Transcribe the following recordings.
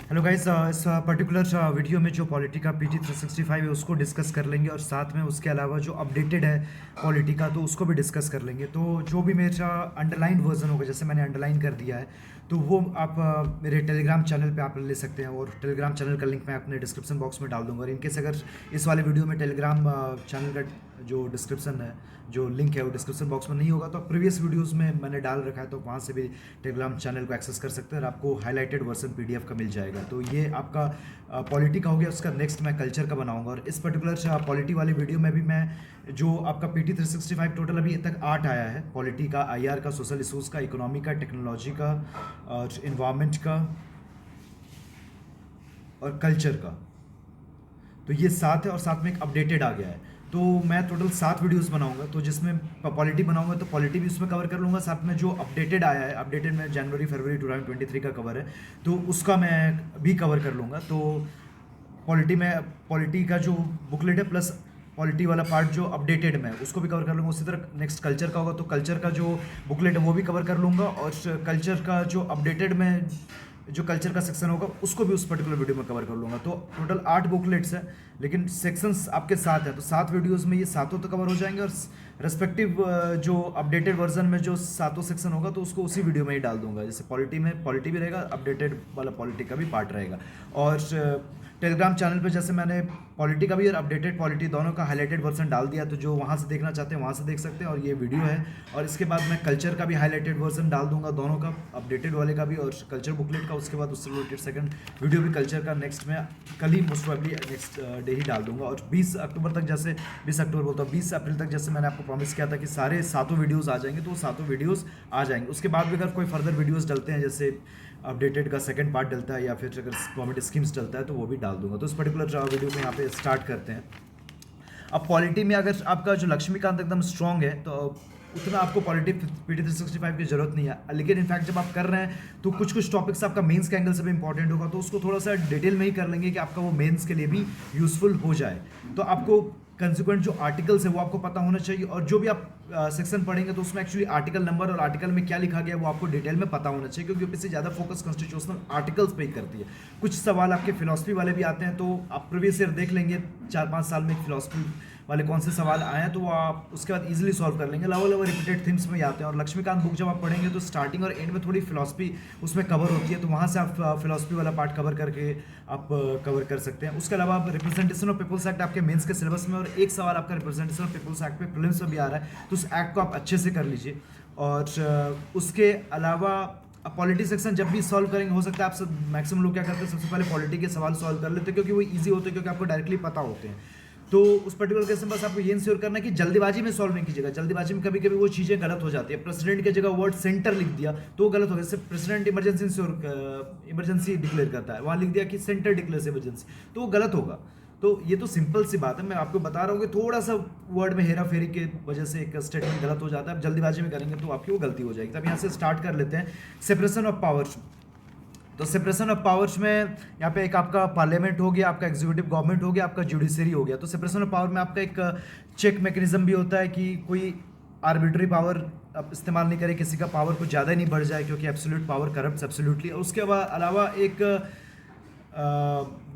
Hello guys, इस particular video में जो पॉलिटी का पीटी 365 है उसको डिस्कस कर लेंगे और साथ में उसके अलावा जो अपडेटेड है पॉलिटी का तो उसको भी डिस्कस कर लेंगे। तो जो भी मेरा अंडरलाइन वर्जन होगा, जैसे मैंने अंडरलाइन कर दिया है, तो वो आप मेरे टेलीग्राम चैनल पे आप ले सकते हैं और टेलीग्राम चैनल का लिंक मैं अपने डिस्क्रिप्शन बॉक्स में डाल दूंगा। और इनकेस अगर इस वाले वीडियो में टेलीग्राम चैनल का जो डिस्क्रिप्शन है, जो लिंक है वो डिस्क्रिप्शन बॉक्स में नहीं होगा, तो प्रीवियस वीडियोस में मैंने डाल रखा है, तो वहाँ से भी टेलीग्राम चैनल को एक्सेस कर सकते हैं और आपको हाईलाइटेड वर्जन पीडीएफ का मिल जाएगा। तो ये आपका पॉलिटी का हो गया। उसका नेक्स्ट मैं कल्चर का बनाऊंगा और इस पर्टिकुलर पॉलिटी वाले वीडियो में भी मैं जो आपका पीटी 365 टोटल अभी तक 8 आया है, पॉलिटी का, आईआर का, सोशल इशूज़ का, इकोनॉमी का, टेक्नोलॉजी का और इन्वायरमेंट का और कल्चर का, तो ये 7 है और साथ में एक अपडेटेड आ गया है। तो मैं टोटल 7 वीडियोस बनाऊंगा, तो जिसमें पॉलिटी बनाऊंगा तो पॉलिटी भी उसमें कवर कर लूँगा, साथ में जो अपडेटेड आया है, अपडेटेड में जनवरी फरवरी 2023 का कवर है, तो उसका मैं भी कवर कर लूँगा। तो पॉलिटी का जो बुकलेट है प्लस पॉलिटी वाला पार्ट जो अपडेटेड में है उसको भी कवर कर लूँगा। उसी तरह नेक्स्ट कल्चर का होगा, तो कल्चर का जो बुकलेट है वो भी कवर कर लूँगा और कल्चर का जो अपडेटेड में जो कल्चर का सेक्शन होगा उसको भी उस पर्टिकुलर वीडियो में कवर कर लूँगा। तो टोटल 8 बुकलेट्स हैं, लेकिन सेक्शंस आपके 7 हैं, तो 7 वीडियोस में ये सातों तो कवर हो जाएंगे और रेस्पेक्टिव जो अपडेटेड वर्जन में जो सातों सेक्शन होगा तो उसको उसी वीडियो में ही डाल दूंगा। जैसे पॉलिटी में पॉलिटी भी रहेगा, अपडेटेड वाला पॉलिटी का भी पार्ट रहेगा। और टेलीग्राम चैनल पे जैसे मैंने पॉलिटी का भी और अपडेटेड पॉलिटी दोनों का हाईलाइटेड वर्जन डाल दिया, तो जो वहाँ से देखना चाहते हैं वहाँ से देख सकते हैं। और ये वीडियो है, और इसके बाद मैं कल्चर का भी हाईलाइटेड वर्जन डाल दूंगा, दोनों का, अपडेटेड वाले का भी और कल्चर बुकलेट का। उसके बाद उससे रिलेटेड सेकंड वीडियो भी कल्चर का नेक्स्ट में कल ही, मोस्ट प्रोबेबली नेक्स्ट डे ही डाल दूंगा। और 20 अक्टूबर तक, जैसे 20 अक्टूबर बोलता हूँ, 20 अप्रैल तक जैसे मैंने आपको प्रॉमिस किया था कि सारे सातों वीडियोज़ आ जाएंगे, तो वो सातों वीडियोज़ आ जाएंगे। उसके बाद भी अगर कोई फर्दर वीडियोज़ डलते हैं, जैसे अपडेटेड का सेकंड पार्ट डलता है या फिर अगर गवर्नमेंट स्कीम्स डलता है, तो वो भी डाल दूंगा। तो इस पर्टिकुलर वीडियो को यहाँ पे स्टार्ट करते हैं। अब पॉलिटी में अगर आपका जो लक्ष्मीकांत एकदम स्ट्रॉन्ग है तो उतना आपको पॉलिटी पीटी 365 की जरूरत नहीं है, लेकिन इनफैक्ट जब आप कर रहे हैं तो कुछ कुछ टॉपिक्स आपका मेंस के एंगल से भी इंपॉर्टेंट होगा, तो उसको थोड़ा सा डिटेल में ही कर लेंगे कि आपका वो मेंस के लिए भी यूजफुल हो जाए। तो आपको कंसिक्वेंट जो आर्टिकल्स है वो आपको पता होना चाहिए, और जो भी आप सेक्शन पढ़ेंगे तो उसमें एक्चुअली आर्टिकल नंबर और आर्टिकल में क्या लिखा गया वो आपको डिटेल में पता होना चाहिए, क्योंकि यूपीएससी ज़्यादा फोकस कॉन्स्टिट्यूशनल आर्टिकल्स पे ही करती है। कुछ सवाल आपके फिलॉसफी वाले भी आते हैं, तो आप प्रीवियस ईयर देख लेंगे 4-5 साल में फिलॉसफी वाले कौन से सवाल आए हैं, तो वो आप उसके बाद इजीली सॉल्व कर लेंगे। लेवल रिपीटेड थीम्स में ही आते हैं, और लक्ष्मीकांत बुक जब आप पढ़ेंगे तो स्टार्टिंग और एंड में थोड़ी फिलॉसफी उसमें कवर होती है, तो वहाँ से आप फिलॉसफी वाला पार्ट कवर करके आप कवर कर सकते हैं। उसके अलावा आप रिप्रेजेंटेशन ऑफ पीपल्स एक्ट आपके मेंस के सिलेबस में, और एक सवाल आपका रिप्रेजेंटेशन ऑफ पीपल्स एक्ट पे प्रीलिम्स में भी आ रहा है, तो उस एक्ट को आप अच्छे से कर लीजिए। और उसके अलावा अब पॉलिटी सेक्शन जब भी सॉल्व करेंगे, हो सकता है आप सब मैक्सिमम लोग क्या करते हैं, सबसे पहले पॉलिटी के सवाल सॉल्व कर लेते हैं, क्योंकि वो इजी होते हैं, क्योंकि आपको डायरेक्टली पता होते हैं। तो उस पर्टिकुलर केस में बस आपको ये इंश्योर करना है कि जल्दीबाजी में सॉल्व नहीं कीजिएगा। जल्दीबाजी में कभी कभी वो चीज़ें गलत हो जाती है। प्रेसिडेंट की जगह वर्ड सेंटर लिख दिया तो वो गलत हो गया। जैसे प्रेसिडेंट इमरजेंसी डिक्लेयर करता है, वहाँ लिख दिया कि सेंटर डिक्लेयर्स इमरजेंसी, तो वो गलत होगा। तो ये तो सिंपल सी बात है, मैं आपको बता रहा हूँ कि थोड़ा सा वर्ड में हेरा फेरी की वजह से एक स्टेटमेंट गलत हो जाता है। आप जल्दीबाजी में करेंगे तो आपकी वो गलती हो जाएगी। तब यहाँ से स्टार्ट कर लेते हैं सेपरेशन ऑफ पावर्स। तो सेपरेशन ऑफ पावर्स में यहाँ पे एक आपका पार्लियामेंट हो गया, आपका एग्जीक्यूटिव गवर्नमेंट हो गया, आपका जुडिशरी हो गया। तो सेपरेशन ऑफ पावर में आपका एक चेक मैकेनिज्म भी होता है कि कोई आर्बिट्री पावर आप इस्तेमाल नहीं करें, किसी का पावर कुछ ज़्यादा ही नहीं बढ़ जाए, क्योंकि एब्सोल्यूट पावर करप्ट एब्सोल्यूटली। और उसके अलावा एक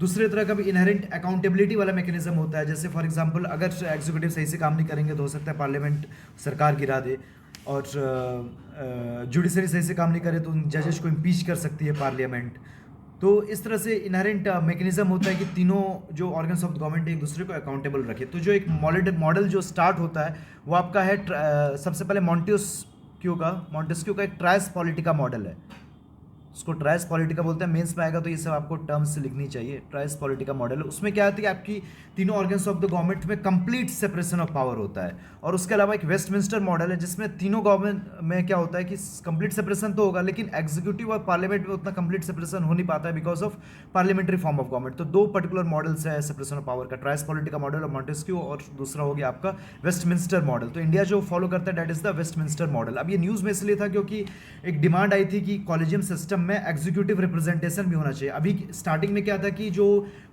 दूसरे तरह का भी इनहेरेंट अकाउंटेबिलिटी वाला मैकेनिज्म होता है। जैसे फॉर एग्जांपल अगर एग्जीक्यूटिव सही से काम नहीं करेंगे तो हो सकता है पार्लियामेंट सरकार गिरा दे, और जुडिशरी सही से काम नहीं करे तो जजेस को इम्पीच कर सकती है पार्लियामेंट। तो इस तरह से इनहेरेंट मैकेनिज्म होता है कि तीनों जो ऑर्गन्स ऑफ गवर्नमेंट एक दूसरे को अकाउंटेबल रखे। तो जो एक मॉडल जो स्टार्ट होता है वो आपका है सबसे पहले मॉन्टेस्क्यू का एक ट्राइस पॉलिटिका मॉडल है, उसको ट्राइस पॉलिटिका बोलते हैं। मेंस में आएगा तो ये सब आपको टर्म्स लिखनी चाहिए। ट्राइस पॉलिटिका मॉडल है, उसमें क्या होता है कि आपकी तीनों ऑर्गन्स ऑफ द गवर्नमेंट में कंप्लीट सेपरेशन ऑफ पावर होता है। और उसके अलावा एक वेस्टमिंस्टर मॉडल है, जिसमें तीनों गवर्नमेंट में क्या होता है कि कंप्लीट सेपरेशन तो होगा, लेकिन एग्जीक्यूटिव और पार्लियामेंट में उतना कंप्लीट सेपरेशन हो नहीं पाता है because of parliamentary form of government. तो दो पर्टिकुलर मॉडल्स है सेपरेशन ऑफ पावर का, ट्राइस पॉलिटिका मॉडल और मॉन्टेस्क्यू, और दूसरा हो गया आपका वेस्टमिंस्टर मॉडल। तो इंडिया जो फॉलो करता है that is the Westminster model. अब ये न्यूज़ में इसलिए था क्योंकि एक डिमांड आई थी कि कॉलेजियम सिस्टम में एग्जीक्यूटिव रिप्रेजेंटेशन भी होना चाहिए। अभी स्टार्टिंग में क्या था कि जो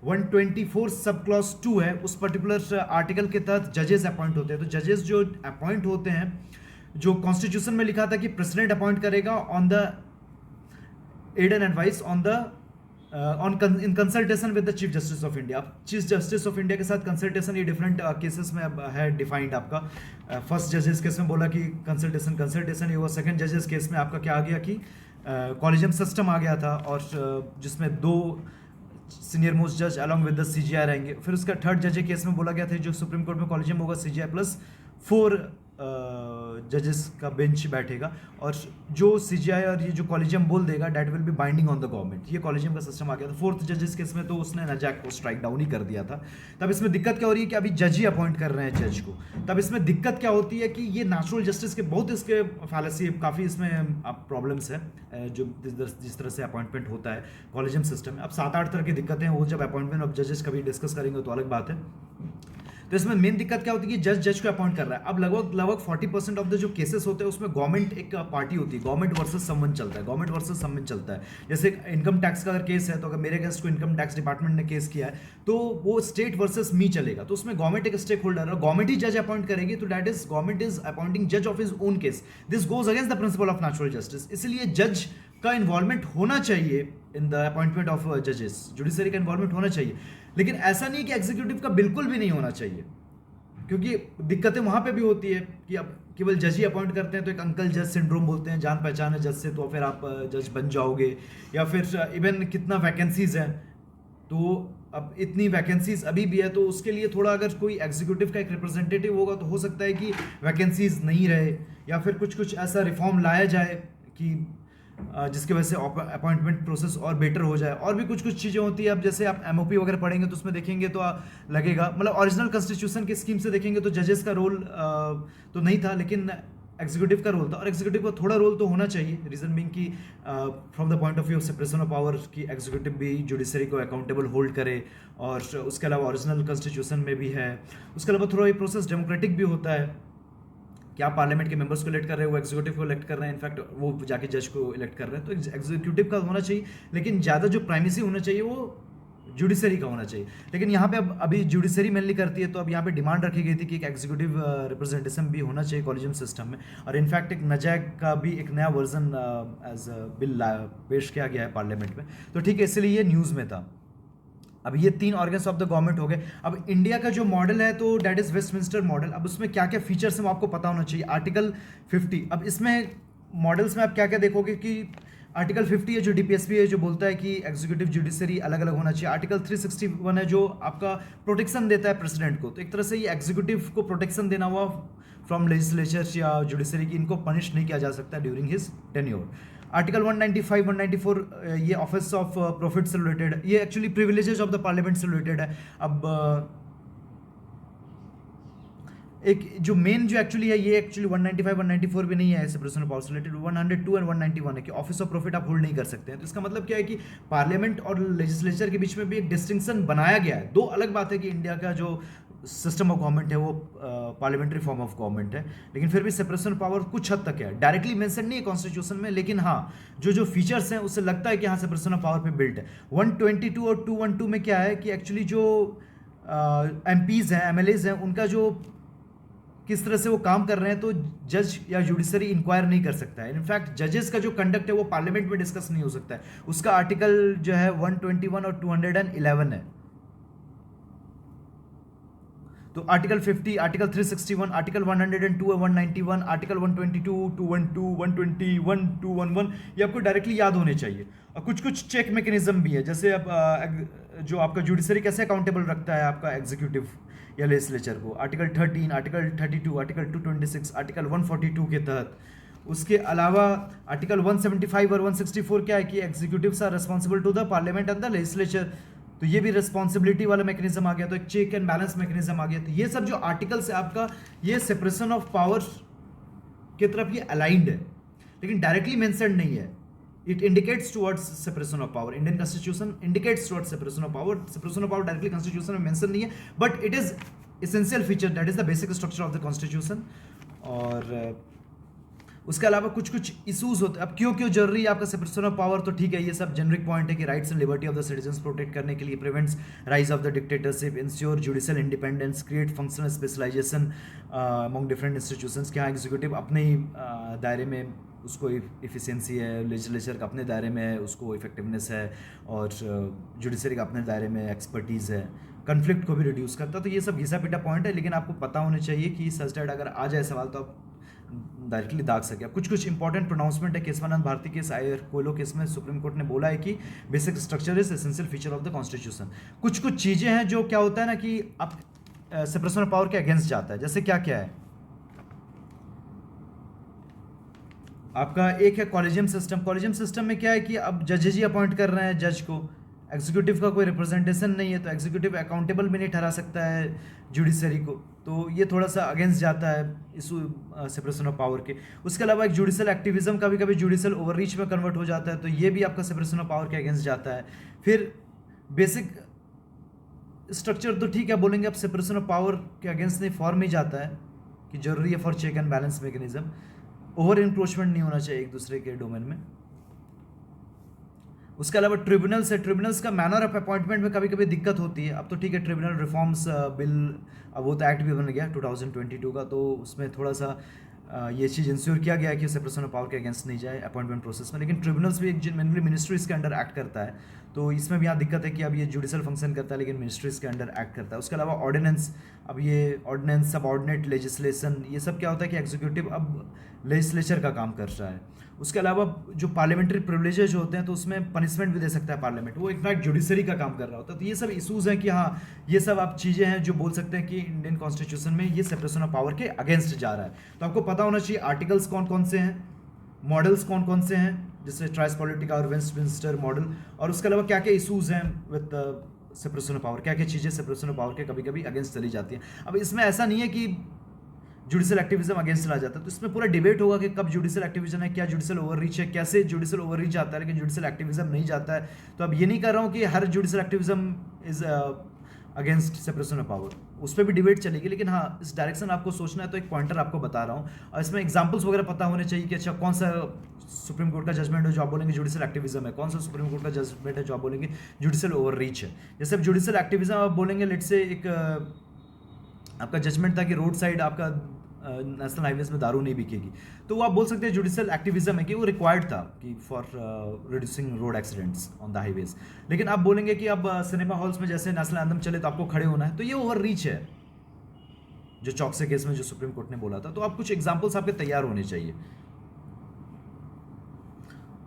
124 सब क्लॉज 2 है उस पर्टिकुलर आर्टिकल के तहत जजेस अपॉइंट होते हैं। तो जजेस जो अपॉइंट होते हैं, जो कॉन्स्टिट्यूशन में लिखा था कि प्रेसिडेंट अपॉइंट करेगा on the aid and advice on the on in consultation with the chief justice of India. अब चीफ जस्टिस ऑफ इंडिया के साथ कंसल्टेशन ये डिफरेंट केसेस में अब है डिफाइंड आपका। फर्स्ट जजेस केस में बोला कि कंसल्टेशन कंसल्टेशन ये हुआ। सेकंड जजेस केस में आपका क्या आ गया कि कॉलेजियम सिस्टम आ गया था, और जिसमें 2 सीनियर मोस्ट जज अलॉन्ग विद द सीजीआई रहेंगे। फिर उसका थर्ड जज केस में बोला गया था जो सुप्रीम कोर्ट में कॉलेजियम होगा सीजीआई प्लस 4 जजेस का बेंच बैठेगा, और जो सीजीआई और ये जो कॉलेजियम बोल देगा that will be binding on the government. ये कॉलेजियम का सिस्टम आ गया था। फोर्थ जजेस केस में तो उसने नजैक को स्ट्राइक डाउन ही कर दिया था। तब इसमें दिक्कत क्या हो रही है कि अभी जज ही अपॉइंट कर रहे हैं जज को। तब इसमें दिक्कत क्या होती है कि ये नेचुरल जस्टिस के बहुत इसके फैलेसी काफ़ी इसमें प्रॉब्लम्स है जो जिस तरह से अपॉइंटमेंट होता है कॉलेजियम सिस्टम में। अब 7-8 तरह की दिक्कतें हैं, वो जब अपॉइंटमेंट ऑफ जजेस कभी डिस्कस करेंगे तो अलग बात है। तो इसमें मेन दिक्कत क्या होती है कि जज को अपॉइंट कर रहा है। अब लगभग 40% ऑफ द जो केसेस होते हैं उसमें गवर्नमेंट एक पार्टी होती है, गवर्नमेंट वर्सेस समवन चलता है, गवर्नमेंट वर्सेस समवन चलता है। जैसे इनकम टैक्स का अगर केस है तो अगर मेरे अगेंस्ट को इनकम टैक्स डिपार्टमेंट ने केस किया है तो वो स्टेट वर्सेस मी चलेगा। तो उसमें गवर्नमेंट एक स्टेक होल्डर है, गवर्नमेंट ही जज अपॉइंट करेगी, तो that is government is appointing जज of his own case. This goes against the principle of natural justice. इसलिए जज का इन्वॉल्वमेंट होना चाहिए इन द अपॉइंटमेंट ऑफ जजेस, जुडिशरी का इन्वॉल्वमेंट होना चाहिए, लेकिन ऐसा नहीं कि एग्जीक्यूटिव का बिल्कुल भी नहीं होना चाहिए, क्योंकि दिक्कतें वहाँ पे भी होती है कि अब केवल जज ही अपॉइंट करते हैं तो एक अंकल जज सिंड्रोम बोलते हैं, जान पहचान है जज से तो फिर आप जज बन जाओगे, या फिर इवन कितना वैकेंसीज है। तो अब इतनी वैकेंसीज अभी भी है तो उसके लिए थोड़ा अगर कोई एग्जीक्यूटिव का एक रिप्रेजेंटेटिव होगा तो हो सकता है कि वैकेंसीज नहीं रहे, या फिर कुछ ऐसा रिफॉर्म लाया जाए कि जिसकी वजह से अपॉइंटमेंट प्रोसेस और बेटर हो जाए। और भी कुछ चीज़ें होती है। अब जैसे आप एमओपी वगैरह पढ़ेंगे तो उसमें देखेंगे तो लगेगा, मतलब ओरिजिनल कॉन्स्टिट्यूशन की स्कीम से देखेंगे तो जजेस का रोल तो नहीं था, लेकिन एग्जीक्यूटिव का रोल था, और एग्जीक्यूटिव का थोड़ा रोल तो होना चाहिए। रीजन बिंग की from the point of view of separation of power की एग्जीक्यूटिव भी जुडिशरी को अकाउंटेबल होल्ड करे, और उसके अलावा ओरिजिनल कॉन्स्टिट्यूशन में भी है। उसके अलावा थोड़ा ये प्रोसेस डेमोक्रेटिक भी होता है कि आप पार्लियामेंट के मेंबर्स को इलेक्ट कर रहे हैं, वो एग्जीक्यूटिव को इलेक्ट कर रहे हैं, इनफैक्ट वो जाके जज को इलेक्ट कर रहे हैं। तो एग्जीक्यूटिव का होना चाहिए, लेकिन ज़्यादा जो प्राइमेसी होना चाहिए वो जुडिशरी का होना चाहिए। लेकिन यहाँ पे अब अभी जुडिशरी मेनली करती है, तो अब यहाँ पे डिमांड रखी गई थी कि एक एग्जीक्यूटिव रिप्रेजेंटेशन भी होना चाहिए कॉलेजियम सिस्टम में, और इनफैक्ट एक नजैक का भी एक नया वर्जन एज बिल पेश किया गया है पार्लियामेंट में। तो ठीक है, इसलिए ये न्यूज़ में था। अब ये 3 ऑर्गन्स ऑफ द गवर्नमेंट हो गए। अब इंडिया का जो मॉडल है तो दैट इज वेस्टमिंस्टर मॉडल। अब उसमें क्या क्या फीचर्स हैं वो आपको पता होना चाहिए। आर्टिकल 50, अब इसमें मॉडल्स में आप क्या क्या देखोगे कि आर्टिकल 50 है जो डीपीएसपी है, जो बोलता है कि एग्जीक्यूटिव जुडिशरी अलग अलग होना चाहिए। आर्टिकल 361 है जो आपका प्रोटेक्शन देता है प्रेसिडेंट को। तो एक तरह से ये एग्जीक्यूटिव को प्रोटेक्शन देना हुआ फ्रॉम लेजिस्लेचर या जुडिशरी की, इनको पनिश नहीं किया जा सकता ड्यूरिंग हिज टेन्योर। आर्टिकल 195, 194 ये ऑफिस ऑफ प्रॉफिट से रिलेटेड, ये actually privileges of the parliament से रिलेटेड है। अब एक जो मेन जो एक्चुअली है ये एक्चुअली 195, 194 भी नहीं है सेपरेशन ऑफ पावर्स से रिलेटेड, 102 एंड 191 है कि ऑफिस ऑफ प्रॉफिट आप होल्ड नहीं कर सकते हैं। तो इसका मतलब क्या है कि पार्लियामेंट और लेजिस्लेचर के बीच में भी एक डिस्टिंक्शन बनाया गया है। दो अलग बात है कि इंडिया का जो सिस्टम ऑफ गवर्नमेंट है वो पार्लियामेंट्री फॉर्म ऑफ गवर्नमेंट है, लेकिन फिर भी सेपरेशन ऑफ पावर कुछ हद तक है, डायरेक्टली मेंशन नहीं है कॉन्स्टिट्यूशन में, लेकिन हाँ जो फीचर्स हैं उससे लगता है कि हाँ सेपरेशन ऑफ पावर पे बिल्ट है। 122 और 212 में क्या है कि एक्चुअली जो एमपीज हैं, एमएलएज हैं, उनका जो किस तरह से वो काम कर रहे हैं तो जज या जुडिशरी इंक्वायर नहीं कर सकता है। इनफैक्ट जजेस का जो कंडक्ट है वो पार्लियामेंट में डिस्कस नहीं हो सकता है। उसका आर्टिकल जो है 121 और 211 है। तो आर्टिकल 50, आर्टिकल 361, आर्टिकल 102 और 191, आर्टिकल 122, 212, 120, 211 ये आपको डायरेक्टली याद होने चाहिए। और कुछ चेक मैकेनिज्म भी है, जैसे अब जो आपका जुडिशरी कैसे अकाउंटेबल रखता है आपका एग्जीक्यूटिव या लेजिस्लेचर को, आर्टिकल 13, आर्टिकल 32, आर्टिकल 226, आर्टिकल 142 के तहत। उसके अलावा आर्टिकल 175 और 164 क्या है कि executives are responsible to the parliament and the legislature, तो ये भी रिस्पॉन्सिबिलिटी वाला मैकेनिज्म आ गया, तो एक चेक एंड बैलेंस मैकेनिज्म आ गया। तो ये सब जो आर्टिकल्स है आपका, ये सेपरेशन ऑफ पावर्स की तरफ ये अलाइंड है, लेकिन डायरेक्टली मेंशन नहीं है। It indicates towards separation of power. Indian constitution indicates towards separation of power. Separation of power directly constitution में मेंशन नहीं है, but it is essential feature, that is the basic structure of the constitution. और उसके अलावा कुछ कुछ issues होते हैं। अब क्यों क्यों जरूरी है आपका सेपरेशन ऑफ पावर, तो ठीक है ये सब जेनरिक पॉइंट है कि rights and liberty of the citizens protect करने के लिए, prevents rise of the dictatorship, ensure judicial independence, create functional specialization among different institutions के यहाँ एग्जीक्यूटिव अपने ही दायरे में उसको इफ़िशियंसी है, लेजिस्लेचर का अपने दायरे में है उसको इफेक्टिवनेस है, और जुडिशरी का अपने दायरे में एक्सपर्टीज़ है, कन्फ्लिक्ट को भी रिड्यूस करता है। तो ये सब घिसा पिटा पॉइंट है, लेकिन आपको पता होने चाहिए कि सच दैट अगर आ जाए सवाल तो आप डायरेक्टली दाग सके। कुछ कुछ इंपॉर्टेंट प्रोनाउंसमेंट है केशवानंद भारती केस, आयर कोयलो केस में सुप्रीम कोर्ट ने बोला है कि basic structure is essential feature of the constitution. कुछ कुछ चीज़ें हैं जो क्या होता है ना कि आप सेपरेशन ऑफ पावर के अगेंस्ट जाता है। जैसे क्या क्या है आपका, एक है कॉलेजियम सिस्टम। कॉलेजियम सिस्टम में क्या है कि अब जजेज ही अपॉइंट कर रहे हैं जज को, एग्जीक्यूटिव का कोई रिप्रेजेंटेशन नहीं है, तो एग्जीक्यूटिव अकाउंटेबल भी नहीं ठहरा सकता है जुडिशरी को, तो ये थोड़ा सा अगेंस्ट जाता है इशू सेपरेशन ऑफ पावर के। उसके अलावा एक जुडिशल एक्टिविज्म कभी कभी जुडिशल ओवररीच में कन्वर्ट हो जाता है, तो ये भी आपका सेपरेशन ऑफ पावर के अगेंस्ट जाता है। फिर बेसिक स्ट्रक्चर तो ठीक है, बोलेंगे अब सेपरेशन ऑफ पावर के अगेंस्ट नहीं, फॉर्म ही जाता है कि जरूरी है for check and balance mechanism, over encroachment नहीं होना चाहिए एक दूसरे के डोमेन में। उसके अलावा ट्रिब्यूनल्स है, ट्रिब्यूनल्स का मैनर ऑफ अपॉइंटमेंट में कभी कभी दिक्कत होती है। अब तो ठीक है ट्रिब्यूनल रिफॉर्म्स बिल, अब वो तो एक्ट भी बन गया 2022 का, तो उसमें थोड़ा सा ये चीज़ इंश्योर किया गया है कि सेपरेशन ऑफ पावर के अगेंस्ट नहीं जाए अपॉइंटमेंट प्रोसेस में। लेकिन ट्रिब्यूनल्स भी एक मेनली मिनिस्ट्री इसके अंडर एक्ट करता है, तो इसमें भी यहाँ दिक्कत है कि अब ये जुडिशल फंक्शन करता है लेकिन मिनिस्ट्रीज के अंडर एक्ट करता है। उसके अलावा ऑर्डिनेंस, अब ये ऑर्डिनेंस सबऑर्डिनेट लेजिस्लेशन, ये सब क्या होता है कि एग्जीक्यूटिव अब लेजिस्लेचर का काम कर रहा है। उसके अलावा जो पार्लियामेंट्री प्रिविलेजेज होते हैं तो उसमें पनिशमेंट भी दे सकता है पार्लियामेंट, वो इनफैक्ट जुडिशरी का काम कर रहा होता है। तो ये सब इशूज़ हैं कि हाँ ये सब आप चीज़ें हैं जो बोल सकते हैं कि इंडियन कॉन्स्टिट्यूशन में ये सेपरेशन ऑफ पावर के अगेंस्ट जा रहा है। तो आपको पता होना चाहिए आर्टिकल्स कौन कौन से हैं, मॉडल्स कौन कौन से हैं, जैसे ट्राइस पॉलिटिका और वेस्टमिंस्टर मॉडल, और उसके अलावा क्या क्या इशूज़ हैं विद सेपरेशन ऑफ पावर, क्या क्या चीज़ें सेपरेशन ऑफ पावर के कभी कभी अगेंस्ट चली जाती हैं। अब इसमें ऐसा नहीं है कि जुडिशल एक्टिविज्म अगेंस्ट चला जाता है, तो इसमें पूरा डिबेट होगा कि कब जुडिशल एक्टिविज्म है, क्या जुडिशल ओवररीच है, कैसे जुडिशल ओवररीच जाता है लेकिन जुडिशल एक्टिविज्म नहीं जाता है। तो अब ये नहीं कर रहा हूँ कि हर judicial activism is against separation of power, उस पर भी डिबेट चलेगी, लेकिन हाँ इस डायरेक्शन आपको सोचना है तो एक पॉइंटर आपको बता रहा हूँ। और इसमें एग्जाम्पल्स वगैरह पता होने चाहिए कि अच्छा कौन सा सुप्रीम कोर्ट का जजमेंट है जो आप बोलेंगे जुडिशल एक्टिविज्म है, कौन सा सुप्रीम कोर्ट का जजमेंट है जो आप बोलेंगे जुडिशल ओवररीच है। जैसे अब जुडिशल एक्टिविज्म आप बोलेंगे, लेट से एक आपका जजमेंट था कि रोड साइड आपका नेशनल हाईवेज में दारू नहीं बिकेगी, तो वो आप बोल सकते हैं जुडिशल एक्टिविज्म है कि वो रिक्वायर्ड था कि for reducing road accidents on the highways. लेकिन आप बोलेंगे कि अब सिनेमा हॉल्स में जैसे नेशनल एंथम चले तो आपको खड़े होना है, तो ये ओवर रीच है जो चौकसे केस में जो सुप्रीम कोर्ट ने बोला था। तो आप कुछ एग्जाम्पल्स आपके तैयार होने चाहिए।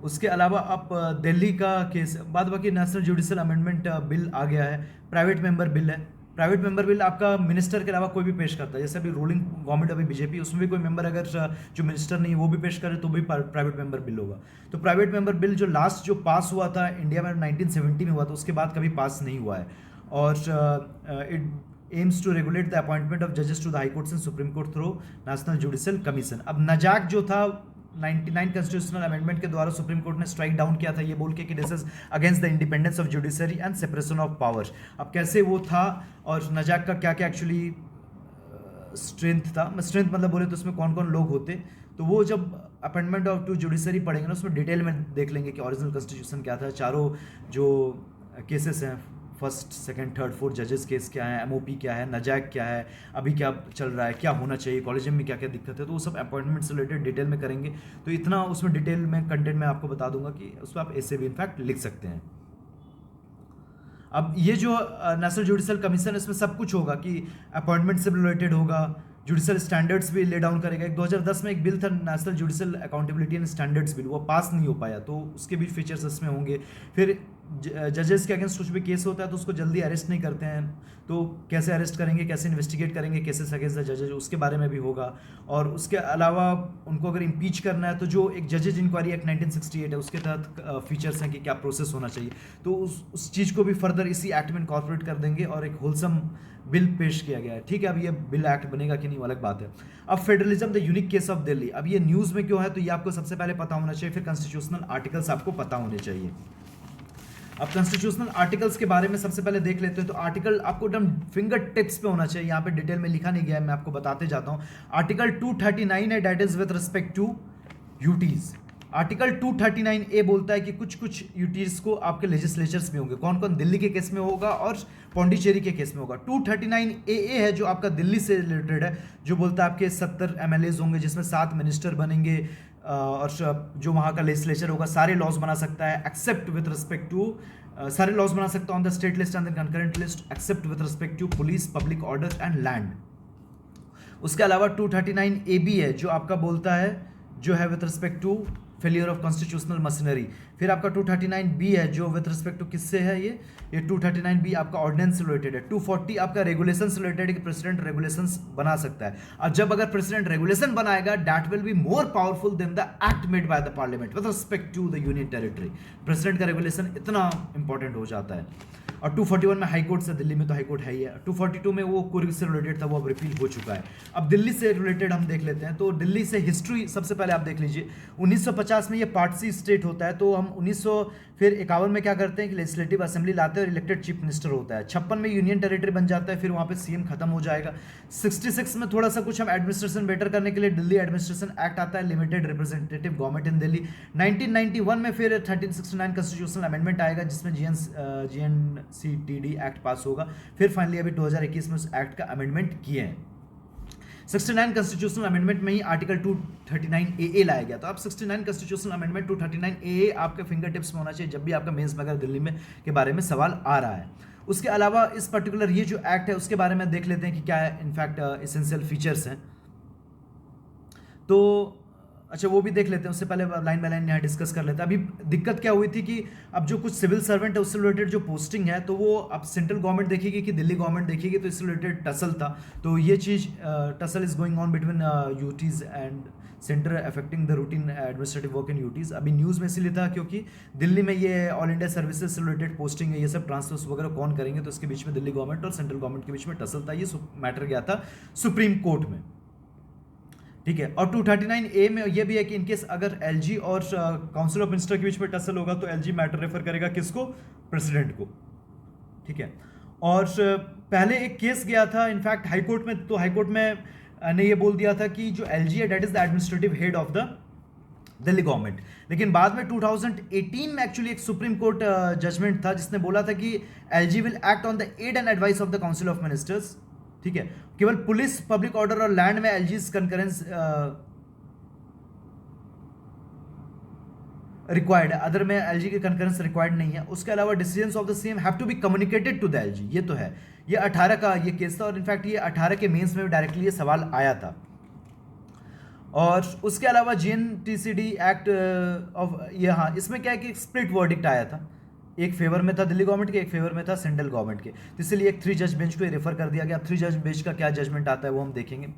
उसके अलावा आप दिल्ली का केस, बाद बाकी नेशनल जुडिशल अमेंडमेंट बिल आ गया है, प्राइवेट मेंबर बिल है। प्राइवेट मेंबर बिल आपका मिनिस्टर के अलावा कोई भी पेश करता है, जैसे अभी रूलिंग गवर्नमेंट अभी बीजेपी, उसमें भी कोई मेंबर अगर जो मिनिस्टर नहीं है वो भी पेश करे तो भी प्राइवेट मेंबर बिल होगा। तो प्राइवेट मेंबर बिल जो लास्ट जो पास हुआ था इंडिया में 1970 में हुआ था, उसके बाद कभी पास नहीं हुआ है। और it aims to regulate the appointment of जजेस to the high courts and supreme court through national judicial commission. अब नजाक जो था 99 कॉन्स्टिट्यूशनल अमेंडमेंट के द्वारा सुप्रीम कोर्ट ने स्ट्राइक डाउन किया था, ये बोल के कि this is against the independence of judiciary and separation of power. अब कैसे वो था और नजाक का क्या क्या एक्चुअली स्ट्रेंथ था, स्ट्रेंथ मतलब बोले तो उसमें कौन कौन लोग होते, तो वो जब अपॉइंटमेंट ऑफ टू जुडिशरी पढ़ेंगे ना उसमें डिटेल में देख लेंगे कि ओरिजिनल कॉन्स्टिट्यूशन क्या था, चारों जो केसेस हैं फर्स्ट सेकंड थर्ड फोर्थ जजेस केस क्या है, एमओपी क्या है, नजैक क्या है, अभी क्या चल रहा है, क्या होना चाहिए, कॉलेजियम में क्या क्या दिक्कत है, तो वो सब अपॉइंटमेंट से रिलेटेड डिटेल में करेंगे। तो इतना उसमें डिटेल में कंटेंट में आपको बता दूंगा कि उस पर आप ऐसे भी इनफैक्ट लिख सकते हैं। अब ये जो नेशनल जुडिशल कमीशन इसमें सब कुछ होगा कि अपॉइंटमेंट से रिलेटेड होगा, जुडिशल स्टैंडर्ड्स भी ले डाउन करेगा। 2010 में एक बिल था national judicial accountability and standards bill, वो पास नहीं हो पाया, तो उसके भी फीचर्स इसमें होंगे। फिर जजेस के अगेंस्ट कुछ भी केस होता है तो उसको जल्दी अरेस्ट नहीं करते हैं, तो कैसे अरेस्ट करेंगे, कैसे इन्वेस्टिगेट करेंगे केसेस अगेंस्ट द जजेज, उसके बारे में भी होगा। और उसके अलावा उनको अगर इम्पीच करना है तो जो एक जजेज इंक्वायरी एक्ट 1968 है उसके तहत फीचर्स हैं कि क्या प्रोसेस होना चाहिए, तो उस चीज़ को भी फर्दर इसी एक्ट में इनकॉर्पोरेट कर देंगे और एक होलसम बिल पेश किया गया है। ठीक है, अब ये बिल एक्ट बनेगा कि नहीं वो अलग बात है। अब federalism the unique case of Delhi, अब ये न्यूज़ में क्यों है तो ये आपको सबसे पहले पता होना चाहिए, फिर कॉन्स्टिट्यूशनल आर्टिकल्स आपको पता होने चाहिए। अब कॉन्स्टिट्यूशनल आर्टिकल्स के बारे में सबसे पहले देख लेते हैं, तो आर्टिकल आपको एकदम फिंगर टिप्स पे होना चाहिए, यहाँ पे डिटेल में लिखा नहीं गया है, मैं आपको बताते जाता हूँ। आर्टिकल 239 है, that is with respect to UTs. Article 239 A बोलता है कि कुछ कुछ यूटीज को आपके लेजिस्लेचर्स में होंगे। कौन कौन? दिल्ली के केस में होगा और पौंडीचेरी के केस में होगा। 239 ए है जो आपका दिल्ली से रिलेटेड है, जो बोलता है आपके 70 एमएलएज होंगे जिसमें 7 मिनिस्टर बनेंगे, और जो वहाँ का लेजिस्लेचर होगा सारे लॉज बना सकता है एक्सेप्ट विथ रिस्पेक्ट टू, सारे लॉज बना सकता है on the state list and the concurrent list except with respect to police, public order and land. उसके अलावा 239 ए बी है जो आपका बोलता है, जो है with respect to failure of constitutional machinery. फिर आपका 239 बी है जो विथ रिस्पेक्ट टू किससे है, ये 239 बी आपका ऑर्डिनेंस से रिलेटेड है। 240 आपका रेगुलेशन से रिलेटेड है कि प्रेसिडेंट रेगुलेशंस बना सकता है, और जब अगर प्रेसिडेंट रेगुलेशन बनाएगा that will be more powerful than the act made by the parliament with respect to the union territory. President का रेगुलेशन इतना इंपॉर्टेंट हो जाता है। और 241 में हाई कोर्ट से, दिल्ली में तो हाई कोर्ट है ही है। 242 में वो कुर्ग से रिलेटेड था, वो अब रिपील हो चुका है। अब दिल्ली से रिलेटेड हम देख लेते हैं। तो दिल्ली से हिस्ट्री सबसे पहले आप देख लीजिए। 1950 में ये पार्ट सी स्टेट होता है, तो हम 1951 में क्या करते हैं कि लेजिस्लेटिव असेंबली लाते हैं और इलेक्टेड चीफ मिनिस्टर होता है। 56 में यूनियन टेरिटरी बन जाता है, फिर वहाँ पे सीएम खत्म हो जाएगा। 66 में थोड़ा सा कुछ हम एडमिनिस्ट्रेशन बेटर करने के लिए दिल्ली एडमिनिस्ट्रेशन एक्ट आता है, limited representative government in Delhi. 1991 में फिर 1369 कॉन्स्टिट्यूशनल अमेंडमेंट आएगा जिसमें GNCTD एक्ट पास होगा। फिर फाइनली अभी 2021 में उस एक्ट का अमेंडमेंट किए हैं। 69 कॉन्स्टिट्यूशनल अमेंडमेंट में ही आर्टिकल 239 ए लाया गया। तो आप 69 कॉन्स्टिट्यूशनल अमेंडमेंट 239 ए आपके फिंगर टिप्स में होना चाहिए जब भी आपका मेंस में अगर दिल्ली में के बारे में सवाल आ रहा है। उसके अलावा इस पर्टिकुलर ये जो एक्ट है उसके बारे में देख लेते हैं कि क्या इनफैक्ट एसेंशियल फीचर्स हैं। तो अच्छा वो भी देख लेते हैं, उससे पहले लाइन बाय लाइन यहाँ डिस्कस कर लेते हैं। अभी दिक्कत क्या हुई थी कि अब जो कुछ सिविल सर्वेंट है उससे रिलेटेड जो पोस्टिंग है, तो वो अब सेंट्रल गवर्नमेंट देखेगी कि दिल्ली गवर्नमेंट देखेगी, तो इससे रिलेटेड टसल था। तो ये चीज़ tussle is going on between UTs and centre affecting the routine administrative work in UTs. अभी न्यूज़ में इसीलिए था क्योंकि दिल्ली में ये ऑल इंडिया सर्विसेज से रिलेटेड पोस्टिंग है, ये सब ट्रांसफर्स वगैरह कौन करेंगे, तो इसके बीच में दिल्ली गवर्नमेंट और सेंट्रल गवर्नमेंट के बीच में टसल था। ये मैटर गया था सुप्रीम कोर्ट में, ठीक है। और 239 ए में ये भी है कि इनकेस अगर एलजी और काउंसिल ऑफ मिनिस्टर के बीच में टसल होगा तो एलजी मैटर रेफर करेगा किसको? प्रेसिडेंट को, ठीक है। और पहले एक केस गया था इनफैक्ट हाई कोर्ट में, तो हाई कोर्ट में ने ये बोल दिया था कि जो एलजी है that is the administrative head of the Delhi government. लेकिन बाद में 2018 में एक्चुअली एक सुप्रीम कोर्ट जजमेंट था जिसने बोला था कि LG will act on the aid and advice of the council of ministers, ठीक है। केवल पुलिस, पब्लिक ऑर्डर और लैंड में एलजीज कंकरेंस रिक्वायर्ड है, अदर में एलजी की कंकरेंस रिक्वायर्ड नहीं है। उसके अलावा decisions of the CM have to be communicated to the LG, ये तो है। ये 18 का ये केस था और इनफैक्ट ये 18 के मेंस में डायरेक्टली ये सवाल आया था। और उसके अलावा GNTCD एक्ट ऑफ ये, हाँ इसमें क्या है कि स्प्लिट वर्डिक्ट आया था, एक फेवर में था दिल्ली गवर्नमेंट के, एक फेवर में था सेंट्रल गवर्नमेंट के, तो इसलिए एक 3 जज बेंच को रेफर कर दिया गया। 3 जज बेंच का क्या जजमेंट आता है वो हम देखेंगे।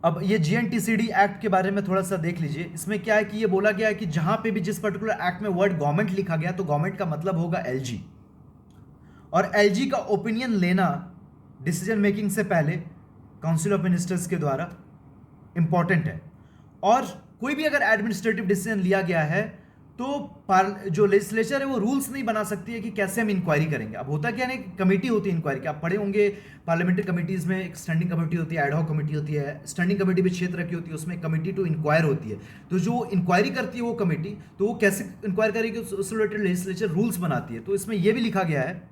अब ये GNTCD एक्ट के बारे में थोड़ा सा देख लीजिए। इसमें क्या है कि ये बोला गया है कि जहां पे भी जिस पर्टिकुलर एक्ट में वर्ड गवर्नमेंट लिखा गया तो गवर्नमेंट का मतलब होगा LG, और LG का ओपिनियन लेना डिसीजन मेकिंग से पहले काउंसिल ऑफ मिनिस्टर्स के द्वारा इंपॉर्टेंट है। और कोई भी अगर एडमिनिस्ट्रेटिव डिसीजन लिया गया है तो जो लेजिस्लेचर है वो रूल्स नहीं बना सकती है कि कैसे हम इंक्वायरी करेंगे। अब होता क्या है, कमेटी होती है इंक्वायरी की, आप पढ़े होंगे पार्लियामेंट्री कमिटीज में एक स्टैंडिंग कमेटी होती है, एडहॉक कमेटी होती है। स्टैंडिंग कमेटी भी क्षेत्र की होती है, उसमें कमेटी टू इंक्वायर होती है। तो जो इंक्वायरी करती है वो कमेटी, तो वो कैसे इंक्वायर करेगी, उससे रिलेटेड लेजिस्लेचर रूल्स बनाती है। तो इसमें यह भी लिखा गया है।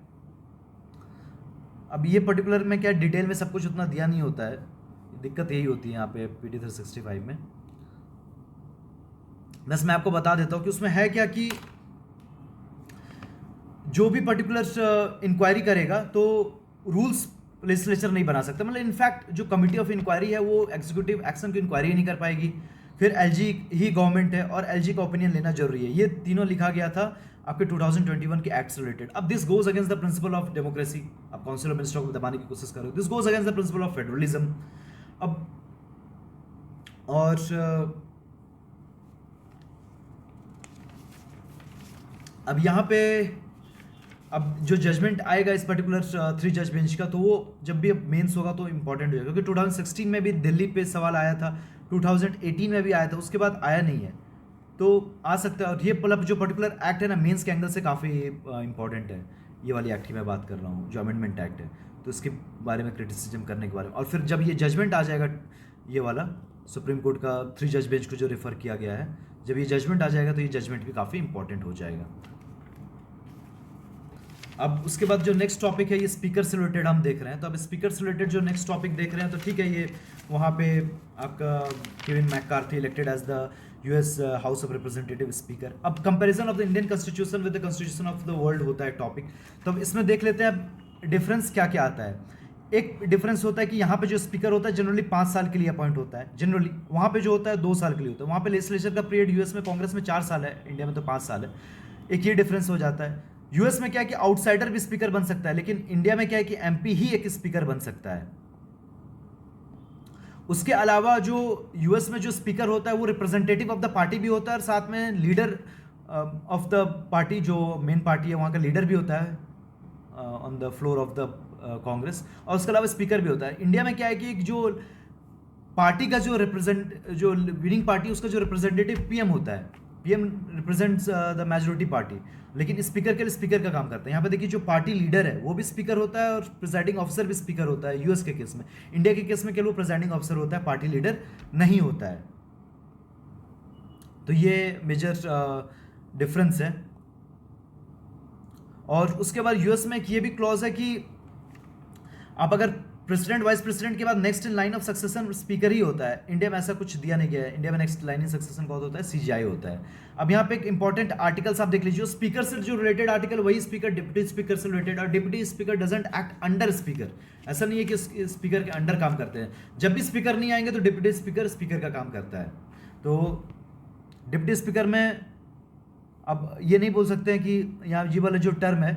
अब ये पर्टिकुलर में क्या डिटेल में सब कुछ उतना दिया नहीं होता है, दिक्कत यही होती है यहाँ पे PD 365 में। बस मैं आपको बता देता हूँ कि उसमें है क्या कि जो भी पर्टिकुलर इंक्वायरी करेगा तो रूल्स लेजिस्लेचर नहीं बना सकता। मतलब इनफैक्ट जो कमिटी ऑफ इंक्वायरी है वो एग्जीक्यूटिव एक्शन की इंक्वायरी नहीं कर पाएगी। फिर LG ही गवर्नमेंट है और LG का ओपिनियन लेना जरूरी है। ये तीनों लिखा गया था आपके 2021 के एक्ट से रिलेटेड। अब this goes against the principle of democracy. अब काउंसिल ऑफ मिनिस्टर को दबाने की कोशिश करो, this goes against the principle of federalism. अब यहाँ पे अब जो जजमेंट आएगा इस पर्टिकुलर 3 जज बेंच का, तो वो जब भी मेंस होगा तो इंपॉर्टेंट होगा, क्योंकि 2016 में भी दिल्ली पे सवाल आया था, 2018 में भी आया था, उसके बाद आया नहीं है, तो आ सकता है। और ये मतलब जो पर्टिकुलर एक्ट है ना मेंस के एंगल से काफ़ी इंपॉर्टेंट है। ये वाली एक्ट की मैं बात कर रहा हूँ जो अमेंडमेंट एक्ट है, तो इसके बारे में क्रिटिसिज्म करने के बारे में। और फिर जब ये जजमेंट आ जाएगा ये वाला, सुप्रीम कोर्ट का 3 जज बेंच को जो रेफर किया गया है, जब ये जजमेंट आ जाएगा तो ये जजमेंट भी काफ़ी इंपॉर्टेंट हो जाएगा। अब उसके बाद जो नेक्स्ट टॉपिक है ये स्पीकर से रिलेटेड हम देख रहे हैं। तो अब स्पीकर से रिलेटेड जो नेक्स्ट टॉपिक देख रहे हैं तो ठीक है, ये वहाँ पे आपका Kevin McCarthy elected as the US House of Representative speaker. अब comparison of the Indian constitution with the constitution of the world होता है टॉपिक। तो अब इसमें देख लेते हैं डिफरेंस क्या क्या आता है। एक डिफरेंस होता है कि यहाँ पे जो स्पीकर होता है जनरली 5 साल के लिए अपॉइंट होता है जनरली, वहाँ पे जो होता है 2 साल के लिए होता है। वहाँ पे लेजिस्लेचर का पीरियड यूएस में कांग्रेस में 4 साल है, इंडिया में तो 5 साल है। एक ये डिफरेंस हो जाता है। यूएस में क्या है कि आउटसाइडर भी स्पीकर बन सकता है, लेकिन इंडिया में क्या है कि एमपी ही एक स्पीकर बन सकता है। उसके अलावा जो यूएस में जो स्पीकर होता है वो रिप्रेजेंटेटिव ऑफ द पार्टी भी होता है और साथ में लीडर ऑफ द पार्टी, जो मेन पार्टी है वहाँ का लीडर भी होता है on the floor of the Congress, और उसके अलावा स्पीकर भी होता है। इंडिया में क्या है कि जो पार्टी का जो विनिंग पार्टी उसका जो रिप्रेजेंटेटिव पीएम होता है, PM represents the majority party, लेकिन स्पीकर के लिए स्पीकर का काम करता है। यहाँ पे देखिए जो पार्टी लीडर है वो भी स्पीकर होता है और प्रिजाइडिंग ऑफिसर भी स्पीकर होता है यूएस के केस में। इंडिया के केस में केवल प्रिजाइडिंग ऑफिसर होता है, पार्टी लीडर नहीं होता है। तो ये मेजर डिफरेंस है। और उसके बाद यूएस में एक ये भी क्लॉज है कि आप अगर प्रेसिडेंट वाइस प्रेसिडेंट के बाद next in line of succession speaker ही होता है। इंडिया में ऐसा कुछ दिया नहीं गया है। इंडिया में नेक्स्ट लाइन इन सक्सेशन कौन होता है, सीजीआई होता है। अब यहाँ पे एक इंपॉर्टेंट आर्टिकल्स आप देख लीजिए, स्पीकर से जो रिलेटेड आर्टिकल वही स्पीकर डिप्टी स्पीकर से रिलेटेड, और deputy speaker doesn't act under speaker. ऐसा नहीं है कि स्पीकर के अंडर काम करते हैं। जब भी स्पीकर नहीं आएंगे तो डिप्टी स्पीकर स्पीकर का काम करता है। तो डिप्टी स्पीकर में अब ये नहीं बोल सकते हैं कि यहाँ ये वाला जो टर्म है,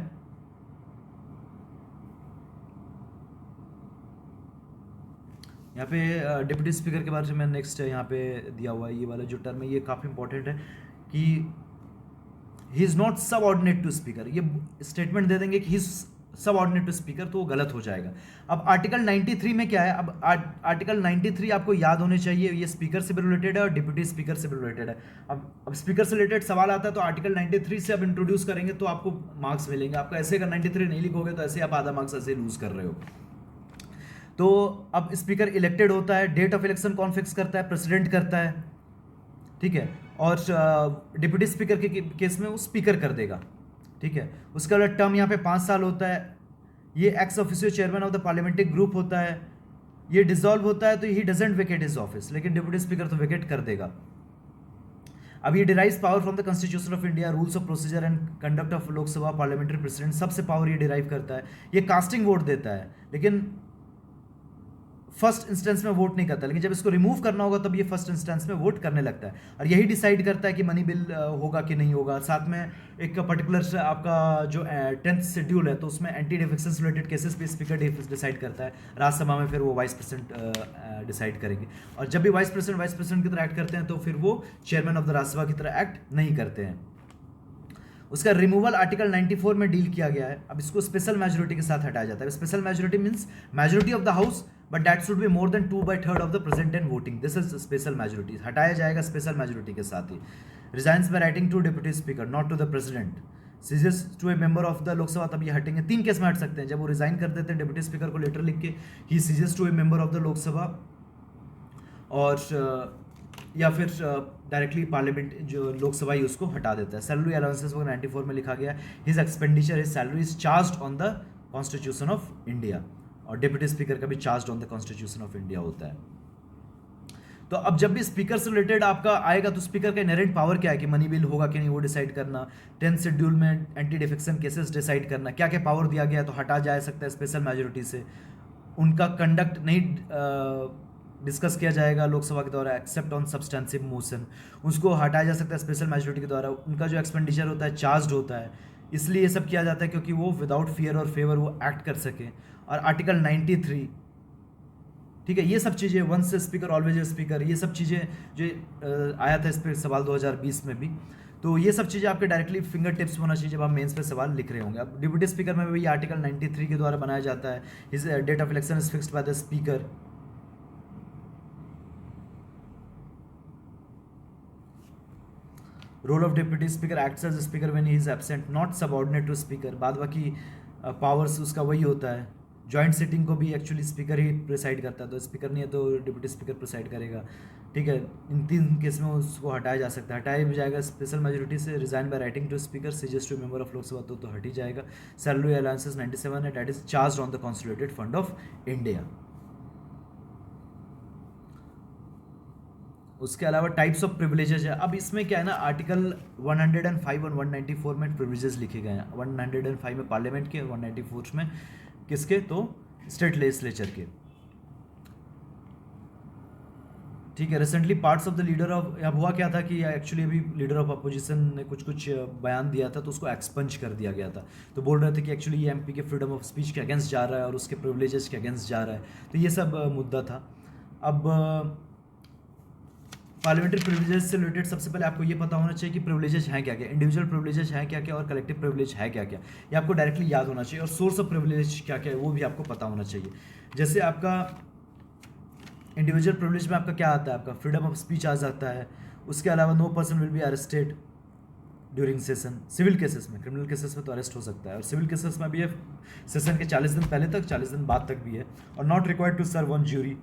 यहाँ पे डिप्टी स्पीकर के बारे में नेक्स्ट यहाँ पे दिया हुआ है, ये वाला जो टर्म है ये काफ़ी इंपॉर्टेंट है कि he is not subordinate to speaker. ये स्टेटमेंट दे देंगे कि he is subordinate to speaker तो वो गलत हो जाएगा। अब आर्टिकल 93 में क्या है, अब आर्टिकल 93 आपको याद होने चाहिए। ये स्पीकर से भी रिलेटेड है और डिप्टी स्पीकर से भी रिलेटेड है। अब स्पीकर से रिलेटेड सवाल आता है तो आर्टिकल 93 से अब इंट्रोड्यूस करेंगे तो आपको मार्क्स मिलेंगे। आपको ऐसे अगर 93 नहीं लिखोगे तो ऐसे आप आधा मार्क्स ऐसे लूज कर रहे हो। तो अब स्पीकर इलेक्टेड होता है, डेट ऑफ इलेक्शन कौन फिक्स करता है, प्रेसिडेंट करता है, ठीक है। और डिप्टी स्पीकर के केस में वो स्पीकर कर देगा, ठीक है। उसका वाला टर्म यहाँ पे 5 साल होता है। ये ex officio chairman of the parliamentary group होता है। ये डिसॉल्व होता है तो he doesn't vacate his office, लेकिन डिप्टी स्पीकर तो वेकेट कर देगा। अब ये derives power from the constitution of India, rules of procedure and conduct of Lok Sabha parliamentary president, सबसे पावर ये डिराइव करता है। ये कास्टिंग वोट देता है, लेकिन फर्स्ट इंस्टेंस में वोट नहीं करता, लेकिन जब इसको रिमूव करना होगा तब ये फर्स्ट इंस्टेंस में वोट करने लगता है। और यही डिसाइड करता है कि मनी बिल होगा कि नहीं होगा। साथ में एक पर्टिकुलर आपका जो 10th शेड्यूल है तो उसमें एंटी डिफेक्शन रिलेटेड केसेस पे स्पीकर डिसाइड करता है। राज्यसभा में फिर वो वाइस प्रेसिडेंट डिसाइड करेंगे। और जब भी वाइस प्रेसिडेंट की तरह एक्ट करते हैं तो फिर वो चेयरमैन ऑफ द राज्यसभा की तरह एक्ट नहीं करते हैं। उसका रिमूवल आर्टिकल 94 में डील किया गया है। अब इसको स्पेशल मेजोरिटी के साथ हटाया जाता है। Special majority means majority of the house but that should be more than 2/3 of the present and voting, this is special majority. हटाया जाएगा स्पेशल मेजोरिटी के साथ ही। Resigns by writing to deputy speaker not to the president, ceases to a member of the Lok Sabha, तब ये हटेंगे। 3 case में हट सकते हैं, जब वो रिजाइन कर देते हैं डिप्टी स्पीकर को लेटर लिख के, he ceases to a member of the Lok Sabha, और या फिर डायरेक्टली पार्लियामेंट जो लोकसभा ही उसको हटा देता है। सैलरी अलाउंसेस वो 94 में लिखा गया, his expenditure his salary is charged on the constitution of India, और डिप्टी स्पीकर का भी charged on the constitution of India होता है। तो अब जब भी स्पीकर से रिलेटेड आपका आएगा तो स्पीकर का इनहेरेंट पावर क्या है कि मनी बिल होगा कि नहीं वो डिसाइड करना, 10th शेड्यूल में एंटी डिफेक्शन केसेस डिसाइड करना, क्या क्या पावर दिया गया तो हटा जा सकता है स्पेशल मेजोरिटी से। उनका कंडक्ट नहीं डिस्कस किया जाएगा लोकसभा के द्वारा एक्सेप्ट ऑन सब्सटेंसिव मोशन, उसको हटाया जा सकता है स्पेशल मेजोरिटी के द्वारा। उनका जो एक्सपेंडिचर होता है चार्ज्ड होता है, इसलिए ये सब किया जाता है क्योंकि वो विदाउट फियर और फेवर वो एक्ट कर सके। और आर्टिकल 93, ठीक है, ये सब चीज़ें, once speaker always a speaker, ये सब चीज़ें जो आया था इस पर सवाल 2020 में भी, तो ये सब चीज़ें आपके डायरेक्टली फिंगर टिप्स होना चाहिए जब आप मेंस पे सवाल लिख रहे होंगे। अब डिप्टी स्पीकर में भी आर्टिकल 93 के द्वारा बनाया जाता है। His date of election is fixed by the speaker. Role of deputy speaker acts as speaker when he is absent, not subordinate to speaker. बाद बाकी पावर्स उसका वही होता है। जॉइंट सिटिंग को भी एक्चुअली स्पीकर ही प्रिसाइड करता है, तो स्पीकर नहीं है तो डिप्टी स्पीकर प्रिसाइड करेगा। ठीक है, इन 3 केस में उसको हटाया जा सकता है। हटाया भी जाएगा स्पेशल मेजोरिटी से, resign by writing to speaker, suggest to member of Lok Sabha, तो हट ही जाएगा। सैलरी अलाउंसेस 97 है, that is charge on the consolidated fund of India. उसके अलावा टाइप्स ऑफ प्रिविलेजेस है। अब इसमें क्या है ना, आर्टिकल 105 और 194 में प्रिविलेजेस लिखे गए हैं। 105 में पार्लियामेंट के, 194 में किसके, तो स्टेट लेजिस्लेचर के। ठीक है, recently parts of the leader of, अब हुआ क्या था कि एक्चुअली अभी लीडर ऑफ अपोजिशन ने कुछ बयान दिया था, तो उसको एक्सपंज कर दिया गया था। तो बोल रहे थे कि एक्चुअली ये एमपी के फ्रीडम ऑफ स्पीच के अगेंस्ट जा रहा है और उसके प्रिविलेजेस के अगेंस्ट जा रहा है। तो ये सब मुद्दा था। अब पार्लियामेंट्री प्रिविलेजेस से रिलेटेड सबसे पहले आपको ये पता होना चाहिए कि प्रिविलेजेस हैं क्या क्या, इंडिविजुअल प्रिविलेजेस हैं क्या क्या, और कलेक्टिव प्रिविलेज है क्या क्या, ये आपको डायरेक्टली याद होना चाहिए। और सोर्स ऑफ प्रिविलेज क्या क्या है वो भी आपको पता होना चाहिए। जैसे आपका इंडिविजुअल प्रिविलेज में आपका क्या आता है, आपका फ्रीडम ऑफ स्पीच आ जाता है। उसके अलावा no person will be arrested during session. Civil cases में, क्रिमिनल केसेस में तो अरेस्ट हो सकता है, और सिविल केसेस में भी है सेशन के 40 दिन पहले तक, 40 दिन बाद तक भी है। और not required to serve on jury.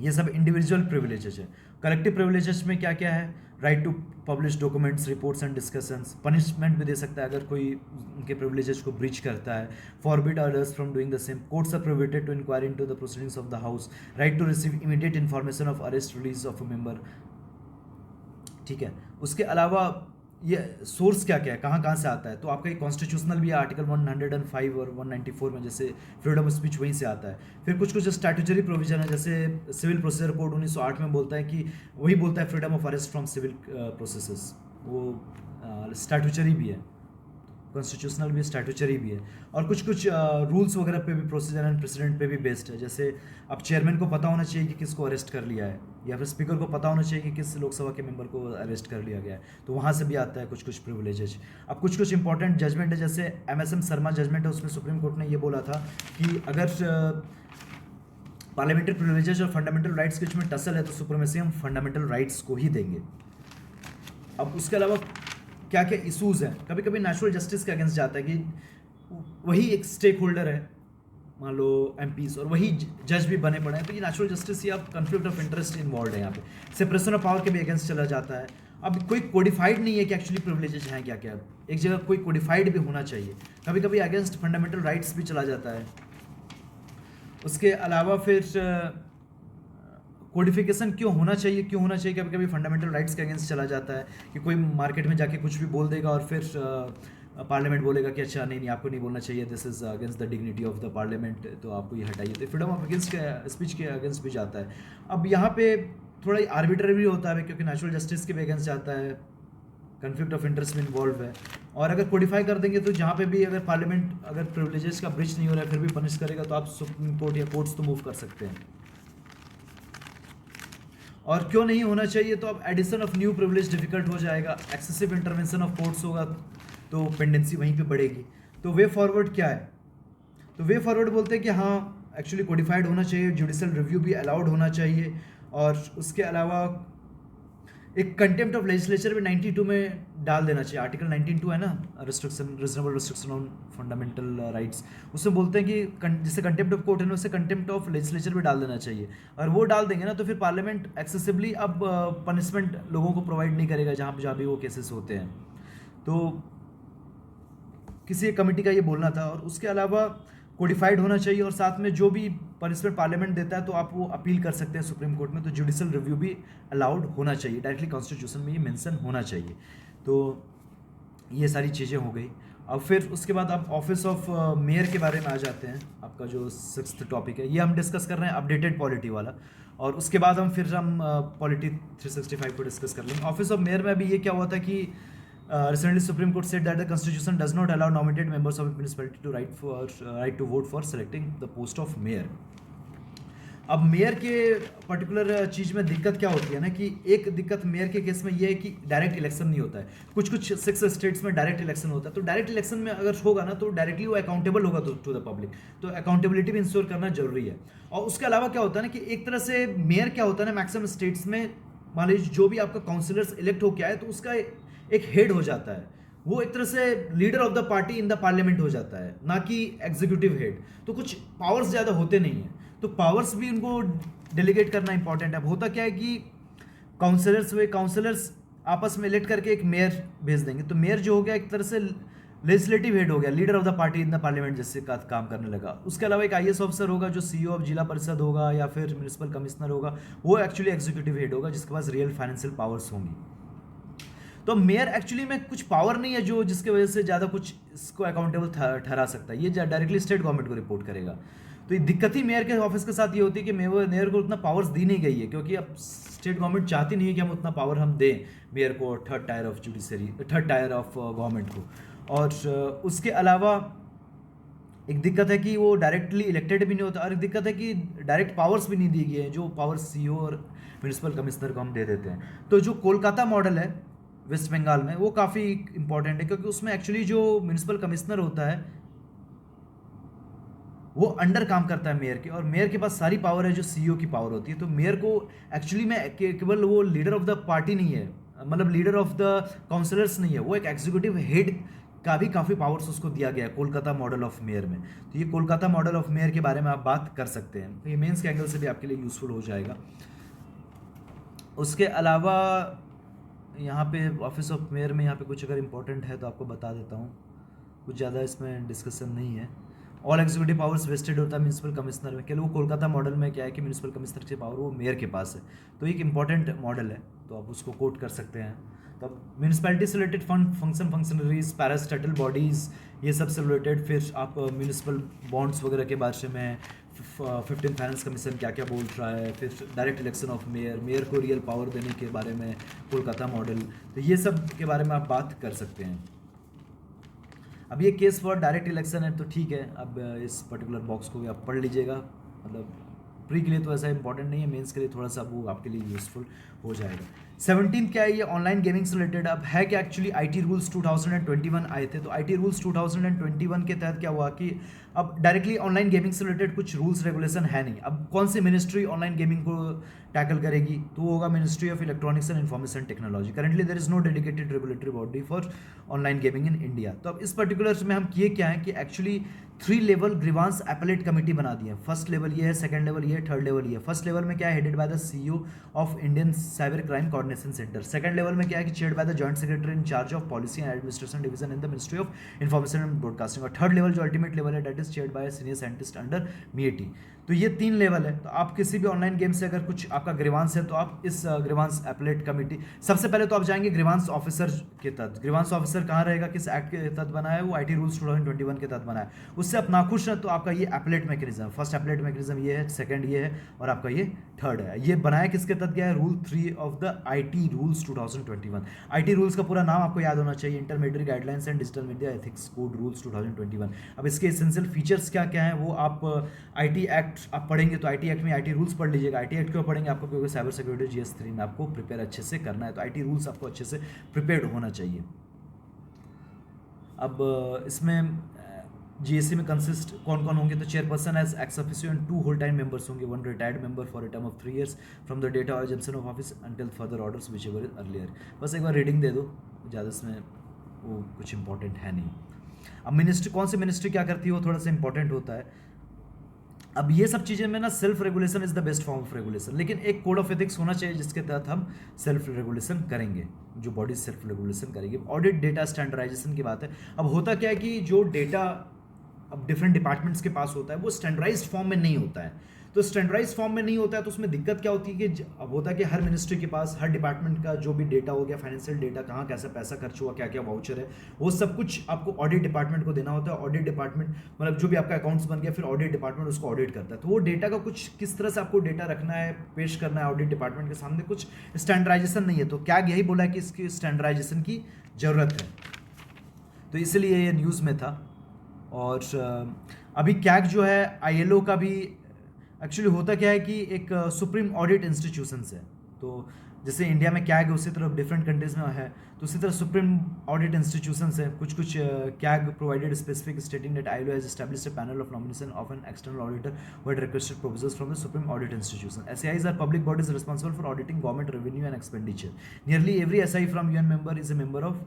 ये सब इंडिविजुअल प्रिविलेजेस है। कलेक्टिव प्रिविलेजेस में क्या क्या है, right to publish documents, reports and discussions. Punishment भी दे सकता है अगर कोई उनके प्रिविलेजेस को ब्रीच करता है। Forbid others from doing the same. Courts are prohibited to inquire into the proceedings of the house. Right to receive immediate information of arrest, release of a member. ठीक है, उसके अलावा ये सोर्स क्या क्या है, कहाँ कहाँ से आता है, तो आपका एक कॉन्स्टिट्यूशनल भी है आर्टिकल 105 और 194 में, जैसे फ्रीडम ऑफ स्पीच वहीं से आता है। फिर कुछ कुछ स्टैट्यूटरी प्रोविजन है, जैसे सिविल प्रोसीजर कोड 1908 में बोलता है कि वही बोलता है freedom of arrest from civil processes, वो स्टैट्यूटरी भी है, कॉन्स्टिट्यूशनल भी, स्टैट्यूटरी भी है। और कुछ कुछ रूल्स वगैरह पे भी, प्रोसीजर एंड प्रेसिडेंट पे भी बेस्ड है। जैसे अब चेयरमैन को पता होना चाहिए कि किसको अरेस्ट कर लिया है, या फिर स्पीकर को पता होना चाहिए कि किस लोकसभा के मेंबर को अरेस्ट कर लिया गया है, तो वहाँ से भी आता है कुछ कुछ प्रिविलेजेज। अब कुछ कुछ इंपॉर्टेंट जजमेंट है, जैसे MSM शर्मा जजमेंट है, उसमें सुप्रीम कोर्ट ने ये बोला था कि अगर पार्लियामेंट्री प्रिविलेजेज और फंडामेंटल राइट्स के बीच में टसल है तो सुप्रीमेसी हम फंडामेंटल राइट्स को ही देंगे। अब उसके अलावा क्या क्या इशूज़ हैं, कभी कभी नेचुरल जस्टिस के अगेंस्ट जाता है कि वही एक स्टेक होल्डर है, मान लो MPs, और वही जज भी बने पड़े हैं, तो ये नेचुरल जस्टिस या कॉन्फ्लिक्ट ऑफ इंटरेस्ट इन्वॉल्व है यहाँ पे। सेपरेशन ऑफ पावर के भी अगेंस्ट चला जाता है। अब कोई कोडिफाइड नहीं है कि एक्चुअली प्रिविलेजेस हैं क्या क्या, एक जगह कोई कोडिफाइड भी होना चाहिए। कभी कभी अगेंस्ट फंडामेंटल राइट्स भी चला जाता है। उसके अलावा फिर कोडिफिकेशन क्यों होना चाहिए, कभी कभी फंडामेंटल राइट्स के अगेंस्ट चला जाता है कि कोई मार्केट में जाके कुछ भी बोल देगा और फिर पार्लियामेंट बोलेगा कि अच्छा नहीं आपको नहीं बोलना चाहिए, this is against the dignity of the parliament, तो आपको ये हटाइए। तो फ्रीडम ऑफ अगेंस्ट के स्पीच के अगेंस्ट भी जाता है। अब यहाँ पे थोड़ा आर्बिट्ररी भी होता है क्योंकि नेचुरल जस्टिस के भी अगेंस्ट जाता है, कन्फ्लिक्ट ऑफ इंटरेस्ट में इन्वॉल्व है। और अगर कोडिफाई कर देंगे तो जहाँ पे भी अगर पार्लियामेंट अगर प्रिविलेजेस का ब्रीच नहीं हो रहा है फिर भी पनिश करेगा, तो आप सुप्रीम कोर्ट या कोर्ट्स तो मूव कर सकते हैं। और क्यों नहीं होना चाहिए, तो अब addition of new privilege difficult हो जाएगा, एक्सेसिव इंटरवेंशन ऑफ कोर्ट्स होगा तो पेंडेंसी वहीं पे बढ़ेगी। तो वे फॉरवर्ड क्या है, तो वे फॉरवर्ड बोलते हैं कि हाँ एक्चुअली कोडिफाइड होना चाहिए, जुडिशियल रिव्यू भी अलाउड होना चाहिए। और उसके अलावा एक कंटेम्प्ट ऑफ लेजिस्लेचर में 92 में डाल देना चाहिए। आर्टिकल 19(2) है ना, restriction, reasonable restriction on fundamental rights, उसमें बोलते हैं कि जैसे कंटेम्प्ट ऑफ कोर्ट है ना, उससे कंटेम्प्ट ऑफ लेजिस्लेचर भी डाल देना चाहिए। और वो डाल देंगे ना तो फिर पार्लियामेंट एक्सेसिवली अब पनिशमेंट लोगों को प्रोवाइड नहीं करेगा जहाँ भी वो केसेस होते हैं। तो किसी एक कमेटी का ये बोलना था। और उसके अलावा कोडिफाइड होना चाहिए, और साथ में जो भी पनिशमेंट पार्लियामेंट देता है तो आप वो अपील कर सकते हैं सुप्रीम कोर्ट में, तो जुडिशियल रिव्यू भी अलाउड होना चाहिए, डायरेक्टली कॉन्स्टिट्यूशन में ये मेंशन होना चाहिए। तो ये सारी चीज़ें हो गई। अब फिर उसके बाद आप ऑफिस ऑफ मेयर के बारे में आ जाते हैं, आपका जो 6th टॉपिक है, ये हम डिस्कस कर रहे हैं अपडेटेड पॉलिटी वाला। और उसके बाद हम पॉलिटी 365 को डिस्कस कर लेंगे। ऑफिस ऑफ मेयर में अभी ये क्या हुआ था कि recently Supreme Court said that the Constitution does not allow nominated members of a municipality to right to vote for selecting the post of mayor. अब मेयर के पर्टिकुलर चीज़ में दिक्कत क्या होती है ना, कि एक दिक्कत मेयर के केस में ये है कि डायरेक्ट इलेक्शन नहीं होता है। कुछ 6 स्टेट्स में डायरेक्ट इलेक्शन होता है, तो डायरेक्ट इलेक्शन में अगर होगा ना तो डायरेक्टली वो अकाउंटेबल होगा टू द पब्लिक, तो अकाउंटेबिलिटी भी इंश्योर करना जरूरी है। और उसके अलावा क्या होता है ना कि एक तरह से मेयर क्या होता है ना, मैक्सिमम स्टेट्स में मान लीजिए जो भी आपका काउंसिलर्स इलेक्ट होकर आए तो उसका एक हेड हो जाता है, वो एक तरह से leader of the party in the parliament हो जाता है, ना कि एग्जीक्यूटिव हेड। तो कुछ पावर्स ज़्यादा होते नहीं हैं, तो पावर्स भी उनको डेलीगेट करना इंपॉर्टेंट है। अब होता क्या है कि काउंसलर्स आपस में इलेक्ट करके एक मेयर भेज देंगे, तो मेयर जो हो गया एक तरह से लेजिस्लेटिव हेड हो गया, leader of the party in the parliament जैसे का काम करने लगा। उसके अलावा एक आईएएस ऑफिसर होगा जो सीईओ ऑफ जिला परिषद होगा या फिर म्यूनिसिपल कमिश्नर होगा, वो एक्चुअली एग्जीक्यूटिव हेड होगा जिसके पास रियल फाइनेंशियल पावर्स होंगी। तो मेयर एक्चुअली में कुछ पावर नहीं है जो जिसकी वजह से ज़्यादा कुछ इसको अकाउंटेबल ठहरा सकता है, ये डायरेक्टली स्टेट गवर्नमेंट को रिपोर्ट करेगा। तो ये दिक्कत ही मेयर के ऑफिस के साथ ये होती है कि मेयर को उतना पावर्स दी नहीं गई है, क्योंकि अब स्टेट गवर्नमेंट चाहती नहीं है कि हम उतना पावर हम दें मेयर को, थर्ड टायर ऑफ गवर्नमेंट को। और उसके अलावा एक दिक्कत है कि वो डायरेक्टली इलेक्टेड भी नहीं होता, और एक दिक्कत है कि डायरेक्ट पावर्स भी नहीं दी गई है जो पावर्स सीईओ और म्यूनिसिपल कमिश्नर को हम दे देते हैं। तो जो कोलकाता मॉडल है वेस्ट बंगाल में, वो काफ़ी इंपॉर्टेंट है, क्योंकि उसमें एक्चुअली जो म्यूनिसिपल कमिश्नर होता है वो अंडर काम करता है मेयर के, और मेयर के पास सारी पावर है जो सीईओ की पावर होती है। तो मेयर को एक्चुअली में केवल वो लीडर ऑफ द पार्टी नहीं है, मतलब लीडर ऑफ द काउंसलर्स नहीं है, वो एक एग्जीक्यूटिव हेड का भी काफ़ी पावर्स उसको दिया गया है कोलकाता मॉडल ऑफ मेयर में। तो ये कोलकाता मॉडल ऑफ मेयर के बारे में आप बात कर सकते हैं, तो ये मेंस के एंगल से भी आपके लिए यूजफुल हो जाएगा। उसके अलावा यहाँ पे ऑफिस ऑफ मेयर में यहाँ पे कुछ अगर इंपॉर्टेंट है तो आपको बता देता हूँ, कुछ ज़्यादा इसमें डिस्कशन नहीं है। ऑल एग्जीक्यूटिव पावर्स वेस्टेड होता है म्यूनिसिपल कमिश्नर में, केवल वो कोलकाता मॉडल में क्या है कि म्यूनिसिपल कमिश्नर की पावर वो मेयर के पास है, तो एक इंपॉर्टेंट मॉडल है, तो आप उसको कोट कर सकते हैं। तो म्यूनिसपैलिटी से रिलेटेड फंक्शनरीज, पैरास्टेटल बॉडीज़, ये सब से रिलेटेड। फिर आप म्यूनिसिपल बॉन्ड्स वगैरह के बारे में 15 फाइनेंस कमीशन क्या क्या बोल रहा है, फिर डायरेक्ट इलेक्शन ऑफ मेयर को रियल पावर देने के बारे में कोलकाता मॉडल, तो ये सब के बारे में आप बात कर सकते हैं। अब ये केस फॉर डायरेक्ट इलेक्शन है तो ठीक है, अब इस पर्टिकुलर बॉक्स को भी आप पढ़ लीजिएगा, मतलब प्री के लिए तो ऐसा इंपॉर्टेंट नहीं है, मेंस के लिए थोड़ा सा वो आपके लिए यूजफुल हो जाएगा। 17 क्या है, ये ऑनलाइन गेमिंग से रिलेटेड। अब है कि एक्चुअली आईटी रूल्स 2021 आए थे, तो आईटी रूल्स 2021 के तहत क्या हुआ कि अब डायरेक्टली ऑनलाइन गेमिंग से रिलेटेड कुछ रूल्स रेगुलेशन है नहीं। अब कौन सी मिनिस्ट्री ऑनलाइन गेमिंग को टैकल करेगी, तो वो होगा ministry of electronics and information technology. Currently there is no dedicated regulatory body for online gaming in India. तो अब इस पर्टिकुलर में हम किए क्या है कि actually 3 level grievance appellate committee बना दी है। फर्स्ट लेवल ये है, सेकंड लेवल ये है, थर्ड लेवल ये है। फर्स्ट लेवल में क्या है, headed by the CEO of Indian cyber crime coordination centre. Second level में क्या है कि chaired by the joint secretary in charge of policy and administration division in the ministry of information and broadcasting. और third level जो ultimate level है, that is chaired by senior scientist under MeitY. तो ये 3 level है। तो आप किसी भी ऑनलाइन गेम से अगर कुछ आपका ग्रीवांस है तो आप इस ग्रीवांस एपेलेट कमेटी, सबसे पहले तो आप जाएंगे ग्रीवांस ऑफिसर के तहत। ग्रीवांस ऑफिसर कहाँ रहेगा, किस एक्ट के तहत बना है, वो आईटी रूल्स 2021 के तहत बना है। उससे आप नाखुश हैं तो आपका ये appellate mechanism, first appellate mechanism ये है, सेकंड ये है, और आपका ये थर्ड है। ये बनाया किसके तहत गया है, rule 3 of the IT rules 2021। IT rules का पूरा नाम आपको याद होना चाहिए, intermediate guidelines and digital media ethics code rules 2021। अब इसके एसेंशियल फीचर्स क्या क्या हैं वो आप आईटी एक्ट आप पढ़ेंगे तो आईटी एक्ट में आईटी रूल्स पढ़ लीजिएगा। आईटी एक्ट क्यों पढ़ेंगे आपको, क्योंकि साइबर सिक्योरिटी GS3 में आपको प्रिपेयर अच्छे से करना है, तो आईटी रूल्स आपको अच्छे से प्रिपेयर्ड होना चाहिए। अब इसमें जीएससी में कंसिस्ट कौन कौन होंगे, तो chairperson as ex officio and 2 whole time members होंगे, 1 retired member for a term of 3 years from the date of assumption of office until further orders whichever is earlier. बस एक बार reading दे दो, ज़्यादा इसमें वो कुछ इंपॉर्टेंट है नहीं। अब मिनिस्ट्री, कौन सी मिनिस्ट्री क्या करती है वो थोड़ा सा इंपॉर्टेंट होता है। अब ये सब चीज़ें में ना self regulation is the best form of regulation, लेकिन एक कोड ऑफ एथिक्स होना चाहिए जिसके तहत हम सेल्फ रेगुलेशन करेंगे, जो बॉडी सेल्फ रेगुलेशन करेगी। ऑडिट डेटा स्टैंडर्डाइजेशन की बात है। अब होता क्या है कि जो डेटा अब डिफरेंट डिपार्टमेंट्स के पास होता है वो स्टैंडर्डाइज्ड फॉर्म में नहीं होता है। तो स्टैंडर्डाइज्ड फॉर्म में नहीं होता है तो उसमें दिक्कत क्या होती है कि अब होता है कि हर मिनिस्ट्री के पास हर डिपार्टमेंट का जो भी डेटा हो गया, फाइनेंशियल डेटा, कहाँ कैसा पैसा खर्च हुआ, क्या क्या वाउचर है, वो सब कुछ आपको ऑडिट डिपार्टमेंट को देना होता है। ऑडिट डिपार्टमेंट मतलब जो भी आपका अकाउंट्स बन गया, फिर ऑडिट डिपार्टमेंट उसको ऑडिट करता है। तो वो डेटा का कुछ किस तरह से आपको डेटा रखना है, पेश करना है ऑडिट डिपार्टमेंट के सामने, कुछ स्टैंडर्डाइजेशन नहीं है। तो क्या यही बोला है कि इसकी स्टैंडर्डाइजेशन की ज़रूरत है, तो इसलिए ये न्यूज़ में था। और अभी कैग जो है आईएलओ का भी एक्चुअली होता क्या है कि एक सुप्रीम ऑडिट इंस्टीट्यूशंस है। तो जैसे इंडिया में कैग है उसी तरह डिफरेंट कंट्रीज में है, तो उसी तरह सुप्रीम ऑडिट इंस्टीट्यूशंस है। कुछ CAG provided specific stating that ILO has established a panel of nomination of an external auditor who had requested proposals from the supreme audit institution. SAIs are public bodies responsible for auditing government revenue and expenditure. Nearly every SAI from UN member is a member of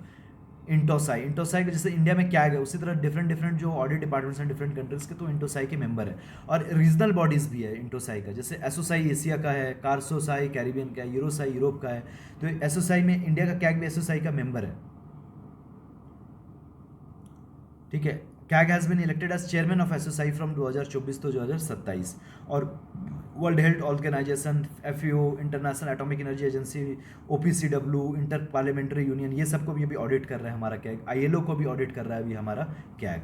INTOSAI, INTOSAI जैसे India में CAG है, उसी तरह different different जो audit departments हैं different countries के, तो इंटोसाई के मेंबर है। और रीजनल बॉडीज़ भी है इंटोसाई का, जैसे एसोसाई एशिया का है, कारसोसाई कैरिबियन का है, यूरोसाई यूरोप का है। तो एसोसाई में इंडिया का कैग भी एसोसाई का मेंबर है, ठीक है। CAG has been elected as chairman of ASOSAI from 2024 to 2027। और World Health Organization, FAO, International Atomic Energy Agency, OPCW, Inter Parliamentary Union, ये सबको भी अभी ऑडिट कर रहा है हमारा कैग। आईएलओ को भी ऑडिट कर रहा है अभी हमारा कैग।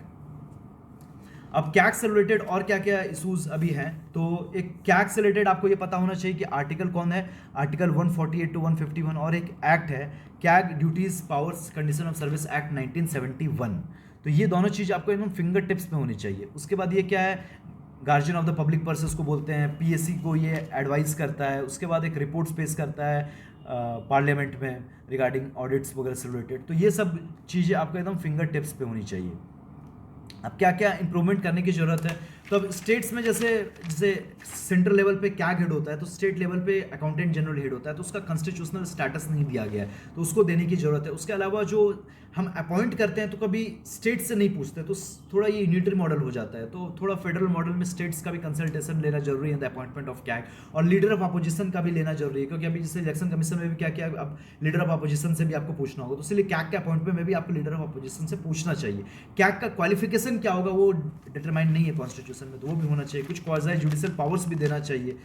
अब कैग से रिलेटेड और क्या क्या इशूज अभी हैं, तो एक कैग से रिलेटेड आपको ये पता होना चाहिए कि आर्टिकल कौन है, आर्टिकल 148 to 151, और एक एक्ट है CAG duties powers condition of service act 1971। तो ये दोनों चीज़ आपको एकदम फिंगर टिप्स पे होनी चाहिए। उसके बाद ये क्या है, guardian of the public purpose को बोलते हैं, पीएससी को ये एडवाइस करता है। उसके बाद एक रिपोर्ट्स पेश करता है पार्लियामेंट में रिगार्डिंग ऑडिट्स वगैरह से रिलेटेड। तो ये सब चीज़ें आपको एकदम फिंगर टिप्स पे होनी चाहिए। अब क्या क्या इंप्रूवमेंट करने की ज़रूरत है, तो अब स्टेट्स में जैसे जैसे सेंट्रल लेवल पे कैग हेड होता है, तो स्टेट लेवल पे अकाउंटेंट जनरल हेड होता है, तो उसका कॉन्स्टिट्यूशनल स्टेटस नहीं दिया गया है, तो उसको देने की ज़रूरत है। उसके अलावा जो हम अपॉइंट करते हैं तो कभी स्टेट से नहीं पूछते, तो थोड़ा ये यूनिटरी मॉडल हो जाता है, तो थोड़ा फेडरल मॉडल में स्टेट्स का भी कंसल्टेशन लेना जरूरी है द अपॉइंटमेंट ऑफ कैग। और लीडर ऑफ अपोजिशन का भी लेना जरूरी है, क्योंकि अभी जैसे इलेक्शन कमीशन में भी क्या क्या अब लीडर ऑफ अपोजिशन से भी आपको पूछना होगा, तो इसलिए कैग के अपॉइंटमेंट में भी आपको लीडर ऑफ अपोजिशन से पूछना चाहिए। कैग का क्वालिफिकेशन क्या होगा वो डिटरमाइन नहीं है कॉन्स्टिट्यूशन में, तो वो भी होना चाहिए। कुछ क्वाज़ी जुडिशियल पावर्स भी देना चाहिए।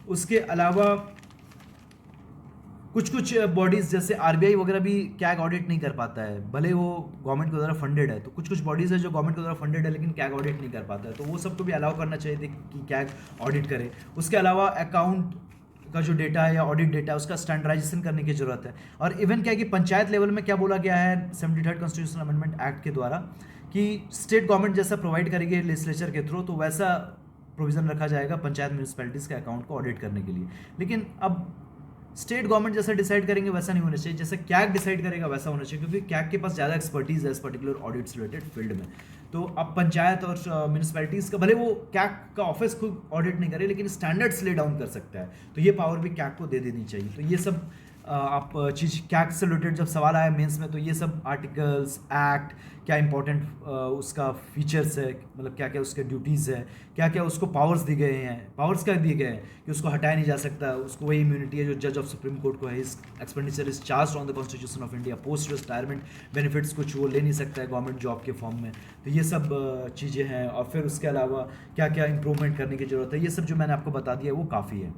उसके अलावा कुछ कुछ बॉडीज़ जैसे आरबीआई वगैरह भी कैग ऑडिट नहीं कर पाता है, भले वो गवर्नमेंट के द्वारा फंडेड है। तो कुछ कुछ बॉडीज़ है जो गवर्नमेंट के द्वारा फंडेड है लेकिन कैग ऑडिट नहीं कर पाता है, तो वो सबको भी अलाउ करना चाहिए कि कैग ऑडिट करे। उसके अलावा अकाउंट का जो डेटा है या ऑडिट डेटा है उसका स्टैंडर्डाइजेशन करने की जरूरत है। और इवन क्या है कि पंचायत लेवल में क्या बोला गया है 73rd कॉन्स्टिट्यूशनल अमेंडमेंट एक्ट के द्वारा, कि स्टेट गवर्नमेंट जैसा प्रोवाइड करेगी लेजिस्लेचर के थ्रू, तो वैसा प्रोविजन रखा जाएगा पंचायत म्यूनसिपैलिटीज़ के अकाउंट को ऑडिट करने के लिए। लेकिन अब स्टेट गवर्नमेंट जैसा डिसाइड करेंगे वैसा नहीं होना चाहिए, जैसे कैग डिसाइड करेगा वैसा होना चाहिए, क्योंकि कैग के पास ज़्यादा एक्सपर्टीज़ है इस पर्टिकुलर ऑडिट से रिलेटेड फील्ड में। तो अब पंचायत और म्यूनसिपैलिटीज़ का भले वो कैग का ऑफिस खुद ऑडिट नहीं करे लेकिन स्टैंडर्ड्स ले डाउन कर सकता है, तो ये पावर भी कैग को दे देनी चाहिए। तो ये सब आप चीज़ कैग से रिलेटेड जब सवाल आया मेंस में, तो ये सब आर्टिकल्स एक्ट क्या इंपॉर्टेंट उसका फीचर्स है, मतलब क्या क्या उसके ड्यूटीज़ है, क्या क्या उसको पावर्स दिए गए हैं, पावर्स क्या दिए गए हैं कि उसको हटाया नहीं जा सकता, उसको वही इम्यूनिटी है जो जज ऑफ सुप्रीम कोर्ट को है। इस expenditure is charge on the constitution of India, post retirement benefits कुछ वो ले नहीं सकता है गवर्नमेंट जॉब के फॉर्म में। तो ये सब चीज़ें हैं। और फिर उसके अलावा क्या क्या इंप्रूवमेंट करने की ज़रूरत है, ये सब जो मैंने आपको बता दिया वो काफ़ी है।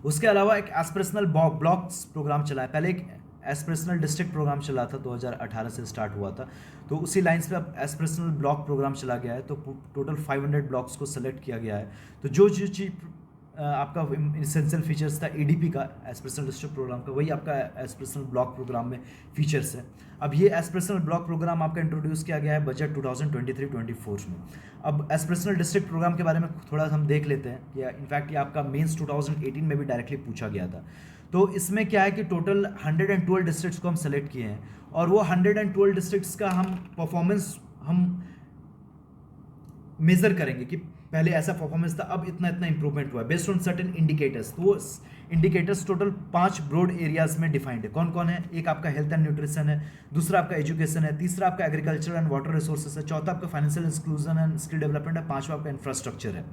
उसके अलावा एक एस्पिरेशनल ब्लॉक्स प्रोग्राम चला है, पहले एक एस्पिरेशनल डिस्ट्रिक्ट प्रोग्राम चला था 2018 से स्टार्ट हुआ था, तो उसी लाइंस पे अब एस्पिरेशनल ब्लॉक प्रोग्राम चला गया है। तो टोटल 500 ब्लॉक्स को सेलेक्ट किया गया है। तो जो जो चीज़ आपका इसेंशियल फीचर्स था एडीपी का, एस्पिरेशनल डिस्ट्रिक्ट प्रोग्राम का, वही आपका एस्पिरेशनल ब्लॉक प्रोग्राम में फीचर्स है। अब ये एस्पिरेशनल ब्लॉक प्रोग्राम आपका इंट्रोड्यूस किया गया है बजट 2023-24 में। अब एस्पिरेशनल डिस्ट्रिक्ट प्रोग्राम के बारे में थोड़ा हम देख लेते हैं कि इनफैक्ट ये आपका मेंस 2018 में भी डायरेक्टली पूछा गया था। तो इसमें क्या है कि टोटल 112 डिस्ट्रिक्ट्स को हम सेलेक्ट किए हैं, और वो 112 डिस्ट्रिक्ट्स का हम परफॉर्मेंस हम मेज़र करेंगे कि पहले ऐसा परफॉर्मेंस था, अब इतना इतना इंप्रूवमेंट हुआ है बेस्ड ऑन सर्टेन इंडिकेटर्स। तो वो इंडिकेटर्स टोटल 5 ब्रॉड एरियाज में डिफाइंड है। कौन कौन है? एक आपका हेल्थ एंड न्यूट्रिशन है, दूसरा आपका एजुकेशन है, तीसरा आपका एग्रीकल्चर एंड वाटर रिसोर्सेज है, चौथा आपका financial inclusion and skill development है, पांचवा आपका इंफ्रास्ट्रक्चर है।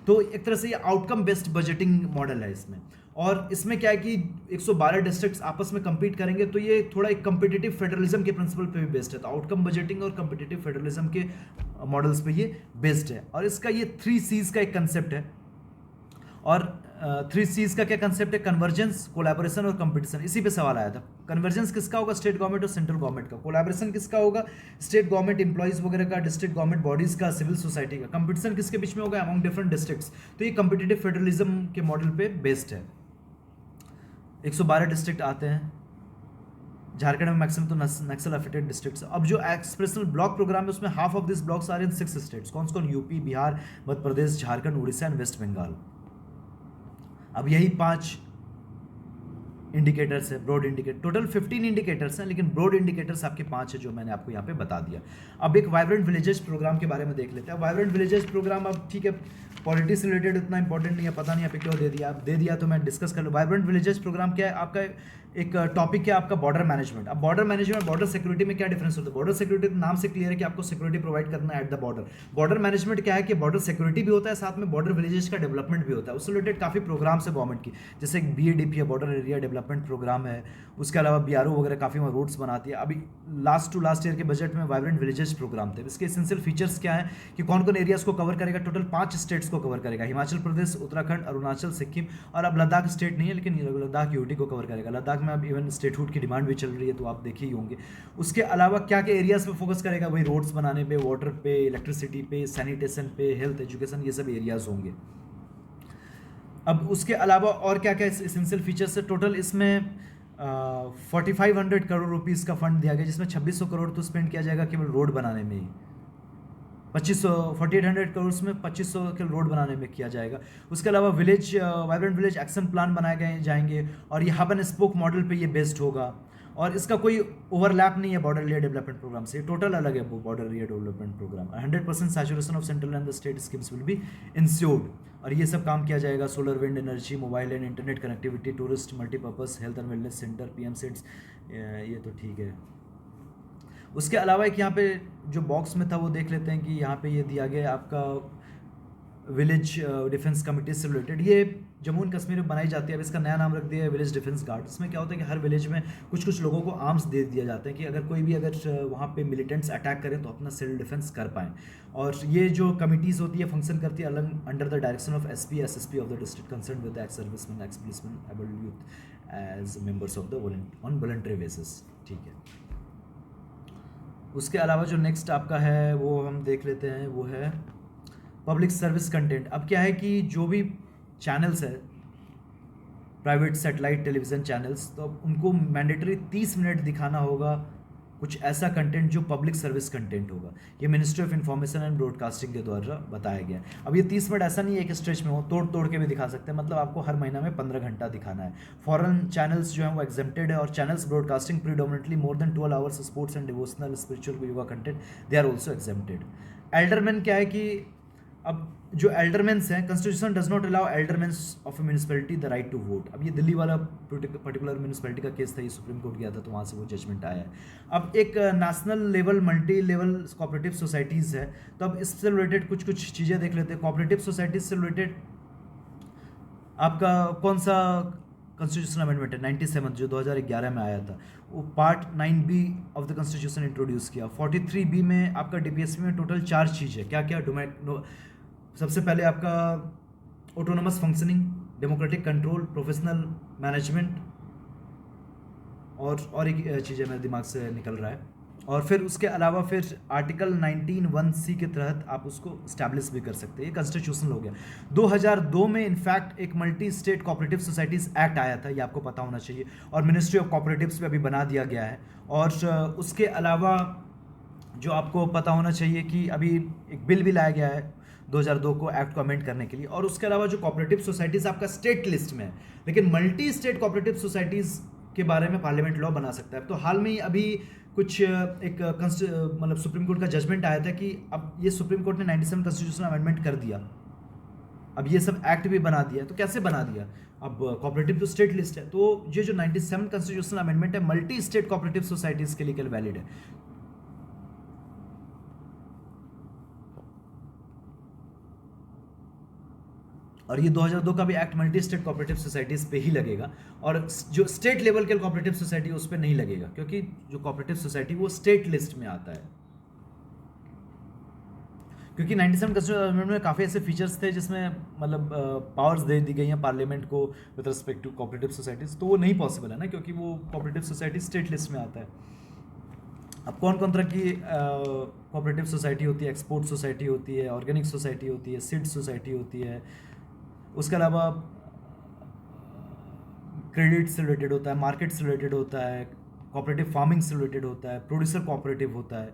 तो एक तरह से ये आउटकम बेस्ड बजटिंग मॉडल है इसमें। और इसमें क्या है कि 112 डिस्ट्रिक्ट्स आपस में compete करेंगे, तो ये थोड़ा एक कम्पिटिटिव फेडरलिज्म के प्रिंसिपल पे भी बेस्ड है। तो आउटकम बजटिंग और कम्पिटिटिव फेडरलिज्म के मॉडल्स पे ये बेस्ड है। और इसका ये 3 C's का एक कंसेप्ट है। और 3 C's का क्या कंसेप्ट है? कन्वर्जेंस, कोलैबोरेशन और कंपटीशन। इसी पे सवाल आया था। कन्वर्जेंस किसका होगा? स्टेट गवर्नमेंट और सेंट्रल गवर्नमेंट का। कोलैबोरेशन किसका होगा? स्टेट गवर्नमेंट एम्प्लॉइज वगैरह का, डिस्ट्रिक्ट गवर्नमेंट बॉडीज का, सिविल सोसाइटी का। कंपटीशन किसके बीच में होगा? Among different districts. तो ये कम्पिटिटिव फेडरलिज्म के मॉडल पे बेस्ड है। 112 डिस्ट्रिक्ट आते हैं झारखंड में, मैक्सिमम तो नक्सल अफेक्टेड डिस्ट्रिक्ट्स। अब जो एक्सप्रेशनल ब्लॉक प्रोग्राम है उसमें half of this blocks are in 6 states. कौन कौन? UP, Bihar, Madhya Pradesh, Jharkhand, Orissa and West Bengal. अब यही 5 इंडिकेटर्स है, ब्रॉड इंडिकेटर। टोटल 15 इंडिकेटर्स हैं, लेकिन ब्रॉड इंडिकेटर्स आपके 5 है जो मैंने आपको यहाँ पे बता दिया। अब एक वाइब्रेंट विलेजेस प्रोग्राम के बारे में देख लेते हैं। वाइब्रेंट विलेजेस प्रोग्राम, अब ठीक है पॉलिटिक्स से रिलेटेड इतना इंपॉर्टेंट नहीं है, पता नहीं आप क्यों दे दिया, आप दे दिया तो मैं डिस्कस कर लूँ। वाइब्रेंट विलेजेस प्रोग्राम क्या है? आपका एक टॉपिक है आपका बॉर्डर मैनेजमेंट। अब बॉर्डर मैनेजमेंट बॉर्डर सिक्योरिटी में क्या डिफरेंस होता है? बॉर्डर सिक्योरिटी नाम से क्लियर है कि आपको सिक्योरिटी प्रोवाइड करना है at the border. Border management क्या है कि बॉर्डर सिक्योरिटी भी होता है, साथ में बॉर्डर विलेजेस का डेवलपमेंट भी होता है। उससे रिलेटेड काफ़ी प्रोग्राम्स है गवर्नमेंट की, जैसे एक BADP है, बॉर्डर एरिया डेवलपमेंट प्रोग्राम है। उसके अलावा BRO वगैरह काफ़ी रोड्स बनाती है। अभी लास्ट ईयर के बजट में वाइब्रेंट विलेजेस प्रोग्राम थे। इसके एसेंशियल फीचर्स क्या है कि कौन कौन एरियाज को कवर करेगा? टोटल 5 स्टेट्स को कवर करेगा, हिमाचल प्रदेश, उत्तराखंड, अरुणाचल, सिक्किम, और अब लद्दाख स्टेट नहीं है लेकिन लद्दाख यूटी को कवर करेगा। लद्दाख में अब इवन स्टेटहुड की डिमांड भी चल रही है, तो आप देखे ही होंगे। उसके अलावा क्या क्या एरियाज पे फोकस करेगा? वही रोड्स बनाने पे, वाटर पे, इलेक्ट्रिसिटी पे, सैनिटेशन पे, हेल्थ, एजुकेशन, ये सब एरियाज होंगे। अब उसके अलावा और क्या क्या एसेंशियल फीचर्स है? टोटल इसमें 4500 करोड़ रुपीज़ का फंड दिया गया, जिसमें 2600 करोड़ तो स्पेंड किया जाएगा केवल रोड बनाने में ही। 4800 करोड़ में 2500 के रोड बनाने में किया जाएगा। उसके अलावा वाइब्रेंट विलेज एक्शन प्लान बनाए गए जाएंगे, और ये हब एंड स्पोक मॉडल पे ये बेस्ड होगा, और इसका कोई ओवरलैप नहीं है बॉर्डर एरिया डेवलपमेंट प्रोग्राम से। टोटल अलग है वो border area development program. 100% saturation of central and the state schemes will be ensured, और ये सब काम किया जाएगा। Solar, wind energy, mobile and internet connectivity, tourist, multipurpose, health and wellness centre, PM sets, ये तो ठीक है। उसके अलावा एक यहाँ पे जो बॉक्स में था वो देख लेते हैं कि यहाँ पे ये दिया गया है आपका विलेज डिफेंस कमिटी से रिलेटेड। ये जम्मू एंड कश्मीर में बनाई जाती है। अब इसका नया नाम रख दिया है विलेज डिफेंस गार्ड। इसमें क्या होता है कि हर विलेज में कुछ कुछ लोगों को आर्म्स दे दिया जाता है कि अगर कोई भी वहाँ पे मिलिटेंट्स अटैक करें तो अपना सेल्फ डिफेंस कर पाएँ। और ये जो कमिटीज़ होती है फंक्शन करती है अलग under the direction of SP SSP of the district concern with the ex serviceman, ex policeman, abled youth as members of the on voluntary basis. ठीक है। उसके अलावा जो नेक्स्ट आपका है वो हम देख लेते हैं, वो है पब्लिक सर्विस कंटेंट। अब क्या है कि जो भी चैनल्स है प्राइवेट सैटेलाइट टेलीविज़न चैनल्स, तो अब उनको मैंडेटरी 30 मिनट दिखाना होगा कुछ ऐसा कंटेंट जो पब्लिक सर्विस कंटेंट होगा। ये ministry of information and broadcasting के द्वारा बताया गया है। अब ये 30 मिनट ऐसा नहीं है कि स्ट्रेच में हो, तोड़ तोड़ के भी दिखा सकते हैं, मतलब आपको हर महीना में 15 घंटा दिखाना है। फॉरेन चैनल्स जो हैं वो एग्जेम्प्टेड है, और channels broadcasting predominantly more than 12 hours sports and devotional spiritual yoga content, they are also exempted. Alderman क्या है कि अब जो एल्डरमेंस हैं, constitution does not allow aldermens of a municipality the right to vote. अब ये दिल्ली वाला पर्टिकुलर म्यूनिसिपैलिटी का केस था, ये सुप्रीम कोर्ट गया था तो वहाँ से वो जजमेंट आया है। अब एक national level multi level cooperative societies है, तो अब इससे रिलेटेड कुछ कुछ चीज़ें देख लेते हैं। कोऑपरेटिव सोसाइटीज से रिलेटेड आपका कौन सा कॉन्स्टिट्यूशन अमेंडमेंट है? 97 जो 2011 में आया था, वो part 9B of the constitution introduce किया। 43B में आपका DPSP में टोटल 4 चीज़ है। क्या क्या? सबसे पहले आपका autonomous functioning, democratic control, professional management, और एक चीज़ है मेरे दिमाग से निकल रहा है। और फिर उसके अलावा फिर आर्टिकल 19(1)(c) के तहत आप उसको स्टैब्लिश भी कर सकते हैं। ये कॉन्स्टिट्यूशन हो गया। 2002 में इनफैक्ट एक multi state cooperative societies act आया था, ये आपको पता होना चाहिए, और मिनिस्ट्री ऑफ कोऑपरेटिव्स पे अभी बना दिया गया है। और उसके अलावा जो आपको पता होना चाहिए कि अभी एक बिल भी लाया गया है 2002 को एक्ट को अमेंड करने के लिए। और उसके अलावा जो कोऑपरेटिव सोसाइटीज़ आपका स्टेट लिस्ट में है, लेकिन मल्टी स्टेट कोऑपरेटिव सोसाइटीज़ के बारे में पार्लियामेंट लॉ बना सकता है। तो हाल में ही अभी कुछ एक मतलब सुप्रीम कोर्ट का जजमेंट आया था कि अब ये सुप्रीम कोर्ट ने 97 कॉन्स्टिट्यूशन अमेंडमेंट कर दिया, अब ये सब एक्ट भी बना दिया। तो कैसे बना दिया? अब कोऑपरेटिव तो स्टेट लिस्ट है, तो ये जो 97 कॉन्स्टिट्यूशनल अमेंडमेंट है मल्टी स्टेट कोऑपरेटिव सोसाइटीज़ के लिए वैलिड है। और ये 2002 का भी act multi state cooperative societies पे ही लगेगा, और जो स्टेट लेवल के कोऑपरेटिव सोसाइटी उस पर नहीं लगेगा, क्योंकि जो कोऑपरेटिव सोसाइटी वो स्टेट लिस्ट में आता है। क्योंकि 97 कॉन्स्टिट्यूशन अमेंडमेंट में काफ़ी ऐसे फीचर्स थे जिसमें मतलब पावर्स दे दी गई हैं पार्लियामेंट को with respect to cooperative societies, तो वो नहीं पॉसिबल है ना, क्योंकि वो कोऑपरेटिव सोसाइटी स्टेट लिस्ट में आता है। अब कौन कौन तरह की कोऑपरेटिव सोसाइटी होती है? एक्सपोर्ट सोसाइटी होती है, ऑर्गेनिक सोसाइटी होती है, सीड सोसाइटी होती है। उसके अलावा क्रेडिट से रिलेटेड होता है, मार्केट से रिलेटेड होता है, कोऑपरेटिव फार्मिंग से रिलेटेड होता है, प्रोड्यूसर कोऑपरेटिव होता है।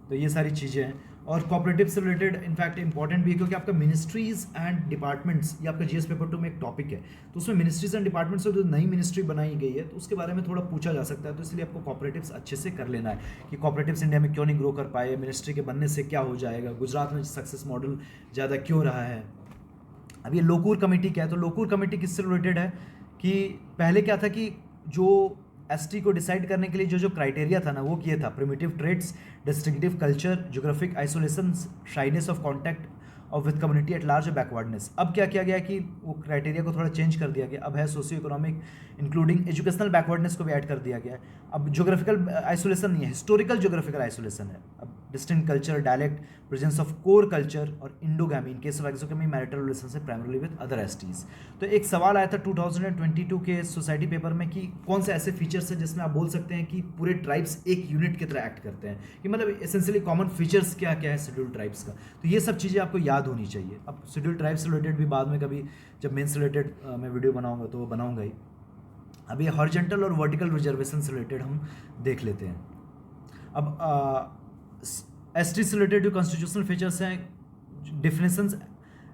तो ये सारी चीज़ें हैं। और कोऑपरेटिव से रिलेटेड इनफैक्ट इंपॉर्टेंट भी है, क्योंकि आपका मिनिस्ट्रीज़ एंड डिपार्टमेंट्स, ये आपका GS पेपर 2 में एक टॉपिक है, तो उसमें मिनिस्ट्रीज़ एंड डिपार्टमेंट्स से जो नई मिनिस्ट्री बनाई गई है तो उसके बारे में थोड़ा पूछा जा सकता है। तो इसलिए आपको कोऑपरेटिव्स अच्छे से कर लेना है कि कोऑपरेटिव्स इंडिया में क्यों नहीं ग्रो कर पाए, मिनिस्ट्री के बनने से क्या हो जाएगा, गुजरात में सक्सेस मॉडल ज़्यादा क्यों रहा है। अब ये लोकूर कमेटी क्या है? तो लोकूर कमेटी किससे रिलेटेड है कि पहले क्या था कि जो एसटी को डिसाइड करने के लिए जो जो क्राइटेरिया था ना वो किया था, primitive traits, distinctive culture, geographic isolation, shyness of contact और with community at large, backwardness. अब क्या किया गया कि वो क्राइटेरिया को थोड़ा चेंज कर दिया गया, अब है socio economic including educational backwardness को भी ऐड कर दिया गया है। अब ज्योग्राफिकल आइसोलेशन नहीं है, हिस्टोरिकल ज्योग्राफिकल आइसोलेशन है। अब distinct culture, dialect, presence of core culture और endogamy in case of exogamy, marital relationship primarily with other STs. तो एक सवाल आया था 2022 के सोसाइटी पेपर में कि कौन से ऐसे फीचर्स हैं जिसमें आप बोल सकते हैं कि पूरे ट्राइब्स एक यूनिट की तरह एक्ट करते हैं, कि मतलब एसेंशियली कॉमन फीचर्स क्या क्या है शेड्यूल ट्राइब्स का। तो ये सब चीज़ें आपको याद होनी चाहिए। अब शेड्यूल ट्राइब्स से रिलेटेड भी बाद में कभी जब मेन से रिलेटेड मैं वीडियो बनाऊंगा तो वो बनाऊंगा ही। अब ये हॉरिजॉन्टल और वर्टिकल रिजर्वेशन से रिलेटेड हम देख लेते हैं। अब एसटी से रिलेटेड जो कॉन्स्टिट्यूशनल फीचर्स हैं, डिफिनेशंस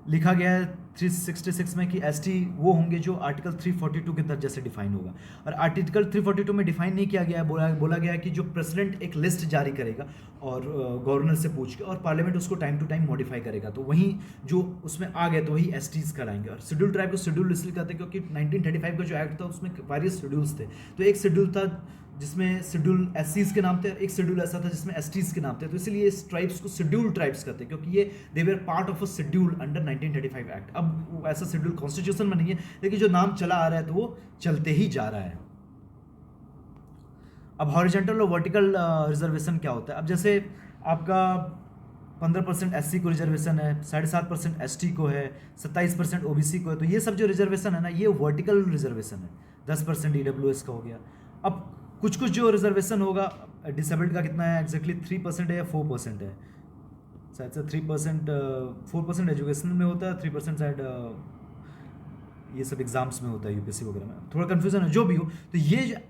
लिखा गया है 366 में कि एसटी वो होंगे जो आर्टिकल 342 के तहत जैसे डिफाइन होगा। और आर्टिकल 342 में डिफाइन नहीं किया गया है, बोला गया है कि जो प्रेसिडेंट एक लिस्ट जारी करेगा और गवर्नर से पूछ के, और पार्लियामेंट उसको टाइम टू टाइम मॉडिफाई करेगा। तो वहीं जो उसमें आ गए तो वही एसटीज कराएंगे। और शेड्यूल ट्राइब को शेड्यूल इसलिए कहते हैं क्योंकि 1935 का जो एक्ट था उसमें वेरियस शेड्यूल्स थे। तो एक शेड्यूल था जिसमें शेड्यूल एससीज के नाम थे, एक शेड्यूल ऐसा था जिसमें एसटीज के नाम थे। तो इसलिए इस ट्राइब्स को शेड्यूल ट्राइब्स कहते हैं क्योंकि ये they were part of a schedule under 1935 act. अब वो ऐसा शेड्यूल कॉन्स्टिट्यूशन में नहीं है, लेकिन जो नाम चला आ रहा है तो वो चलते ही जा रहा है। अब हॉरिजॉन्टल और वर्टिकल रिजर्वेशन क्या होता है? अब जैसे आपका 15% एससी को रिजर्वेशन है, 7.5% एसटी को है, 27% ओबीसी को है। तो ये सब जो रिजर्वेशन है ना, ये वर्टिकल रिजर्वेशन है। 10% ईडब्ल्यूएस का हो गया। अब कुछ कुछ जो रिजर्वेशन होगा डिसेबल्ड का कितना है एग्जैक्टली 3% है या 4% है, शायद से 3%, 4% एजुकेशन में होता है, 3% शायद ये सब एग्जाम्स में होता है यूपीएससी वगैरह में, थोड़ा कन्फ्यूजन है। जो भी हो, तो ये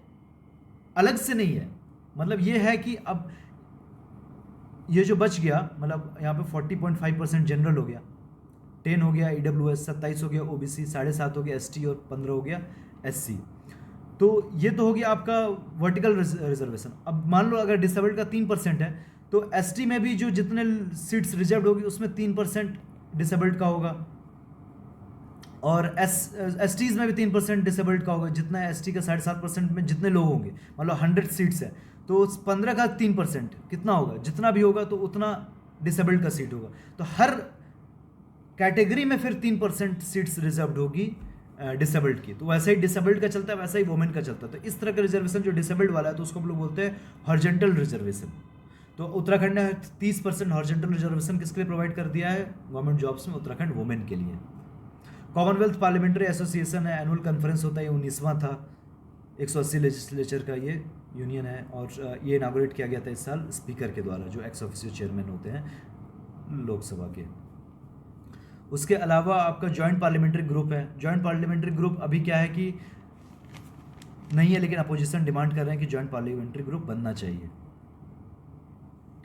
अलग से नहीं है, मतलब ये है कि अब ये जो बच गया, मतलब यहाँ पे 40.5% जनरल हो गया, 10 हो गया ईडब्ल्यूएस, 27 हो गया ओबीसी, 7.5 हो गया एसटी और 15 हो गया एससी। तो ये तो हो गया आपका वर्टिकल रिजर्वेशन। अब मान लो अगर डिसेबल्ड का 3% है तो एसटी में भी जो जितने सीट्स रिजर्व होगी उसमें 3% डिसेबल्ड का होगा, और एसटीज में भी 3% डिसेबल्ड का होगा। जितना एसटी का 7.5% में जितने लोग होंगे, मतलब 100 सीट्स है तो 15 का 3% कितना होगा, जितना भी होगा तो उतना डिसेबल्ड का सीट होगा। तो हर कैटेगरी में फिर 3% सीट्स रिजर्व्ड होगी डिसेबल्ड की। तो वैसे ही डिसेबल्ड का चलता है, वैसा ही वुमेन का चलता है। तो इस तरह का रिजर्वेशन जो डिसेबल्ड वाला है तो उसको हम लोग बोलते हैं हॉरिजॉन्टल रिजर्वेशन। तो उत्तराखंड ने 30% हॉरिजॉन्टल रिजर्वेशन किसके लिए प्रोवाइड कर दिया है? गवर्नमेंट जॉब्स में उत्तराखंड वुमेन के लिए। कॉमनवेल्थ पार्लियामेंट्री एसोसिएशन है, एनुअल कॉन्फ्रेंस होता है, ये 19वां था, 180 लेजिस्लेचर का ये यूनियन है, और ये इनागोरेट किया गया था इस साल स्पीकर के द्वारा, जो एक्स ऑफिशियो चेयरमैन होते हैं लोकसभा के। उसके अलावा आपका जॉइंट पार्लियामेंट्री ग्रुप है। जॉइंट पार्लियामेंट्री ग्रुप अभी क्या है कि नहीं है, लेकिन अपोजिशन डिमांड कर रहे हैं कि जॉइंट पार्लियामेंट्री ग्रुप बनना चाहिए।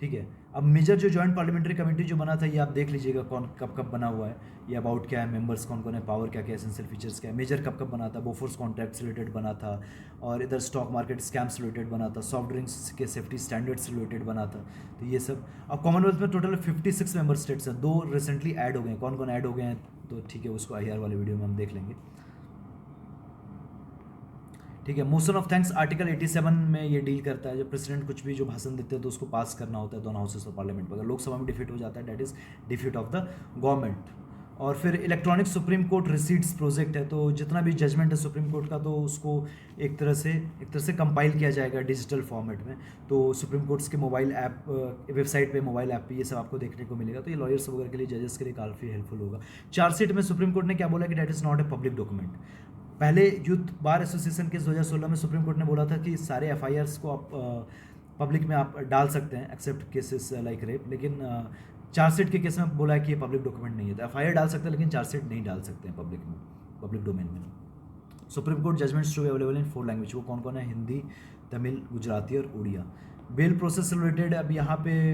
ठीक है। अब मेजर जो जॉइंट पार्लियामेंट्री कमेटी जो बना था, ये आप देख लीजिएगा कौन कब कब बना हुआ है, ये अबाउट क्या है, मेंबर्स कौन कौन है, पावर क्या क्या, एसेंशियल फीचर्स क्या है। मेजर कब कब बना था? बोफोर्स कॉन्ट्रैक्ट से रिलेटेड बना था, और इधर स्टॉक मार्केट स्कैम्स रिलेटेड बना था, सॉफ्ट ड्रिंक्स के सेफ्टी स्टैंडर्ड्स रिलेटेड बना था। तो ये सब। अब कॉमनवेल्थ में टोटल 56 मेंबर स्टेट्स हैं, 2 रिसेंटली ऐड हो गए हैं। कौन कौन ऐड हो गए हैं तो ठीक है, उसको IR वाले वीडियो में हम देख लेंगे। ठीक है। मोशन ऑफ थैंक्स आर्टिकल 87 में ये डील करता है, जब प्रेसिडेंट कुछ भी जो भाषण देते हैं तो उसको पास करना होता है दोनों हाउसेस ऑफ पार्लियामेंट में। अगर लोकसभा में डिफीट हो जाता है, that is defeat of the government. और फिर electronic supreme court receipts project है, तो जितना भी जजमेंट है सुप्रीम कोर्ट का तो उसको एक तरह से कंपाइल किया जाएगा डिजिटल फॉर्मेट में। तो सुप्रीम कोर्ट्स के मोबाइल ऐप, वेबसाइट पे, मोबाइल ऐप पे ये सब आपको देखने को मिलेगा। तो ये लॉयर्स वगैरह के लिए, जजेस के लिए काफ़ी हेल्पफुल होगा। चार्जशीट में सुप्रीम कोर्ट ने क्या बोला कि that is not a public document. पहले यूथ बार एसोसिएशन के 2016 में सुप्रीम कोर्ट ने बोला था कि सारे FIRs को आप पब्लिक में आप डाल सकते हैं एक्सेप्ट केसेस लाइक रेप, लेकिन चार्जशीट के केस में बोला है कि ये पब्लिक डॉक्यूमेंट नहीं है। तो FIR डाल सकते हैं लेकिन चार्जशीट नहीं डाल सकते हैं पब्लिक में, पब्लिक डोमेन में। Supreme court judgments to be available in 4 language. वो कौन कौन है? हिंदी, तमिल, गुजराती और उड़िया। बेल प्रोसेस से रिलेटेड अब यहाँ पे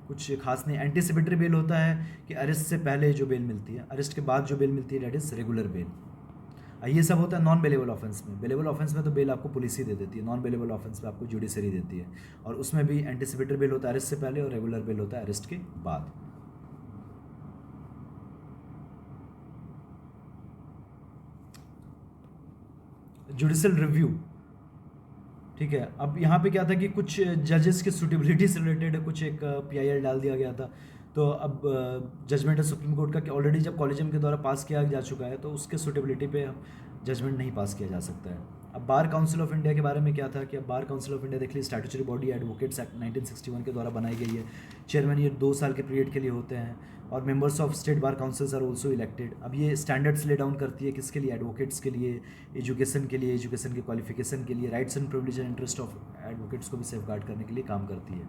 कुछ खास नहीं। एंटीसिपेटरी बेल होता है कि अरेस्ट से पहले जो बेल मिलती है, अरेस्ट के बाद जो बेल मिलती है दैट इज रेगुलर बेल। ये सब होता है नॉन बेलेबल ऑफेंस में। बेलेबल ऑफेंस में तो बेल आपको पुलिस ही दे देती है, नॉन बेलेबल ऑफेंस में आपको जुडिशरी देती है। और उसमें भी एंटीसिपेटरी बेल होता है अरेस्ट से पहले, और रेगुलर बेल होता है अरेस्ट के बाद। जुडिशियल रिव्यू, ठीक है। अब यहाँ पे क्या था कि कुछ जजेस की सूटेबिलिटी से रिलेटेड कुछ एक पीआईएल डाल दिया गया था। तो अब जजमेंट है सुप्रीम कोर्ट का कि ऑलरेडी जब कॉलेजियम के द्वारा पास किया जा चुका है तो उसके सूटेबिलिटी पे जजमेंट नहीं पास किया जा सकता है। अब बार काउंसिल ऑफ इंडिया के बारे में क्या था कि अब बार काउंसिल ऑफ इंडिया देख ली स्टैट्यूटरी बॉडी एडवोकेट्स एक्ट 1961 के द्वारा बनाई गई है। चेयरमैन ये 2 साल के पीरियड के लिए होते हैं और members of state bar councils are also elected. अब ये स्टैंडर्ड्स ले डाउन करती है किसके लिए, एडवोकेट्स के लिए, एजुकेशन के लिए, एजुकेशन के क्वालिफिकेशन के लिए, rights and privilege and interest of advocates को भी सेफ गार्ड करने के लिए काम करती है।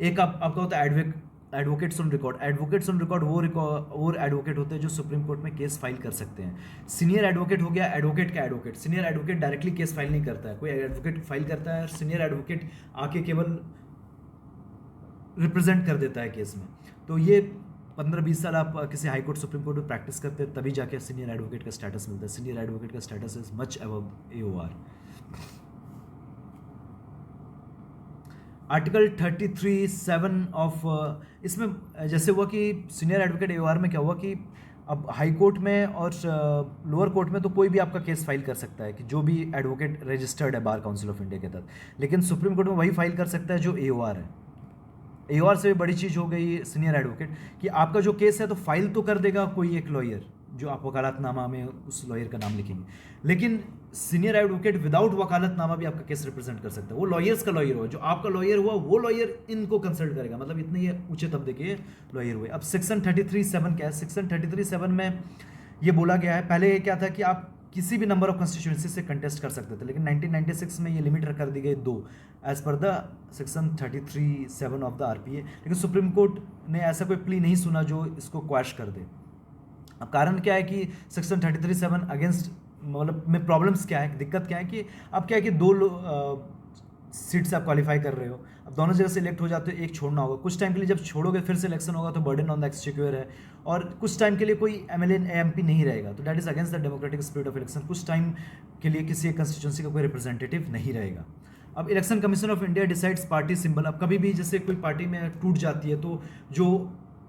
एक आपका होता है advocates on record. Advocates on record वो एडवोकेट होते हैं जो सुप्रीम कोर्ट में केस फाइल कर सकते हैं। सीनियर एडवोकेट हो गया एडवोकेट का advocate. Senior advocate directly case file नहीं करता है, कोई एडवोकेट फाइल करता है, सीनियर एडवोकेट आके केवल रिप्रेजेंट कर देता है केस में। तो ये 15-20 साल आप किसी हाई कोर्ट सुप्रीम कोर्ट में प्रैक्टिस करते हैं तभी जाके सीनियर एडवोकेट का स्टेटस मिलता है। सीनियर एडवोकेट का status is much above AOR। Article 33(7) of इसमें जैसे हुआ कि सीनियर एडवोकेट AOR में क्या हुआ कि अब हाई कोर्ट में और लोअर कोर्ट में तो कोई भी आपका केस फाइल कर सकता है कि जो भी एडवोकेट रजिस्टर्ड है बार काउंसिल ऑफ इंडिया के तहत, लेकिन सुप्रीम कोर्ट में वही फाइल कर सकता है जो AOR है। AOR से भी बड़ी चीज़ हो गई सीनियर एडवोकेट कि आपका जो केस है तो फाइल तो कर देगा कोई एक लॉयर, जो आप वकालतनामा में उस लॉयर का नाम लिखेंगे, लेकिन सीनियर एडवोकेट विदाउट वकालतनामा भी आपका केस रिप्रेजेंट कर सकता है। वो लॉयर्स का लॉयर हुआ, जो आपका लॉयर हुआ वो लॉयर इनको कंसल्ट करेगा, मतलब इतने ये ऊंचे तबके के लॉयर हुए। अब सेक्शन 33(7) क्या है? सेक्शन 33(7) में ये बोला गया है, पहले क्या था कि आप किसी भी नंबर ऑफ कंस्टिट्यूंसी से कंटेस्ट कर सकते थे, लेकिन 1996 में ये लिमिट कर दी गई 2 as per the section 33(7) of the RPA। लेकिन सुप्रीम कोर्ट ने ऐसा कोई प्ली नहीं सुना जो इसको क्वैश कर दे। अब कारण क्या है कि सेक्शन 33(7) अगेंस्ट, मतलब में प्रॉब्लम्स क्या है, दिक्कत क्या है कि अब क्या है कि 2 सीट से आप क्वालिफाई कर रहे हो, अब दोनों जगह से इलेक्ट हो जाते हो, एक छोड़ना होगा। कुछ टाइम के लिए जब छोड़ोगे फिर से इलेक्शन होगा तो बर्डन ऑन द एक्सचेक्योर है, और कुछ टाइम के लिए कोई MLA MP नहीं रहेगा, तो that is against the democratic spirit of election. कुछ टाइम के लिए किसी एक कंस्टिट्यूंसी का कोई रिप्रेजेंटेटिव नहीं रहेगा। अब election commission of India decides party symbol. अब कभी भी जैसे कोई पार्टी में टूट जाती है तो जो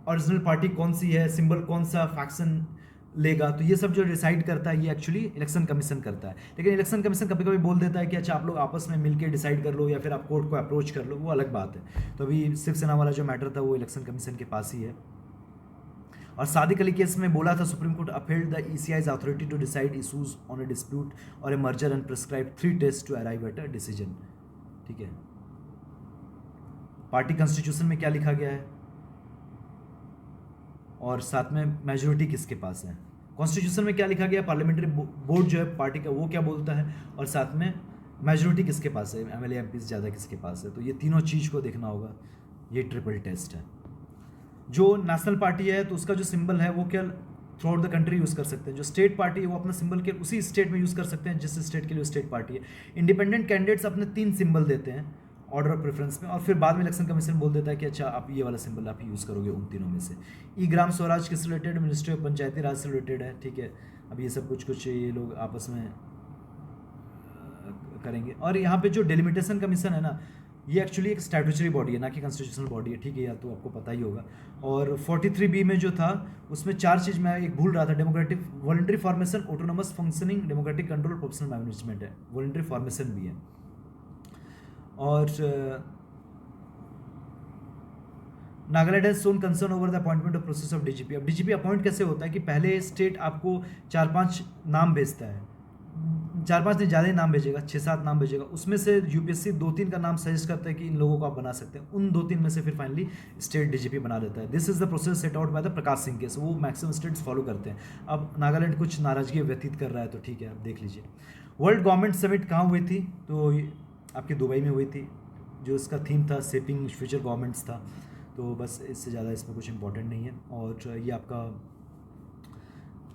ओरिजिनल पार्टी कौन सी है, सिंबल कौन सा फैक्शन लेगा, तो ये सब जो डिसाइड करता है ये एक्चुअली इलेक्शन कमीशन करता है। लेकिन इलेक्शन कमीशन कभी कभी बोल देता है कि अच्छा आप लोग आपस में मिलकर डिसाइड कर लो या फिर आप कोर्ट को अप्रोच कर लो, वो अलग बात है। तो अभी शिवसेना वाला जो मैटर था वो इलेक्शन कमीशन के पास ही है। और सादिक अली केस में बोला था supreme court upheld the ECI's authority to decide issues on a dispute और a merger and prescribe 3 test to arrive at a decision. ठीक है, पार्टी कॉन्स्टिट्यूशन में क्या लिखा गया है और साथ में मेजोरिटी किसके पास है। कॉन्स्टिट्यूशन में क्या लिखा गया, पार्लियामेंट्री बोर्ड जो है पार्टी का वो क्या बोलता है, और साथ में मेजोरिटी किसके पास है, MLA MPs ज़्यादा किसके पास है। तो ये तीनों चीज़ को देखना होगा, ये ट्रिपल टेस्ट है। जो नेशनल पार्टी है तो उसका जो सिंबल है वो क्या through out the country use कर सकते हैं। जो स्टेट पार्टी है वो अपना सिंबल के उसी स्टेट में यूज़ कर सकते हैं जिस स्टेट के लिए स्टेट पार्टी है। इंडिपेंडेंट कैंडिडेट्स अपने 3 सिंबल देते हैं ऑर्डर ऑफ प्रेफरेंस में, और फिर बाद में इलेक्शन कमीशन बोल देता है कि अच्छा आप ये वाला सिंबल आप यूज़ करोगे उन तीनों में से। ग्राम स्वराज किससे रिलेटेड, मिनिस्ट्री ऑफ पंचायती राज से रिलेटेड है। ठीक है, अब ये सब कुछ ये लोग आपस में करेंगे। और यहाँ पे जो डेलिमिटेशन कमीशन है ना, ये एक्चुअली एक स्टैट्यूटरी बॉडी है, ना कि कॉन्स्टिट्यूशनल बॉडी है। ठीक है, या तो आपको पता ही होगा। और 43B में जो था उसमें 4 चीज़ मैं एक भूल रहा था, democratic voluntary formation, autonomous functioning, democratic control, professional management है, वॉलंटरी फॉर्मेशन भी है। और Nagaland has some concern over the appointment of process of DGP। अब DGP अपॉइंट कैसे होता है कि पहले स्टेट आपको 4-5 नाम भेजता है, 4-5 नहीं ज़्यादा ही नाम भेजेगा, 6-7 नाम भेजेगा, उसमें से UPSC 2-3 का नाम सजेस्ट करता है कि इन लोगों को आप बना सकते हैं, उन 2-3 में से फिर फाइनली स्टेट DGP बना देता है। This is the process set out by the Prakash Singh case, वो मैक्सिमम स्टेट्स फॉलो करते हैं। अब नागालैंड कुछ नाराजगी व्यतीत कर रहा है तो ठीक है, आप देख लीजिए। वर्ल्ड गवर्नमेंट समिट कहाँ हुई थी, तो आपकी दुबई में हुई थी, जो इसका थीम था शेपिंग फ्यूचर गवर्नमेंट्स था। तो बस इससे ज़्यादा इसमें कुछ इंपॉर्टेंट नहीं है। और ये आपका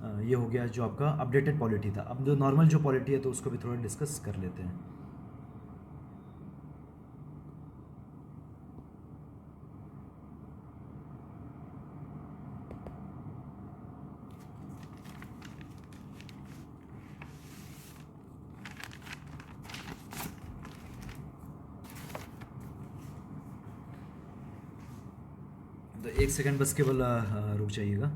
ये हो गया जो आपका अपडेटेड पॉलिटी था। अब जो नॉर्मल जो पॉलिटी है तो उसको भी थोड़ा डिस्कस कर लेते हैं। तो 1 सेकंड बस केवल रुक जाइएगा।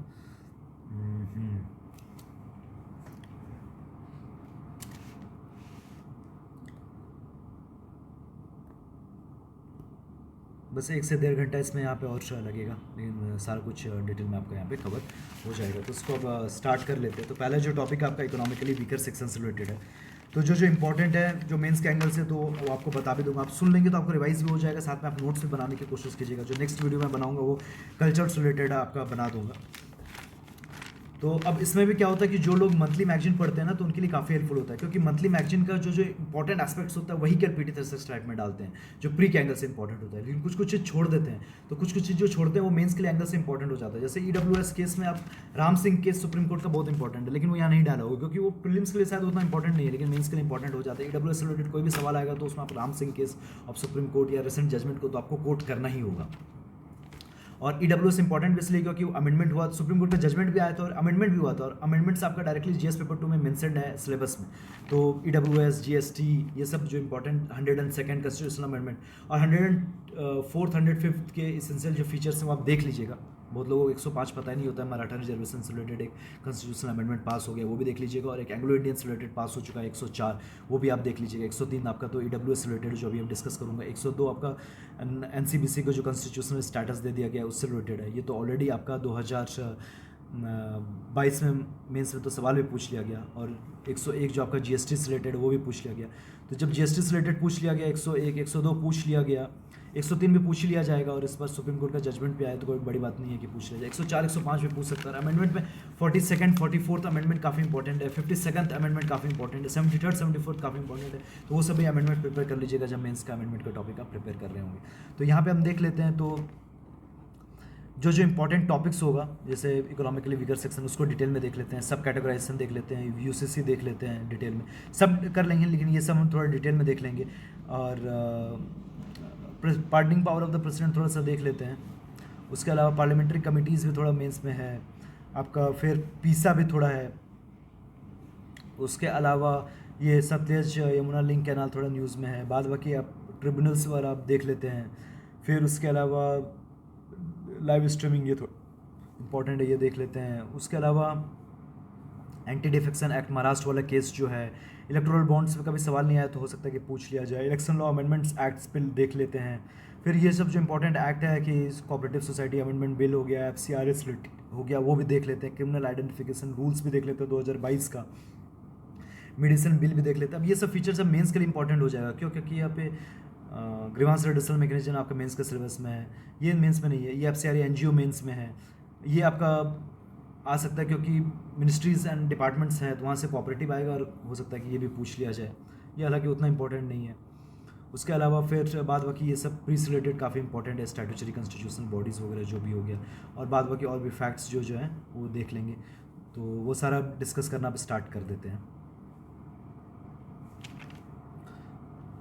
बस 1 से 1.5 घंटा इसमें यहाँ पे और लगेगा, लेकिन सारा कुछ डिटेल में आपका यहाँ पे कवर हो जाएगा। तो इसको अब स्टार्ट कर लेते हैं। तो पहला जो टॉपिक आपका इकोनॉमिकली वीकर सेक्शन से रिलेटेड है, तो जो इंपॉर्टेंट है जो मेंस के एंगल से, तो वो आपको बता भी दूंगा। आप सुन लेंगे तो आपको रिवाइज भी हो जाएगा, साथ में आप नोट्स भी बनाने की कोशिश कीजिएगा। जो नेक्स्ट वीडियो मैं बनाऊंगा वो कल्चर से रिलेटेड आपका बना दूंगा। तो अब इसमें भी क्या होता है कि जो लोग मंथली मैगजीन पढ़ते हैं ना, तो उनके लिए काफ़ी हेल्पफुल होता है, क्योंकि मंथली मैगजीन का जो इंपॉर्टेंट एस्पेक्ट्स होता है वही क्या पीटी थर्सस टाइप में डालते हैं, जो प्री के एंगल से इंपॉर्टेंट होता है। लेकिन कुछ कुछ चीज़ छोड़ देते हैं, तो कुछ कुछ चीज़ जो छोड़ते हैं वो मेंस के लिए एंगल से इंपॉर्टेंट हो जाता है। जैसे EWS केस में आप Ram Singh case supreme court का बहुत इंपॉर्टेंट है, लेकिन वो यहाँ नहीं डाला होगा क्योंकि वो प्रीलिम्स के लिए शायद उतना इंपॉर्टेंट नहीं है, लेकिन मेंस के लिए इंपॉर्टेंट हो जाता है। EWS से रिलेटेड कोई भी सवाल आएगा तो उसमें आप Ram Singh case of supreme court या रिसेंट जजमेंट को तो आपको कोट करना ही होगा। और EWS इंपॉर्टेंट इसलिए क्योंकि अमेंडमेंट हुआ, सुप्रीम कोर्ट का जजमेंट भी आया था और अमेंडमेंट भी हुआ था, और अमेंडमेंट्स आपका डायरेक्टली GS पेपर 2 में मेंशन्ड है सिलेबस में। तो EWS, GST, ये सब जो इंपॉर्टेंट 102nd कंस्टिट्यूशनल अमेंडमेंट और 104th 105th के इसेंशियल जो फीचर्स हैं वो आप देख लीजिएगा। बहुत लोगों को 105 पता ही नहीं होता है। मराठा रिजर्वेशन से रिलेटेड एक कॉन्स्टिट्यूशनल अमेंडमेट पास हो गया, वो भी देख लीजिएगा। और एक एंग्लो इंडियन से रिलेटेड पास हो चुका है 104, वो भी आप देख लीजिएगा। 103 आपका तो EWS से रिलेटेड जो अभी हम डिस्कस करूँगा। 102 आपका NCBC को जो कॉन्स्टिट्यूशनल स्टेटस दे दिया गया उससे रिलेटेड है। ये तो ऑलरेडी आपका 2022 में मेंस में तो सवाल भी पूछ लिया गया। और 101 जो आपका GST से रिलेटेड वो भी पूछ लिया गया। तो जब GST से रिलेटेड पूछ लिया गया, 101, 102 पूछ लिया गया, 103 भी पूछ लिया जाएगा, और इस पर सुप्रीम कोर्ट का जजमेंट भी आया तो कोई बड़ी बात नहीं है कि पूछ लिया जाए। 104, 105 भी पूछ सकता है। अमेंडमेंट में 42nd 44th अमेंडमेंट काफ़ी इंपॉर्टेंट है, 52nd अमेंडमेंट काफ़ी इंपॉर्टेंट है, 73rd 74th काफ़ी इंपॉर्टेंट है। तो वो सभी अमेंडमेंट प्रिपेयर कर लीजिएगा जब मेंस का अमेंडमेंट का टॉपिक आप प्रिपेयर कर रहे होंगे। तो यहाँ पे हम देख लेते हैं, तो जो इंपॉर्टेंट टॉपिक्स होगा, जैसे इकोनॉमिकली वीकर सेक्शन, उसको डिटेल में देख लेते हैं। सब कैटेगराइजेशन देख लेते हैं, UCC देख लेते हैं डिटेल में, सब कर लेंगे, लेकिन ये सब हम थोड़ा डिटेल में देख लेंगे। और pardoning power of the president थोड़ा सा देख लेते हैं। उसके अलावा पार्लियामेंट्री कमिटीज़ भी थोड़ा मेंस में है आपका, फिर पीसा भी थोड़ा है। उसके अलावा ये सतलज यमुना लिंक कैनाल थोड़ा न्यूज़ में है। बाद बाकी आप ट्रिब्यूनल्स वाला आप देख लेते हैं। फिर उसके अलावा लाइव स्ट्रीमिंग ये थोड़ा इंपॉर्टेंट है, ये देख लेते हैं। उसके अलावा एंटी डिफेक्शन एक्ट महाराष्ट्र वाला केस जो है, इलेक्टोरल बॉन्ड्स पे कभी सवाल नहीं आया तो हो सकता है कि पूछ लिया जाए। Election law amendments acts bill देख लेते हैं। फिर ये सब जो इंपॉर्टेंट एक्ट है कि कोऑपरेटिव सोसाइटी अमेंडमेंट बिल हो गया, FCRS हो गया, वो भी देख लेते हैं। क्रिमिनल आइडेंटिफिकेशन रूल्स भी देख लेते हैं 2022 का। मेडिसिन बिल भी देख लेते हैं। अब ये सब फीचर्स अब मेंस के लिए इंपॉर्टेंट हो जाएगा, क्यों? क्योंकि यहाँ पे ग्रीवांस रिडर्सल मैकेनिज्म आपका मेंस का सिलेबस में है, ये मेंस में नहीं है। ये FCRA NGO मेंस में है, ये आपका आ सकता है क्योंकि मिनिस्ट्रीज़ एंड डिपार्टमेंट्स हैं तो वहाँ से कोऑपरेटिव आएगा, और हो सकता है कि ये भी पूछ लिया जाए। ये हालांकि उतना इंपॉर्टेंट नहीं है। उसके अलावा फिर बाद बाकी ये सब प्री रिलेटेड काफ़ी इंपॉर्टेंट है, स्टैट्यूटरी कॉन्स्टिट्यूशनल बॉडीज़ वगैरह जो भी हो गया, और बाद बाकी और भी फैक्ट्स जो हैं वो देख लेंगे। तो वो सारा डिस्कस करना अब स्टार्ट कर देते हैं।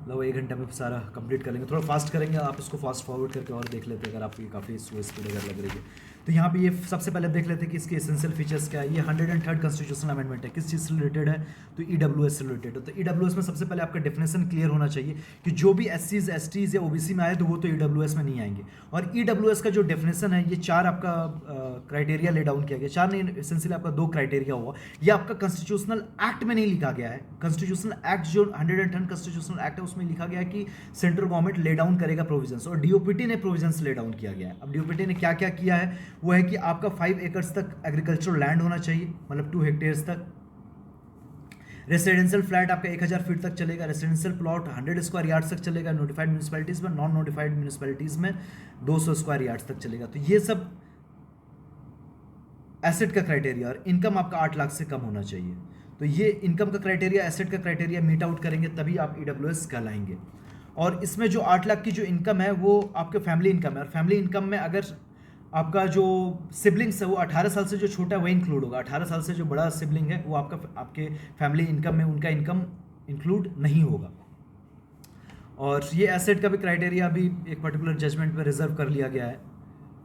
लगभग 1 घंटे में सारा कंप्लीट कर लेंगे। थोड़ा फास्ट करेंगे, आप इसको फास्ट फॉरवर्ड करके और देख लेते हैं अगर आपकी काफ़ी स्लो स्पीड अगर लग रही है। तो यहाँ पे ये सबसे पहले देख लेते हैं कि इसके एसेंशियल फीचर्स क्या है। ये 103rd कॉन्स्टिट्यूशनल अमेंडमेंट है, किस चीज़ से रिलेटेड है? तो EWS से रिलेटेड है। तो EWS में सबसे पहले आपका डेफिनेशन क्लियर होना चाहिए कि जो भी SCs STs या OBC में आए तो वो तो EWS में नहीं आएंगे। और EWS का जो डेफिनेशन है, ये 4 आपका क्राइटेरिया ले डाउन किया गया। 4 नहीं, एसेंशियली आपका 2 क्राइटेरिया हुआ। ये आपका कॉन्स्टिट्यूशनल एक्ट में नहीं लिखा गया है। कॉन्स्टिट्यूशनल एक्ट जो 110 कॉन्स्टिट्यूशनल एक्ट है उसमें लिखा गया है कि सेंट्रल गवर्नमेंट ले डाउन करेगा प्रोविजंस, और DOPT ने प्रोविजंस ले डाउन किया गया है। अब DOPT ने क्या क्या किया है, वो है कि आपका 5 एकर्स तक एग्रीकल्चरल लैंड होना चाहिए, मतलब 2 हेक्टेयर्स तक। रेसिडेंशियल फ्लैट आपका 1000 फीट तक चलेगा। रेसिडेंशियल प्लॉट 100 स्क्वायर यार्ड्स तक चलेगा नोटिफाइड म्यूनिसिपैलिटीज़ में। नॉन नोटिफाइड म्यूनिसिपैलिटीज़ में 200 स्क्वायर यार्ड्स तक चलेगा। तो ये सब एसेट का क्राइटेरिया, और इनकम आपका 8 लाख से कम होना चाहिए। तो ये इनकम का क्राइटेरिया, एसेट का क्राइटेरिया मीट आउट करेंगे तभी आप EWS कहलाएंगे। और इसमें जो 8 लाख की जो इनकम है वो आपके फैमिली इनकम है, और फैमिली इनकम में अगर आपका जो सिबलिंग्स है वो 18 साल से जो छोटा है वो इंक्लूड होगा। 18 साल से जो बड़ा सिबलिंग है वो आपके फैमिली इनकम में उनका इनकम इंक्लूड नहीं होगा। और ये एसेट का भी क्राइटेरिया अभी एक पर्टिकुलर जजमेंट में रिजर्व कर लिया गया है,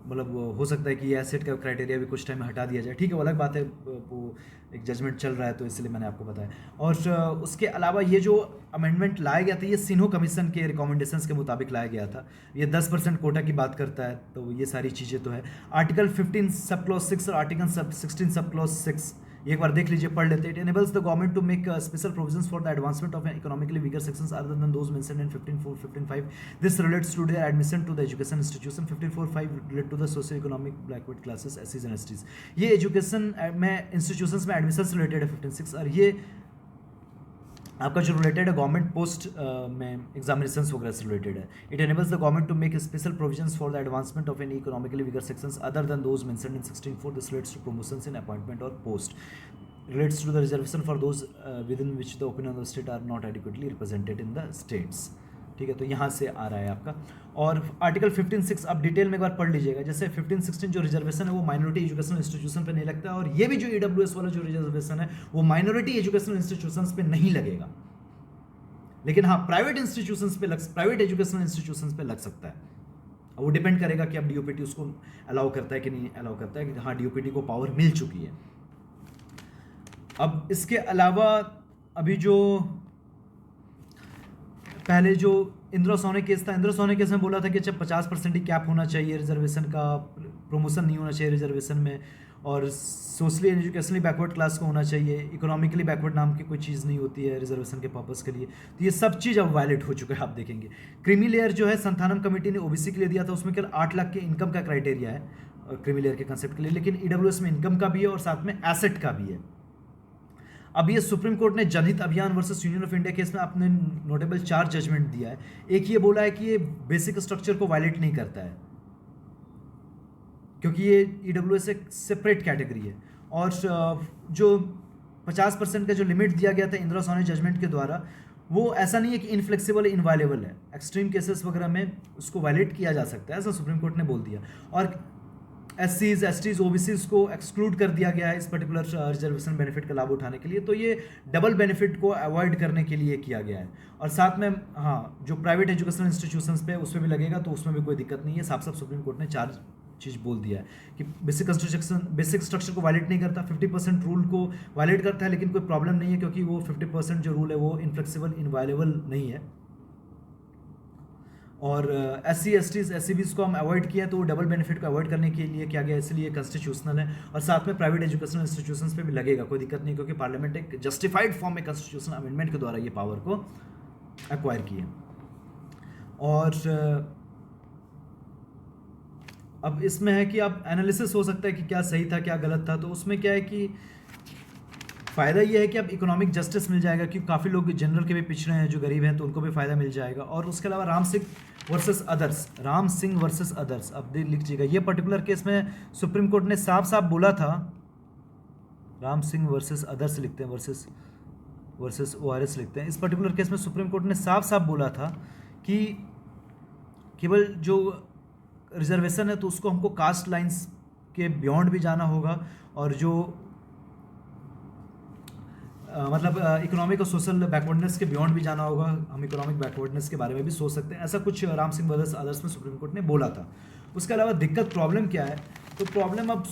मतलब हो सकता है कि ये एसेट का क्राइटेरिया भी कुछ टाइम में हटा दिया जाए। ठीक है, वो अलग बात है, वो एक जजमेंट चल रहा है तो इसलिए मैंने आपको बताया। और उसके अलावा ये जो अमेंडमेंट लाया गया था ये सिन्हो कमीशन के रिकमेंडेशंस के मुताबिक लाया गया था। ये 10% कोटा की बात करता है, तो ये सारी चीज़ें तो है। आर्टिकल 15 सब क्लॉज 6 और आर्टिकल 16 सब क्लॉज 6 ये एक बार देख लीजिए, पढ़ लेते हैं। It enables the government to make special provisions for the advancement of economically weaker sections other than those mentioned in 15.4 15.5। This relates to their admission to the education institution. 15.4.5 relate to the socio economic backward classes एससीज and STs. ये education में institutions में admission से related है 15.6, और ये आपका जो रिलेटेड है गवर्नमेंट पोस्ट में एग्जामिनेशंस वगैरह से रिलेटेड है। It enables the government to make special provisions for the advancement of any economically weaker sections other than those mentioned in 16.4। This relates to promotions in appointment और post. Relates to the reservation for those within which the opinion of the state are not adequately represented in the states। ठीक है, तो यहाँ से आ रहा है आपका। और आर्टिकल 15.6 आप डिटेल में एक बार पढ़ लीजिएगा। जैसे 15.16 जो रिजर्वेशन है वो माइनॉरिटी एजुकेशनल इंस्टीट्यूशन पे नहीं लगता है, और ये भी जो EWS वाला जो रिजर्वेशन है वो माइनॉरिटी एजुकेशनल इंस्टीट्यूशंस पे नहीं लगेगा, लेकिन हाँ प्राइवेट इंस्टीट्यूशंस पे प्राइवेट एजुकेशनल इंस्टीट्यूशंस पे लग सकता है। वो डिपेंड करेगा कि अब DOPT उसको अलाउ करता है कि नहीं अलाउ करता है, कि हाँ DOPT को पावर मिल चुकी है। अब इसके अलावा अभी जो पहले जो इंदिरा सोने केस था, इंदिरा सोने केस में बोला था कि अच्छा 50% ही कैप होना चाहिए रिजर्वेशन का, प्रमोशन नहीं होना चाहिए रिजर्वेशन में, और सोशली एजुकेशनली बैकवर्ड क्लास को होना चाहिए, इकोनॉमिकली बैकवर्ड नाम की कोई चीज़ नहीं होती है रिजर्वेशन के पर्पस के लिए। तो ये सब चीज़ अब वायलेट हो चुका है, आप देखेंगे। क्रीमी लेयर जो है संथानम कमेटी ने OBC के लिए दिया था, उसमें केवल 8 लाख के इनकम का क्राइटेरिया है क्रीमी लेयर के कंसेप्ट के लिए, लेकिन EWS में इनकम का भी है और साथ में एसेट का भी है। अब ये सुप्रीम कोर्ट ने जनहित अभियान versus union of India case में अपने नोटेबल 4 जजमेंट दिया है। एक ये बोला है कि ये बेसिक स्ट्रक्चर को वायलेट नहीं करता है, क्योंकि ये EWS एक सेपरेट कैटेगरी है, और जो 50% का जो लिमिट दिया गया था इंदिरा सोने जजमेंट के द्वारा, वो ऐसा नहीं है कि इनफ्लेक्सिबल इनवायलेबल है, एक्सट्रीम केसेस वगैरह में उसको वायलेट किया जा सकता है, ऐसा सुप्रीम कोर्ट ने बोल दिया। और SCs, STs, OBCs को एक्सक्लूड कर दिया गया है इस पर्टिकुलर रिजर्वेशन बेनिफिट का लाभ उठाने के लिए। तो ये डबल बेनिफिट को अवॉइड करने के लिए किया गया है। और साथ में हाँ जो प्राइवेट एजुकेशनल इंस्टीट्यूशंस पे उसमें भी लगेगा, तो उसमें भी कोई दिक्कत नहीं है। साफ साफ सुप्रीम कोर्ट ने 4 चीज़ बोल दिया है कि बेसिक स्ट्रक्चर को वायलेट नहीं करता, 50% रूल को वायलेट करता है, लेकिन कोई प्रॉब्लम नहीं है, क्योंकि वो 50% जो रूल है वो इनफ्लेक्सिबल इनवायलेबल नहीं है। और SC, STs, SCBs को हम अवॉइड किया, तो डबल बेनिफिट को अवॉइड करने के लिए किया गया, इसलिए कॉन्स्टिट्यूशनल है। और साथ में प्राइवेट एजुकेशनल इंस्टीट्यूशंस पे भी लगेगा, कोई दिक्कत नहीं, क्योंकि पार्लियामेंट एक जस्टिफाइड फॉर्म में कॉन्स्टिट्यूशनल अमेंडमेंट के द्वारा ये पावर को एक्वायर की है। और अब इसमें है कि अब एनालिसिस हो सकता है कि क्या सही था क्या गलत था। तो उसमें क्या है कि फ़ायदा ये है कि अब इकोनॉमिक जस्टिस मिल जाएगा, क्योंकि काफ़ी लोग जनरल के भी पिछड़े हैं, जो गरीब हैं, तो उनको भी फ़ायदा मिल जाएगा। और उसके अलावा राम सिंह वर्सेस अदर्स, अब लिख लीजिएगा, ये पर्टिकुलर केस में सुप्रीम कोर्ट ने साफ साफ बोला था, राम सिंह वर्सेस अदर्स लिखते हैं, वर्सेस ORS लिखते हैं। इस पर्टिकुलर केस में सुप्रीम कोर्ट ने साफ साफ बोला था कि केवल जो रिजर्वेशन है तो उसको हमको कास्ट लाइंस के बियॉन्ड भी जाना होगा, और जो मतलब इकोनॉमिक और सोशल बैकवर्डनेस के बियॉन्ड भी जाना होगा। हम इकोनॉमिक बैकवर्डनेस के बारे में भी सोच सकते हैं, ऐसा कुछ राम सिंह वर्सेस अदर्स में सुप्रीम कोर्ट ने बोला था। उसके अलावा दिक्कत प्रॉब्लम क्या है, तो प्रॉब्लम अब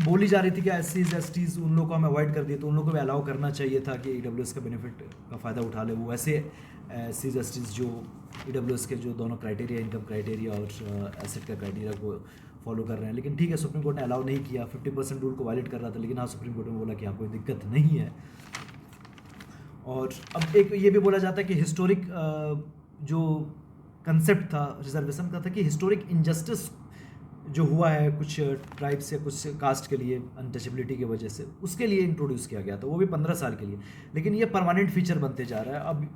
बोली जा रही थी कि SCs, STs उन लोगों को हम अवॉइड कर दिए, तो उन लोगों को भी अलाउ करना चाहिए था कि EWS का बेनिफिट का फ़ायदा उठा ले। वो ऐसे SCs, STs जो EWS के जो दोनों क्राइटेरिया, इनकम क्राइटेरिया और एसेट का क्राइटेरिया को फॉलो कर रहे हैं, लेकिन ठीक है सुप्रीम कोर्ट ने अलाउ नहीं किया, 50% रूल को वायलेट कर रहा था, लेकिन हाँ सुप्रीम कोर्ट ने बोला कि हाँ कोई दिक्कत नहीं है। और अब एक ये भी बोला जाता है कि हिस्टोरिक जो कंसेप्ट था रिजर्वेशन का था कि हिस्टोरिक इनजस्टिस जो हुआ है कुछ ट्राइब्स या कुछ कास्ट के लिए अनटचेबिलिटी की वजह से, उसके लिए इंट्रोड्यूस किया गया था, वो भी 15 साल के लिए। लेकिन ये परमानेंट फीचर बनते जा रहा है। अब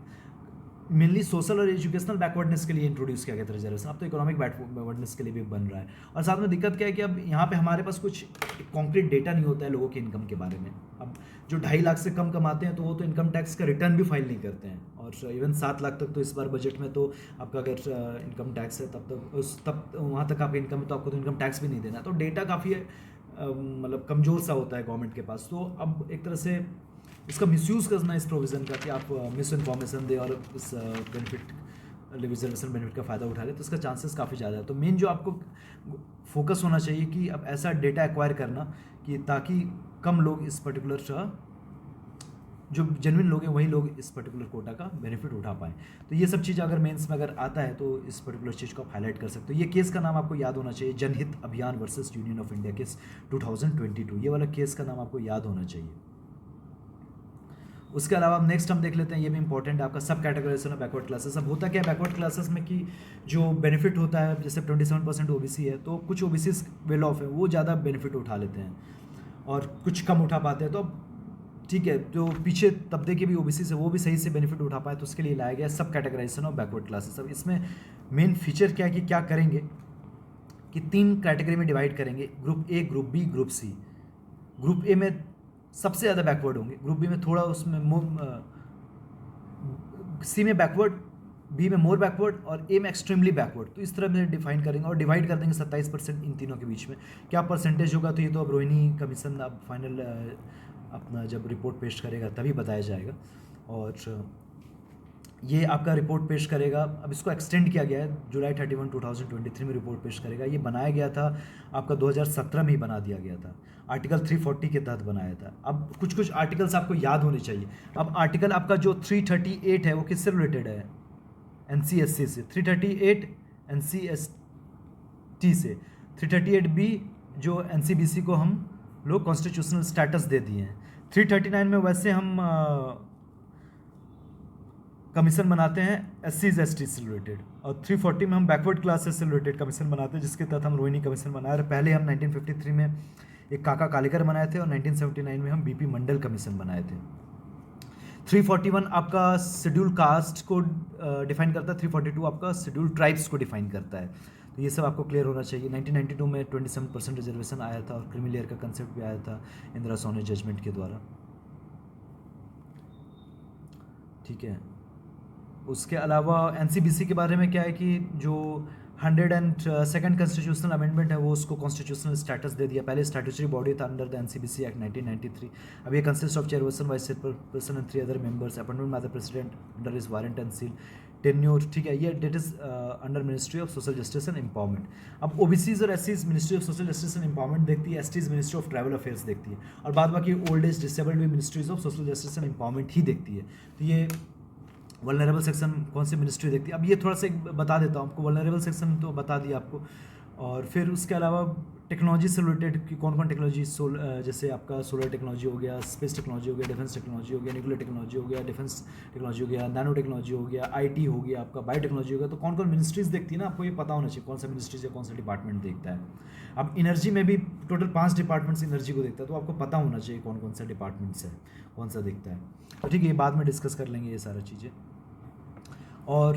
मेनली सोशल और एजुकेशनल बैकवर्डनेस के लिए इंट्रोड्यूस किया गया था रिजर्वेशन, अब तो इकोनॉमिक बैकवर्डनेस के लिए भी बन रहा है। और साथ में दिक्कत क्या है कि अब यहाँ पे हमारे पास कुछ कॉन्क्रीट डेटा नहीं होता है लोगों के इनकम के बारे में। अब जो 2.5 लाख से कम कमाते हैं तो वो तो इनकम टैक्स का रिटर्न भी फाइल नहीं करते हैं, और इवन 7 लाख तक तो इस बार बजट में तो आपका अगर इनकम टैक्स है तब वहाँ तक आपका इनकम है तो आपको तो इनकम टैक्स भी नहीं देना। तो डेटा काफ़ी मतलब कमज़ोर सा होता है गवर्नमेंट के पास। तो अब एक तरह से इसका मिसयूज़ करना इस प्रोविज़न का कि आप मिस इन्फॉर्मेशन दे और इस बेनिफिट रिजर्वेशन बेनिफिट का फ़ायदा उठा ले, तो इसका चांसेस काफ़ी ज़्यादा है। तो मेन जो आपको फोकस होना चाहिए कि अब ऐसा डेटा एक्वायर करना कि ताकि कम लोग इस पर्टिकुलर जो जेन्युइन लोग हैं वही लोग इस पर्टिकुलर कोटा का बेनिफिट उठा पाएँ। तो ये सब चीज़ अगर मेंस में अगर आता है तो इस पर्टिकुलर चीज़ को आप हाईलाइट कर सकते हो। ये केस का नाम आपको याद होना चाहिए, जनहित अभियान versus union of India case 2022। ये वाला केस का नाम आपको याद होना चाहिए। उसके अलावा नेक्स्ट हम देख लेते हैं, ये भी इंपॉर्टेंट है आपका सब कैटेगराइजेशन ऑफ बैकवर्ड क्लासेस। अब होता क्या है बैकवर्ड क्लासेस में कि जो बेनिफिट होता है, जैसे 27% ओबीसी है तो कुछ ओबीसी वेल ऑफ है, वो ज़्यादा बेनिफिट उठा लेते हैं और कुछ कम उठा पाते हैं। तो अब ठीक है, जो पीछे तबके के भी ओबीसी से वो भी सही से बेनिफिट उठा पाए, तो उसके लिए लाया गया सब कैटेगराइजेशन ऑफ बैकवर्ड क्लासेस। अब इसमें मेन फीचर क्या है कि क्या करेंगे कि 3 कैटेगरी में डिवाइड करेंगे, group A, group B, group C. Group A में सबसे ज़्यादा बैकवर्ड होंगे, ग्रुप बी में थोड़ा उसमें सी में बैकवर्ड, बी में मोर बैकवर्ड और ए में एक्सट्रीमली बैकवर्ड। तो इस तरह में डिफाइन करेंगे और डिवाइड कर देंगे 27% इन तीनों के बीच में। क्या परसेंटेज होगा तो ये तो अब रोहिणी कमीशन अब फाइनल अपना जब रिपोर्ट पेश करेगा तभी बताया जाएगा। और ये आपका रिपोर्ट पेश करेगा, अब इसको एक्सटेंड किया गया है, जुलाई 31, 2023 में रिपोर्ट पेश करेगा। ये बनाया गया था आपका 2017 में ही बना दिया गया था, आर्टिकल 340 के तहत बनाया था। अब कुछ कुछ आर्टिकल्स आपको याद होने चाहिए। अब आर्टिकल आपका जो 338 है वो किससे रिलेटेड है, NCSC से। 338 NCST से, 338B जो NCBC को हम लोग कॉन्स्टिट्यूशनल स्टेटस दे दिए हैं। 339 में वैसे हम कमीशन बनाते हैं SCs STs से रिलेटेड, और 340 में हम बैकवर्ड क्लासेस से रिलेटेड कमीशन बनाते हैं, जिसके तहत हम रोहिणी कमीशन बनाए। पहले हम 1953 में एक काका कालेकर बनाए थे और 1979 में हम BP मंडल कमीशन बनाए थे। 341 आपका शेड्यूल कास्ट को डिफाइन करता है, 342 आपका शेड्यूल ट्राइब्स को डिफाइन करता है। तो ये सब आपको क्लियर होना चाहिए। 1992 में 27% रिजर्वेशन आया था और क्रीमी लेयर का कंसेप्ट भी आया था इंदिरा सोनी जजमेंट के द्वारा। ठीक है, उसके अलावा NCBC के बारे में क्या है कि जो 102nd कॉन्स्टिट्यूशनल अमेंडमेंट है वो उसको कॉन्स्टिट्यूशनल स्टेटस दे दिया। पहले स्टैट्यूटरी बॉडी था अंडर द NCBC एक्ट 1993। अब ये consist of chairperson, vice chairperson and 3 other members, appointment by the president under is warrant and seal, tenure. ठीक है, ये that is under ministry of social justice and empowerment. अब OBCs और SCs ministry of social justice and empowerment देखती है, STs ministry of tribal affairs देखती है, और बाद बाकी ओल्ड एज डिसेबल्ड भी ministries of social justice and empowerment ही देखती है। तो ये वल्नरेबल सेक्शन कौन सी मिनिस्ट्री देखती है, अब ये थोड़ा सा बता देता हूँ आपको। वल्नरेबल सेक्शन तो बता दिया आपको, और फिर उसके अलावा टेक्नोलॉजी से रिलेटेड कि कौन कौन टेक्नोलॉजी, जैसे आपका सोलर टेक्नोलॉजी हो गया, स्पेस टेक्नोलॉजी हो गया, डिफेंस टेक्नोलॉजी हो गया, न्यूक्लियर टेक्नोलॉजी हो गया, डिफेंस टेक्नोलॉजी हो गया, नैनो टेक्नोलॉजी हो गया, IT हो गया, आपका बायो टेक्नोलॉजी हो गया। तो कौन कौन मिनिस्ट्रीज देखती है ना, आपको ये पता होना चाहिए कौन सा मिनिस्ट्रीज या कौन सा डिपार्टमेंट देखता है। अब एनर्जी में भी टोटल 5 डिपार्टमेंट्स एनर्जी को देखता है, तो आपको पता होना चाहिए कौन कौन सा डिपार्टमेंट्स है, कौन सा देखता है। तो ठीक है, ये बाद में डिस्कस कर लेंगे ये सारी चीज़ें। और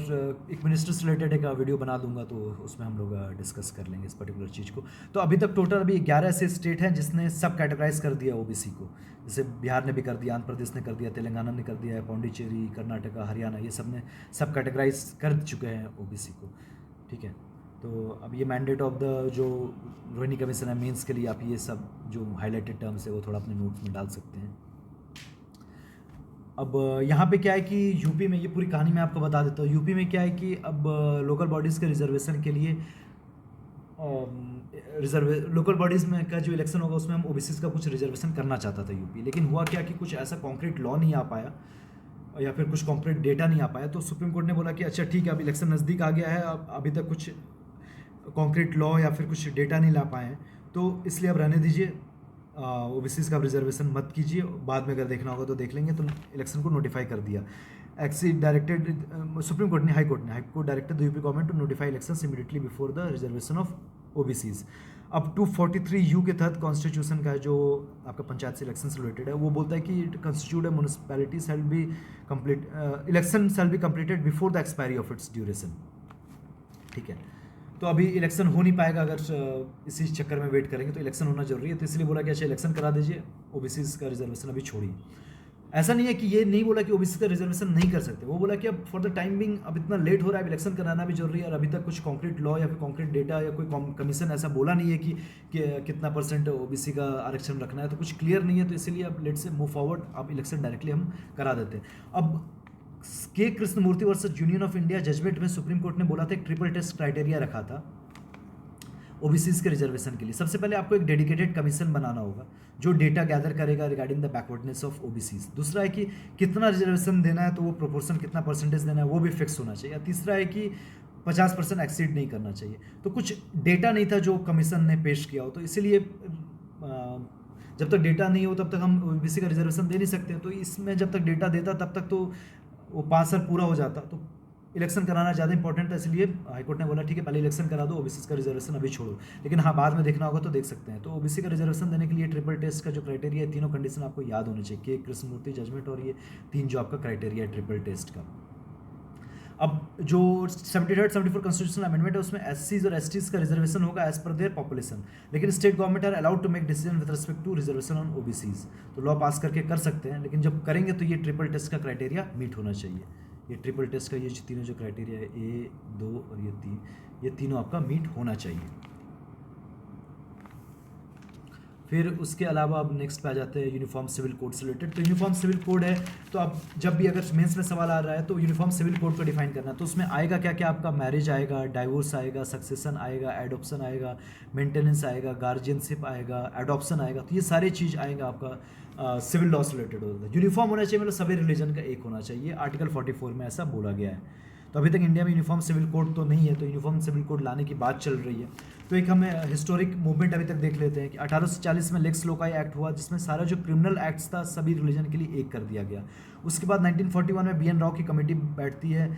एक मिनिस्टर से रिलेटेड एक वीडियो बना दूंगा, तो उसमें हम लोग डिस्कस कर लेंगे इस पर्टिकुलर चीज़ को। तो अभी तक टोटल अभी 11 ऐसे स्टेट हैं जिसने सब कैटेगराइज कर दिया OBC को। जैसे बिहार ने भी कर दिया, आंध्र प्रदेश ने कर दिया, तेलंगाना ने कर दिया है, पौंडीचेरी, कर्नाटका, हरियाणा, ये सब ने सब कैटेगराइज कर चुके हैं OBC को। ठीक है, तो अब ये मैंडेट ऑफ द जो रोहिणी कमीशन है मेंस के लिए, आप ये सब जो हाईलाइटेड टर्म्स है वो थोड़ा अपने नोट्स में डाल सकते हैं। अब यहाँ पे क्या है कि यूपी में, ये पूरी कहानी मैं आपको बता देता हूँ। यूपी में क्या है कि अब लोकल बॉडीज़ के रिजर्वेशन के लिए लोकल बॉडीज़ में का जो इलेक्शन होगा उसमें हम OBCs का कुछ रिजर्वेशन करना चाहता था यूपी, लेकिन हुआ क्या कि कुछ ऐसा कॉन्क्रीट लॉ नहीं आ पाया या फिर कुछ कॉन्क्रीट डेटा नहीं आ पाया। तो सुप्रीम कोर्ट ने बोला कि अच्छा ठीक है, अब इलेक्शन नज़दीक आ गया है, अब अभी तक कुछ कॉन्क्रीट लॉ या फिर कुछ डेटा नहीं ला पाए हैं, तो इसलिए अब रहने दीजिए, OBCs का रिजर्वेशन मत कीजिए, बाद में अगर देखना होगा तो देख लेंगे। तो इलेक्शन को नोटिफाई कर दिया। डायरेक्टेड सुप्रीम कोर्ट ने, high court directed the UP government to notify elections immediately before the reservation of OBCs। अब 243U के तहत कॉन्स्टिट्यूशन का जो आपका पंचायत से इलेक्शन से रिलेटेड है, वो बोलता है कि constitute A municipality shall be complete, election shall be completed before the expiry of its duration. ठीक है, तो अभी इलेक्शन हो नहीं पाएगा अगर इसी चक्कर में वेट करेंगे, तो इलेक्शन होना जरूरी है। तो इसलिए बोला कि अच्छा इलेक्शन करा दीजिए, OBCs का रिजर्वेशन अभी छोड़िए। ऐसा नहीं है कि ये नहीं बोला कि OBCs का रिजर्वेशन नहीं कर सकते, वो बोला कि अब फॉर द टाइम बिंग अब इतना लेट हो रहा है, अब इलेक्शन कराना भी जरूरी है, और अभी तक कुछ कॉन्क्रीट लॉ या फिर कॉन्क्रीट डेटा या कोई कमीशन ऐसा बोला नहीं है कि कितना % OBC का आरक्षण रखना है, तो कुछ क्लियर नहीं है। तो इसीलिए अब लेट से मूव फॉरवर्ड, अब इलेक्शन डायरेक्टली हम करा देते हैं। अब K Krishnamurthy versus union of India judgment में सुप्रीम कोर्ट ने बोला था, एक ट्रिपल टेस्ट क्राइटेरिया रखा था OBCs के रिजर्वेशन के लिए। सबसे पहले आपको एक डेडिकेटेड कमीशन बनाना होगा जो डेटा गैदर करेगा regarding the backwardness of OBCs। दूसरा है कि कितना रिजर्वेशन देना है, तो वो प्रोपोर्शन कितना % देना है वो भी फिक्स होना चाहिए। तीसरा है कि 50% एक्सीड नहीं करना चाहिए। तो कुछ डेटा नहीं था जो कमीशन ने पेश किया हो, तो इसीलिए जब तक डेटा नहीं हो तब तक हम ओबीसी का रिजर्वेशन दे नहीं सकते। तो इसमें जब तक डेटा देता तब तक तो वो 5 साल पूरा हो जाता, तो इलेक्शन कराना ज़्यादा इंपॉर्टेंट था, इसलिए हाईकोर्ट ने बोला ठीक है पहले इलेक्शन करा दो, ओबीसी का रिजर्वेशन अभी छोड़ो। लेकिन हाँ, बाद में देखना होगा तो देख सकते हैं। तो ओबीसी का रिजर्वेशन देने के लिए ट्रिपल टेस्ट का जो क्राइटेरिया है, तीनों कंडीशन आपको याद होने चाहिए, के कृष्णमूर्ति जजमेंट और ये 3 जो आपका क्राइटेरिया है ट्रिपल टेस्ट का। अब जो 73rd 74 कॉन्स्टिट्यूशनल अमेंडमेंट है उसमें एससीज और एसटीज का रिजर्वेशन होगा एज पर देयर पॉपुलेशन, लेकिन state government are allowed to make decision with respect to reservation on OBCs. तो लॉ पास करके कर सकते हैं, लेकिन जब करेंगे तो ये ट्रिपल टेस्ट का क्राइटेरिया मीट होना चाहिए। ये ट्रिपल टेस्ट का ये तीनों जो क्राइटेरिया है, ए 2 और ये 3, ये तीनों आपका मीट होना चाहिए। फिर उसके अलावा अब नेक्स्ट पे आ जाते हैं यूनिफॉर्म सिविल कोड से रिलेटेड। तो यूनिफॉर्म सिविल कोड है, तो अब जब भी अगर मेंस में सवाल आ रहा है तो यूनिफॉर्म सिविल कोड को डिफाइन करना है। तो उसमें आएगा क्या क्या, आपका मैरिज आएगा, डाइवोर्स आएगा, सक्सेशन आएगा, एडॉप्शन आएगा, मेंटेनेंस आएगा, गार्जियनशिप आएगा, एडॉप्शन आएगा। तो ये सारी चीज़ आएगा आपका सिविल लॉ से रिलेटेड होता है। यूनिफॉर्म होना चाहिए, मतलब सभी रिलीजन का एक होना चाहिए, आर्टिकल 44 में ऐसा बोला गया है। तो अभी तक इंडिया में यूनिफॉर्म सिविल कोड तो नहीं है, तो यूनिफॉर्म सिविल कोड लाने की बात चल रही है। तो एक हमें हिस्टोरिक मूवमेंट अभी तक देख लेते हैं कि 1840 में लेक्स लोकाई एक्ट हुआ, जिसमें सारा जो क्रिमिनल एक्ट्स था सभी रिलीजन के लिए एक कर दिया गया। उसके बाद 1941 में BN राव की कमेटी बैठती है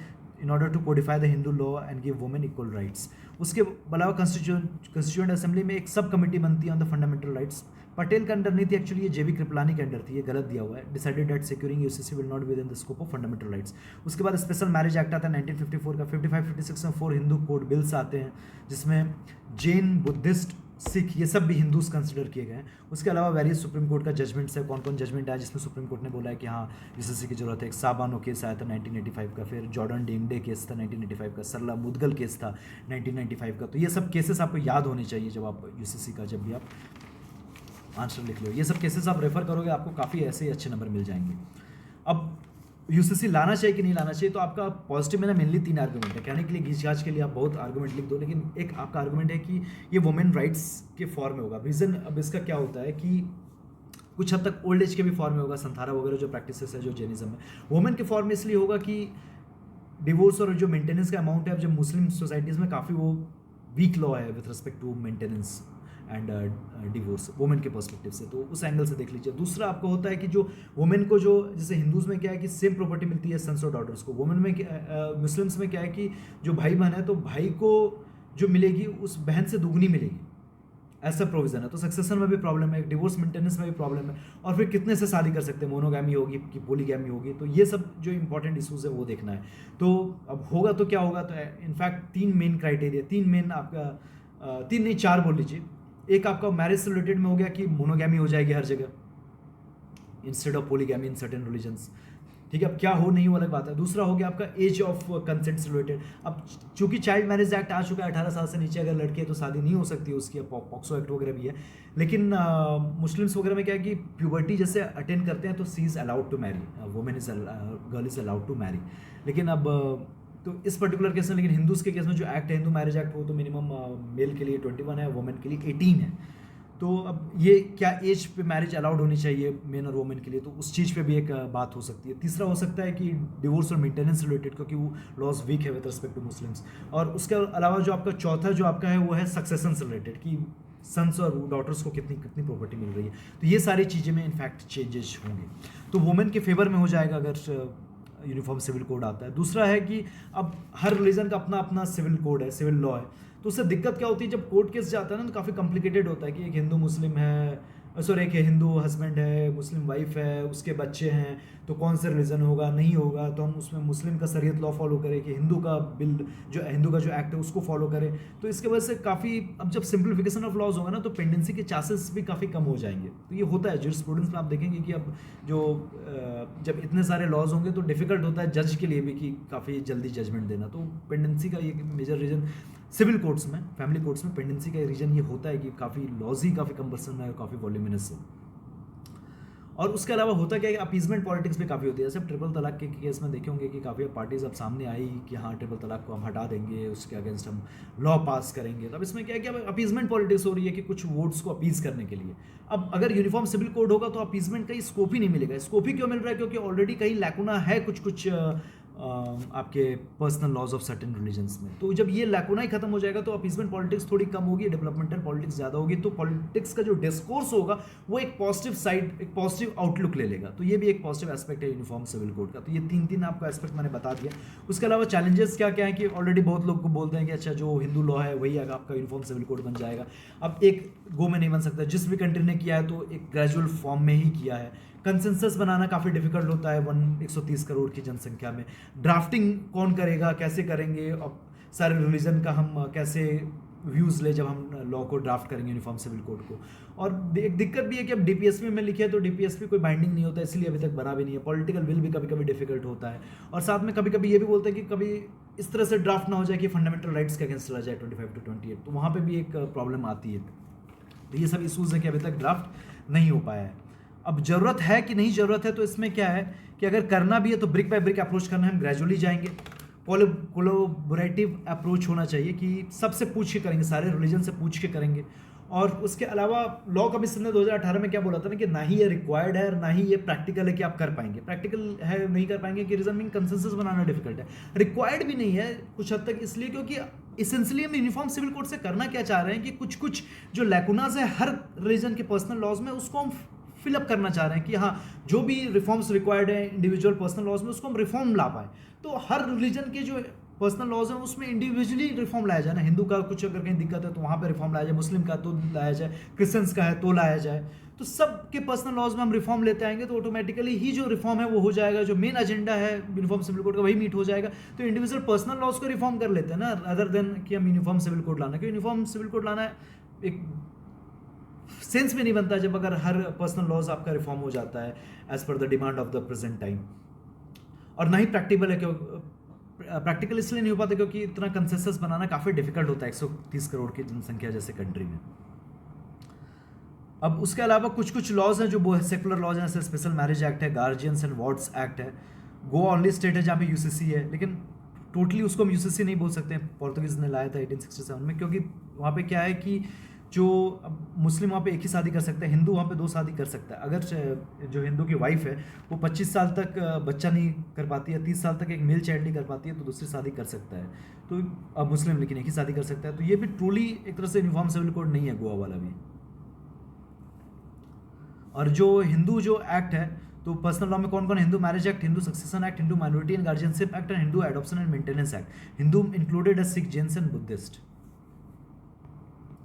in order to codify the Hindu law and give women equal rights. उसके अलावा कंस्टिट्यूएंट असेंबली में एक सब कमेटी बनती है on the fundamental rights. Patel के अंडर नहीं थी एक्चुअली, ये JB कृपलानी के अंडर थी, ये गलत दिया हुआ है। Decided that securing UCC will not with in the scope of fundamental rights. उसके बाद स्पेशल मैरिज एक्ट आता है 1954 का। 55-56 में 4 हिंदू कोड बिल्स आते हैं, जिसमें जैन, बुद्धिस्ट, सिख ये सब भी हिंदूज कंसिडर किए गए हैं। उसके अलावा वेरियस सुप्रीम कोर्ट का जजमेंट्स है, कौन कौन जजमेंट आया जिसमें सुप्रीम कोर्ट ने बोला है कि हाँ यूसीसी की जरूरत है। एक साबानो केस आया था 1985 का, फिर जॉर्डन डेमडे केस था 1985 का, सरला मुदगल केस था 1995 का। तो ये सब केसेस आपको याद होने चाहिए जब आप यूसीसी का जब भी आप आंसर लिख लो, ये सब केसेस आप रेफर करोगे आपको काफ़ी ऐसे ही अच्छे नंबर मिल जाएंगे। अब यूसीसी लाना चाहिए कि नहीं लाना चाहिए, तो आपका पॉजिटिव में ना मेनली 3 आर्गूमेंट है। कहने के लिए घींच के लिए आप बहुत आर्गूमेंट लिख दो, लेकिन एक आपका आर्गूमेंट है कि ये वुमेन राइट्स के फॉर्म में होगा। रीज़न अब इसका क्या होता है कि कुछ हद तक ओल्ड एज के भी फॉर्म में होगा, संथारा वगैरह जो प्रैक्टिसेस है जो जैनिज्म में। वुमेन के फॉर्म में इसलिए होगा कि डिवोर्स और जो मेंटेनेंस का अमाउंट है, अब जब मुस्लिम सोसाइटीज़ में काफ़ी वो वीक लॉ है with respect to maintenance and divorce women के पर्सपेक्टिव से, तो उस एंगल से देख लीजिए। दूसरा आपको होता है कि जो वुमेन को जो जैसे हिंदूज़ में क्या है कि सेम प्रॉपर्टी मिलती है सन्स और डॉटर्स को, वुमेन में मुस्लिम्स में क्या है कि जो भाई बहन है तो भाई को जो मिलेगी उस बहन से दुगनी मिलेगी, ऐसा प्रोविज़न है। तो सक्सेशन में भी प्रॉब्लम है, डिवोर्स मेंटेनेंस में भी प्रॉब्लम है, और फिर कितने से शादी कर सकते हैं, मोनोगैमी होगी कि पॉलीगैमी होगी। तो ये सब जो इंपॉर्टेंट इशूज़ है वो देखना है। तो अब होगा तो क्या होगा, तो इनफैक्ट 3 मेन क्राइटेरिया, 3 मेन आपका 3 नहीं 4 बोल लीजिए। एक आपका मैरिज से रिलेटेड में हो गया कि मोनोगैमी हो जाएगी हर जगह instead of polygamy in certain religions, ठीक है। अब क्या हो नहीं वो अलग बात है। दूसरा हो गया आपका एज ऑफ कंसेंट से रिलेटेड। अब चूंकि चाइल्ड मैरिज एक्ट आ चुका है, 18 साल से नीचे अगर लड़की है तो शादी नहीं हो सकती उसकी, पॉक्सो एक्ट वगैरह भी है। लेकिन मुस्लिम्स वगैरह में क्या है कि प्यूबर्टी जैसे अटेंड करते हैं तो she is allowed to marry, women is girl is allowed to marry. लेकिन अब तो इस पर्टिकुलर केस में, लेकिन हिंदूज़ के केस में जो एक्ट है हिंदू मैरिज एक्ट, वो तो मिनिमम मेल के लिए 21 है, वुमेन के लिए 18 है। तो अब ये क्या एज पे मैरिज अलाउड होनी चाहिए मेन और वुमेन के लिए, तो उस चीज़ पे भी एक बात हो सकती है। तीसरा हो सकता है कि डिवोर्स और मेंटेनेंस रिलेटेड, क्योंकि वो लॉज वीक है विद रिस्पेक्ट टू मुस्लिम्स। और उसके अलावा जो आपका चौथा जो आपका है वो है सक्सेशन से रिलेटेड, कि सन्स और डॉटर्स को कितनी कितनी प्रॉपर्टी मिल रही है। तो ये सारी चीज़ें में इनफैक्ट चेंजेस होंगे, तो वुमेन के फेवर में हो जाएगा अगर यूनिफॉर्म सिविल कोड आता है। दूसरा है कि अब हर रिलीजन का अपना अपना सिविल कोड है, सिविल लॉ है। तो उससे दिक्कत क्या होती है, जब कोर्ट केस जाता है ना तो काफ़ी कॉम्प्लिकेटेड होता है कि एक हिंदू मुस्लिम है, सॉरी एक हिंदू हस्बैंड है, मुस्लिम वाइफ है, उसके बच्चे हैं, तो कौन से रिलीजन होगा नहीं होगा, तो हम उसमें मुस्लिम का शरीयत लॉ फॉलो करें कि हिंदू का बिल जो हिंदू का जो एक्ट है उसको फॉलो करें। तो इसके वजह से काफ़ी, अब जब सिंप्लीफिकेशन ऑफ लॉज होगा ना तो पेंडेंसी के चांसेस भी काफ़ी कम हो जाएंगे। तो ये होता है जूरिस्प्रूडेंस में, आप देखेंगे कि अब जो जब इतने सारे लॉज होंगे तो डिफ़िकल्ट होता है जज के लिए भी कि काफ़ी जल्दी जजमेंट देना। तो पेंडेंसी का ये मेजर रीज़न सिविल कोर्ट्स में, फैमिली कोर्ट्स में पेंडेंसी का रीज़न ये होता है कि काफ़ी लॉज ही काफ़ी कम्बर्सन है और काफ़ी वॉल्यूमिनस है। और उसके अलावा होता क्या है कि अपीजमेंट पॉलिटिक्स भी काफ़ी होती है। जैसे ट्रिपल तलाक के केस में देखे होंगे कि काफ़ी पार्टीज अब सामने आई कि हाँ ट्रिपल तलाक को हम हटा देंगे, उसके अगेंस्ट हम लॉ पास करेंगे। तो अब इसमें क्या है कि अब अपीजमेंट पॉलिटिक्स हो रही है कि कुछ वोट्स को अपीज करने के लिए। अब अगर यूनिफॉर्म सिविल कोड होगा तो अपीजमेंट का स्कोप ही नहीं मिलेगा। स्कोप ही क्यों मिल रहा है, क्योंकि ऑलरेडी कहीं लैकुना है कुछ आपके personal laws of certain religions में। तो जब ये लैकुना ही खत्म हो जाएगा तो अपीसमेंट पॉलिटिक्स थोड़ी कम होगी, डेवलपमेंटल पॉलिटिक्स ज़्यादा होगी, तो पॉलिटिक्स का जो डिस्कोर्स होगा वो एक पॉजिटिव साइड, एक पॉजिटिव आउटलुक ले लेगा। तो ये भी एक पॉजिटिव एस्पेक्ट है यूनिफॉर्म सिविल कोड का। तो ये तीन आपको एस्पेक्ट मैंने बता दिया। उसके अलावा चैलेंजेस क्या क्या है कि ऑलरेडी बहुत लोग को बोलते हैं कि अच्छा जो हिंदू लॉ है वही आपका यूनिफॉर्म सिविल कोड बन जाएगा। अब एक गो में नहीं बन सकता, जिस भी कंट्री ने किया है तो एक ग्रेजुअल फॉर्म में ही किया है। कंसेंसस बनाना काफ़ी डिफिकल्ट होता है 130 करोड़ की जनसंख्या में। ड्राफ्टिंग कौन करेगा, कैसे करेंगे, अब सारे रिलीजन का हम कैसे व्यूज़ ले जब हम लॉ को ड्राफ्ट करेंगे यूनिफॉर्म सिविल कोड को। और एक दिक्कत भी है कि अब डीपीएसपी में लिखे है तो डीपीएसपी कोई बाइंडिंग नहीं होता, इसलिए अभी तक बना भी नहीं है। पॉलिटिकल विल भी कभी कभी डिफिकल्ट होता है, और साथ में कभी कभी ये भी बोलते हैं कि कभी इस तरह से ड्राफ्ट ना हो जाए कि फंडामेंटल राइट्स के अगेंस्ट चला जाए 25 to 28, तो वहाँ पर भी एक प्रॉब्लम आती है। तो ये सब इशूज़ है कि अभी तक ड्राफ्ट नहीं हो पाया है। अब ज़रूरत है कि नहीं ज़रूरत है, तो इसमें क्या है कि अगर करना भी है तो ब्रिक बाय ब्रिक अप्रोच करना है, हम ग्रेजुअली जाएंगे। कोलोबोरेटिव अप्रोच होना चाहिए कि सबसे पूछ के करेंगे, सारे रिलीजन से पूछ के करेंगे। और उसके अलावा लॉ कमीशन ने 2018 में क्या बोला था ना कि ना ही ये रिक्वायर्ड है और ना ही ये प्रैक्टिकल है कि आप कर पाएंगे। प्रैक्टिकल है नहीं कर पाएंगे कि रीजन मीन कंसेंसस बनाना डिफिकल्ट है। रिक्वायर्ड भी नहीं है कुछ हद तक, इसलिए क्योंकि इसेंशियली हम यूनिफॉर्म सिविल कोड से करना क्या चाह रहे हैं कि कुछ कुछ जो लैकुनाज है हर रिलीजन के पर्सनल लॉज में उसको हम फिलअप करना चाह रहे हैं कि हाँ जो भी रिफॉर्म्स रिक्वायर्ड है इंडिविजुअल पर्सनल लॉज में उसको हम रिफॉर्म ला पाए। तो हर रिलीजन के जो पर्सनल लॉज हैं उसमें इंडिविजुअली रिफॉर्म लाया जाए ना। हिंदू का कुछ अगर कहीं दिक्कत है तो वहाँ पे रिफॉर्म लाया जाए, मुस्लिम का तो लाया जाए, क्रिश्चियंस का है तो लाया जाए। तो सब के पर्सनल लॉज में हम रिफॉर्म लेते आएंगे तो ऑटोमेटिकली ही जो रिफॉर्म है वो हो जाएगा, जो मेन एजेंडा है यूनिफॉर्म सिविल कोड का वही मीट हो जाएगा। तो इंडिविजुअल पर्सनल लॉज को रिफॉर्म कर लेते हैं ना, अदर देन कि हम यूनिफॉर्म सिविल कोड लाना। क्योंकि यूनिफॉर्म सिविल कोड लाना है एक सेंस में नहीं बनता जब अगर हर पर्सनल लॉज आपका रिफॉर्म हो जाता है as per the demand of the present time. और ना ही प्रैक्टिकल है, प्रैक्टिकल इसलिए नहीं हो पाता क्योंकि इतना कंसेंसस बनाना काफ़ी डिफिकल्ट होता है 130 करोड़ की जनसंख्या जैसे कंट्री में। अब उसके अलावा कुछ कुछ लॉज हैं जो सेकुलर लॉज हैं, जैसे स्पेशल मैरिज एक्ट है, गार्जियंस एंड वार्ड्स एक्ट है। गोवा ओनली स्टेट है जहाँ पे यूसीसी है, लेकिन टोटली उसको हम यूसीसी नहीं बोल सकते। पोर्तुगीज़ ने लाया था 1867 में, क्योंकि वहाँ पे क्या है कि जो मुस्लिम वहाँ पे एक ही शादी कर सकता है, हिंदू वहाँ पे 2 शादी कर सकता है। अगर जो हिंदू की वाइफ है वो 25 साल तक बच्चा नहीं कर पाती है, 30 साल तक एक मेल चाइल्ड नहीं कर पाती है, तो दूसरी शादी कर सकता है। तो अब मुस्लिम लेकिन एक ही शादी कर सकता है। तो ये भी ट्रूली एक तरह से यूनिफॉर्म सिविल कोड नहीं है गोवा वाला भी। और जो हिंदू जो एक्ट है तो पर्सनल लॉ में कौन कौन, Hindu marriage act, Hindu succession act, Hindu minority and guardianship act and Hindu adoption and maintenance act. Hindu included है सिख, जैन एंड बुद्धिस्ट।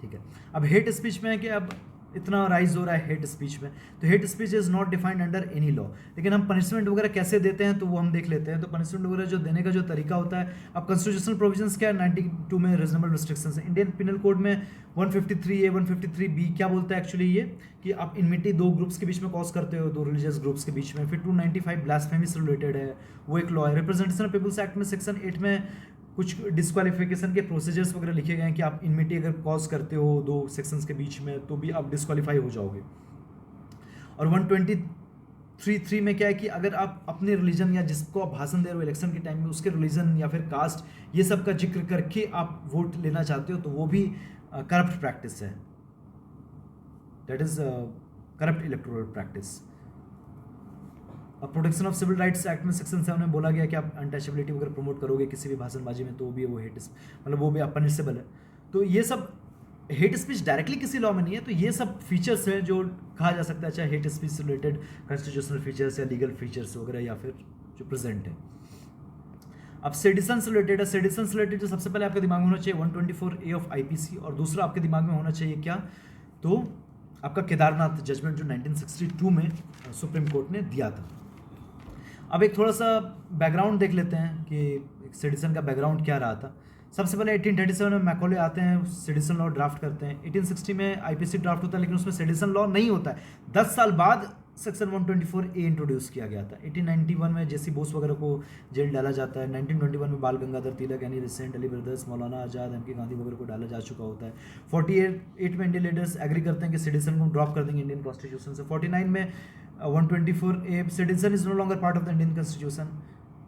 ठीक है। अब हेट स्पीच में है कि अब इतना राइज हो रहा है हेट स्पीच में, तो hate speech is not defined under any law. लेकिन हम पनिशमेंट वगैरह कैसे देते हैं तो वो हम देख लेते हैं। तो पनिशमेंट वगैरह जो देने का जो तरीका होता है, अब कॉन्स्टिट्यूशनल प्रोविजंस क्या है, 92 में रीजनेबल रिस्ट्रिक्शंस है। इंडियन पिनल कोड में 153A 153B क्या बोलता है एक्चुअली ये कि आप इनमिटी 2 ग्रुप्स के बीच में कॉज करते हो, 2 रिलीजियस ग्रुप्स के बीच में। फिर 295 ब्लास्फेमी से रिलेटेड है, वो एक लॉ है। रिप्रेजेंटेशन ऑफ पीपल्स एक्ट में सेक्शन 8 में कुछ डिस्क्वालिफिकेशन के प्रोसीजर्स वगैरह लिखे गए हैं कि आप इनमिटी अगर कॉज करते हो 2 सेक्शंस के बीच में तो भी आप डिस्क्वालीफाई हो जाओगे। और 123(3) में क्या है कि अगर आप अपने रिलीजन या जिसको आप भाषण दे रहे हो इलेक्शन के टाइम में उसके रिलीजन या फिर कास्ट ये सब का जिक्र करके आप वोट लेना चाहते हो तो वो भी करप्ट प्रैक्टिस है, that is corrupt electoral practice. अब protection of civil rights act में सेक्शन 7 में बोला गया कि आप अनटचेबिलिटी वगैरह प्रमोट करोगे किसी भी भाषणबाजी में तो भी वो हेट मतलब वो भी आप पनिशेबल है। तो ये सब हेट स्पीच डायरेक्टली किसी लॉ में नहीं है, तो ये सब फीचर्स हैं जो कहा जा सकता है चाहे हेट स्पीच से रिलेटेड कॉन्स्टिट्यूशनल फीचर्स या लीगल फीचर्स वगैरह या फिर जो प्रेजेंट है। अब सेडिशन से रिलेटेड है, सेडिशन से रिलेटेड जो सबसे पहले आपके दिमाग में होना चाहिए 124A ऑफ IPC, और दूसरा आपके दिमाग में होना चाहिए क्या, तो आपका केदारनाथ जजमेंट जो 1962 में सुप्रीम कोर्ट ने दिया था। अब एक थोड़ा सा बैकग्राउंड देख लेते हैं कि सेडिशन का बैकग्राउंड क्या रहा था। सबसे पहले 1837 में मैकॉले आते हैं, सेडिशन लॉ ड्राफ्ट करते हैं। 1860 में IPC ड्राफ्ट होता है लेकिन उसमें सेडिशन लॉ नहीं होता है। 10 साल बाद सेक्शन 124A इंट्रोड्यूस किया गया था। 1891 में जेसी बोस वगैरह को जेल डाला जाता है। 1921 में बाल गंगाधर तिलक यानी रिसेंट अली ब्रदर्स, मौलाना आज़ाद, एम के गांधी वगैरह को डाला जा चुका होता है। 48 में इंडियन लीडर्स एग्री करते हैं कि सेडिशन को ड्रॉप कर देंगे इंडियन कॉन्स्टिट्यूशन से। 49 में 124A sedition is no longer part of the Indian constitution,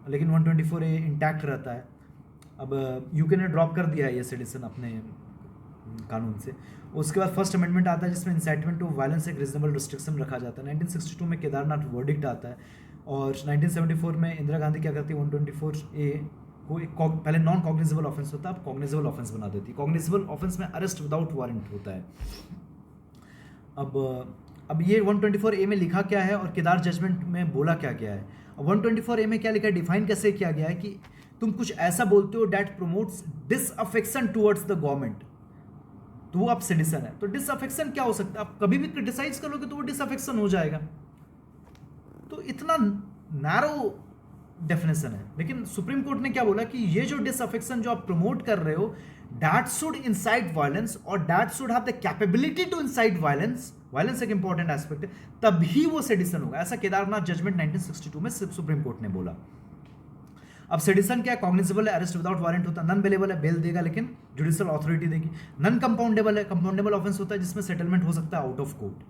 लेकिन 124A इंटैक्ट रहता है। अब यूके ने ड्रॉप कर दिया है ये सेडिशन अपने कानून से। उसके बाद फर्स्ट अमेंडमेंट आता है जिसमें इंसाइटमेंट टू वायलेंस एक रीजनेबल रिस्ट्रिक्शन रखा जाता है। 1962 में केदारनाथ वर्डिक्ट आता है। और 1974 में इंदिरा गांधी क्या करती है, 124A को एक पहले नॉन कॉग्निजेबल ऑफेंस होता है, अब कॉग्निजेबल ऑफेंस बना देती है। कॉग्निजेबल ऑफेंस में अरेस्ट विदाउट वारंट होता है। अब ये 124A में लिखा क्या है और केदार जजमेंट में बोला क्या क्या है। 124A में क्या लिखा है, डिफाइन कैसे किया गया है कि तुम कुछ ऐसा बोलते हो that promotes disaffection towards the government, तो वो आप सिटीजन है। तो डिसअफेक्शन क्या हो सकता है, आप कभी भी क्रिटिसाइज करोगे तो वो डिसअफेक्शन हो जाएगा। तो इतना नैरो डेफिनेशन है। लेकिन सुप्रीम कोर्ट ने क्या बोला कि ये जो डिसअफेक्शन जो आप प्रमोट कर रहे हो, दैट शुड इंसाइट वायलेंस और that should have the capability to incite violence, violence एक इंपॉर्टेंट एस्पेक्ट है, तभी वो सेडिशन होगा। ऐसा केदारनाथ जजमेंट 1962 में सुप्रीम कोर्ट ने बोला। अब सेडिशन क्या है, कॉग्निजेबल है, अरेस्ट विदाउट वारंट होता है, नॉन बेलेबल है, बेल देगा लेकिन जुडिशियल अथॉरिटी देगी, नॉन कंपाउंडेबल है, कंपाउंडेबल ऑफेंस होता है जिसमें सेटलमेंट हो सकता है out of court,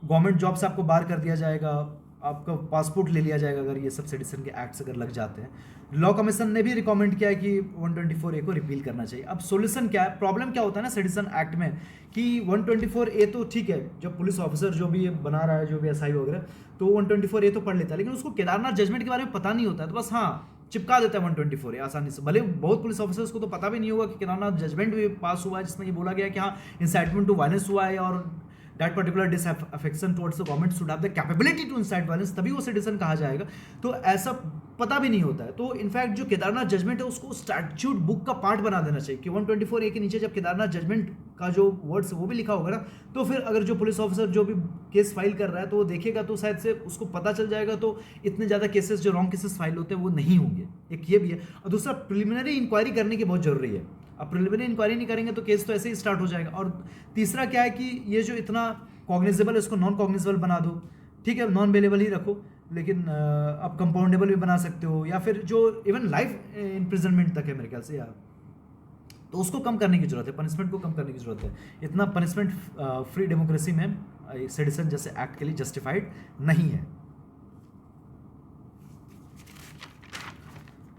government job से आपको बाहर कर दिया जाएगा, आपका पासपोर्ट ले लिया जाएगा अगर ये सब सेडिशन के एक्ट्स अगर लग जाते हैं। लॉ कमीशन ने भी रिकमेंड किया है कि 124A को रिपील करना चाहिए। अब सॉल्यूशन क्या है, प्रॉब्लम क्या होता है ना सेडिशन एक्ट में कि 124A तो ठीक है, जब पुलिस ऑफिसर जो भी बना रहा है, जो भी SI वगैरह, तो 124A तो पढ़ लेता है, लेकिन उसको केदारनाथ जजमेंट के बारे में पता नहीं होता है, तो बस हाँ चिपका देता है 124A आसानी से। भले बहुत पुलिस ऑफिसर्स को तो पता भी नहीं होगा कि केदारनाथ जजमेंट भी पास हुआ है जिसमें ये बोला गया कि हाँ इंसाइटमेंट टू वायलेंस हुआ है और that particular disaffection towards the government should have the capability to incite violence, तभी वो सिटीजन कहा जाएगा। तो ऐसा पता भी नहीं होता है। तो इनफैक्ट जो केदारनाथ जजमेंट है उसको स्टैट्यूट बुक का पार्ट बना देना चाहिए कि 124A के नीचे जब केदारनाथ जजमेंट का जो वर्ड्स वो भी लिखा होगा ना, तो फिर अगर जो पुलिस ऑफिसर जो भी केस फाइल कर रहा है तो वो देखेगा तो शायद से उसको पता चल जाएगा, तो इतने ज़्यादा केसेस जो रॉन्ग केसेस फाइल होते हैं वो नहीं होंगे। एक ये भी है, और दूसरा प्रिलिमिनरी इंक्वायरी करने की बहुत जरूरी है। अब प्रिलिमिनरी इंक्वायरी नहीं करेंगे तो केस तो ऐसे ही स्टार्ट हो जाएगा। और तीसरा क्या है कि ये जो इतना कॉग्निजेबल है इसको नॉन कॉग्निजेबल बना दो, ठीक है, नॉन बेलेबल ही रखो, लेकिन आप कंपाउंडेबल भी बना सकते हो, या फिर जो इवन लाइफ इम्प्रिजनमेंट तक है मेरे ख्याल से यार, तो उसको कम करने की जरूरत है, पनिशमेंट को कम करने की जरूरत है। इतना पनिशमेंट फ्री डेमोक्रेसी में सेडिशन जैसे एक्ट के लिए जस्टिफाइड नहीं है।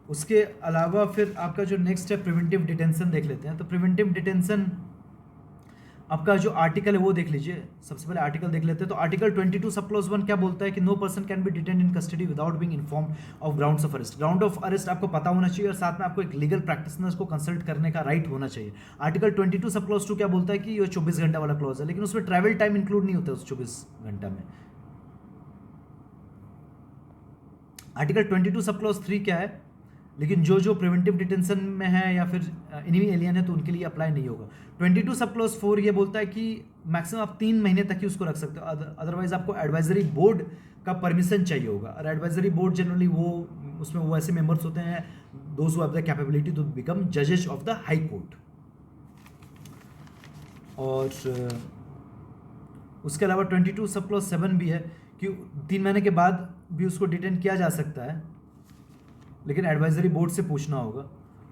उसके अलावा फिर आपका जो नेक्स्ट है प्रिवेंटिव डिटेंशन देख लेते हैं। तो प्रिवेंटिव डिटेंशन आपका जो आर्टिकल है वो देख लीजिए। सबसे पहले आर्टिकल देख लेते हैं। तो आर्टिकल 22 सब क्लॉज 1 क्या बोलता है कि no person can be detain in custody without being inform of grounds of arrest. Ground of arrest आपको पता होना चाहिए और साथ में आपको एक लीगल प्रैक्टिशनर्स को कंसल्ट करने का राइट होना चाहिए। आर्टिकल 22 सब क्लॉज 2 क्या बोलता है कि ये 24 घंटा वाला क्लॉज है, लेकिन उसमें ट्रैवल टाइम इंक्लूड नहीं होता उस 24 घंटा में। आर्टिकल 22 सब क्लॉज 3 क्या है, लेकिन जो प्रिवेंटिव डिटेंशन में है या फिर इन्हीं एलियन है तो उनके लिए अप्लाई नहीं होगा। 22 सब क्लॉज 4 ये बोलता है कि मैक्सिमम आप 3 महीने तक ही उसको रख सकते हो, अदरवाइज आपको एडवाइजरी बोर्ड का परमिशन चाहिए होगा। और एडवाइजरी बोर्ड जनरली वो उसमें वो ऐसे मेंबर्स होते हैं those who have the capability to become जजेस ऑफ द हाई कोर्ट। और उसके अलावा 22 सब क्लॉज 7 भी है कि 3 महीने के बाद भी उसको डिटेन किया जा सकता है, लेकिन एडवाइजरी बोर्ड से पूछना होगा।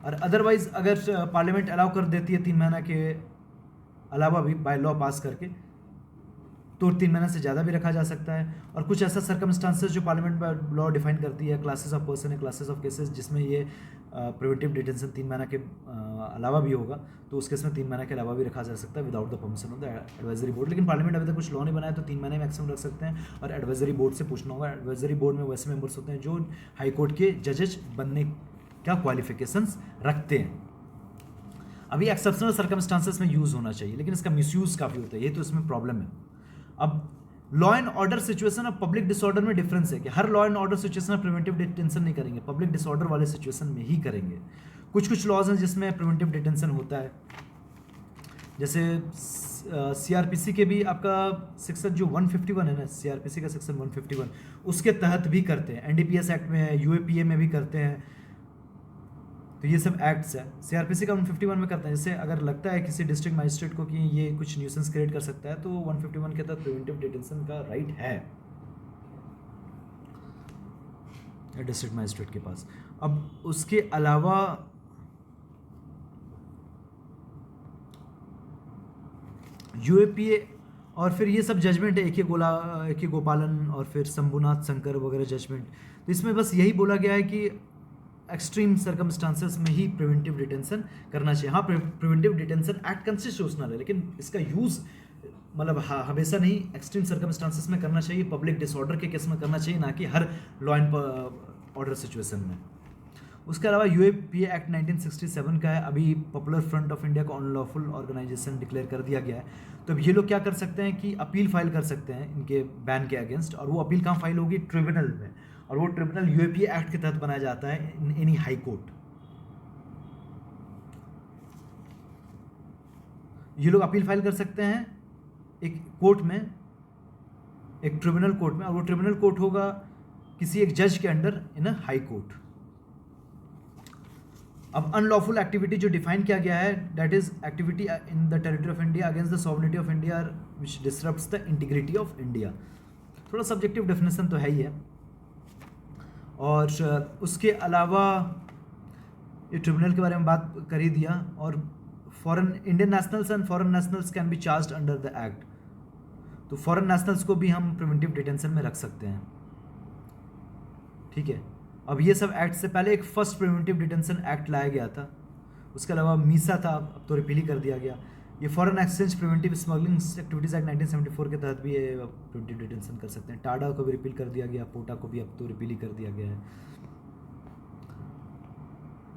और अदरवाइज अगर पार्लियामेंट अलाउ कर देती है 3 महीना के अलावा भी बाय लॉ पास करके, तो 3 महीने से ज़्यादा भी रखा जा सकता है। और कुछ ऐसा सर्कमस्टांसेस जो पार्लियामेंट बाय लॉ डिफाइन करती है, क्लासेस ऑफ पर्सन है, क्लासेस ऑफ केसेस, जिसमें ये प्रिवेंटिव डिटेंशन 3 महीना के अलावा भी होगा, तो उस केस में 3 महीने के अलावा भी रखा जा सकता है without the permission of the advisory board. लेकिन पार्लियामेंट अभी तक कुछ लॉ नहीं बनाया तो 3 महीने मैक्सिमम रख सकते हैं और एडवाइजरी बोर्ड से पूछना होगा। एडवाइजरी बोर्ड में वैसे मेंबर्स होते हैं जो हाई कोर्ट के जजेस बनने का क्वालिफिकेशंस रखते हैं। अभी एक्सेप्शनल सर्कमस्टांसेस में यूज़ होना चाहिए, लेकिन इसका मिसयूज़ काफ़ी होता है, ये तो इसमें प्रॉब्लम है। अब लॉ एंड ऑर्डर सिचुएशन और पब्लिक डिसऑर्डर में डिफरेंस है कि हर लॉ एंड ऑर्डर सिचुएशन में प्रिवेंटिव डिटेंशन नहीं करेंगे, पब्लिक डिसऑर्डर वाले सिचुएशन में ही करेंगे। कुछ लॉज हैं जिसमें प्रिवेंटिव डिटेंशन होता है, जैसे CRPC के भी आपका सेक्शन जो 151 है ना, CRPC का सेक्शन 151 उसके तहत भी करते हैं, NDPS एक्ट में है, UAPA में भी करते हैं। तो ये सब एक्ट्स है। CRPC का 151 में करते हैं, जैसे अगर लगता है किसी डिस्ट्रिक्ट मजिस्ट्रेट को कि ये कुछ न्यूसेंस क्रिएट कर सकता है तो 151 के तहत प्रिवेंटिव डिटेंशन का राइट है डिस्ट्रिक्ट मजिस्ट्रेट के पास। अब उसके अलावा UAPA और फिर ये सब जजमेंट है, AK गोपालन और फिर शंभुनाथ शंकर वगैरह जजमेंट, तो इसमें बस यही बोला गया है कि एक्सट्रीम सर्कमस्टांसेस में ही प्रिवेंटिव डिटेंशन करना चाहिए। हाँ, प्रिवेंटिव डिटेंशन एक्ट कंस्टिट्यूशनल है, लेकिन इसका यूज़ मतलब हमेशा नहीं, एक्सट्रीम सर्कमस्टांसिस में करना चाहिए, पब्लिक डिसऑर्डर के केस में करना चाहिए, ना कि हर लॉ एंड ऑर्डर सिचुएशन में। उसके अलावा यूएपीए एक्ट 1967 का है, अभी पॉपुलर फ्रंट ऑफ इंडिया को अनलॉफुल ऑर्गेनाइजेशन डिक्लेयर कर दिया गया है। तो अब ये लोग क्या कर सकते हैं कि अपील फाइल कर सकते हैं इनके बैन के अगेंस्ट, और वो अपील कहाँ फाइल होगी? ट्रिब्यूनल में, और वो ट्रिब्यूनल यूएपीए एक्ट के तहत बनाया जाता है इन एनी हाई कोर्ट। ये लोग अपील फाइल कर सकते हैं एक कोर्ट में, एक ट्रिब्यूनल कोर्ट में, और वो ट्रिब्यूनल कोर्ट होगा किसी एक जज के under in a high court. अब अनलॉफुल एक्टिविटी जो डिफाइन किया गया है, that is activity in the territory of India against the sovereignty of India which disrupts the integrity of India. थोड़ा सब्जेक्टिव डेफिनेशन तो है ही है। और उसके अलावा ये ट्रिब्यूनल के बारे में बात कर ही दिया। और foreign Indian nationals and foreign nationals can be charged under the act. तो फॉरेन नेशनल्स को भी हम प्रिवेंटिव डिटेंशन में रख सकते हैं, ठीक है। अब ये सब एक्ट से पहले एक फर्स्ट प्रिवेंटिव डिटेंशन एक्ट लाया गया था, उसके अलावा मीसा था, अब तो रिपील ही कर दिया गया। ये foreign exchange preventive smuggling activities act 1974 के तहत भी ये प्रिवेंटिव डिटेंशन कर सकते हैं। टाडा को भी रिपील कर दिया गया, पोटा को भी अब तो रिपील ही कर दिया गया है।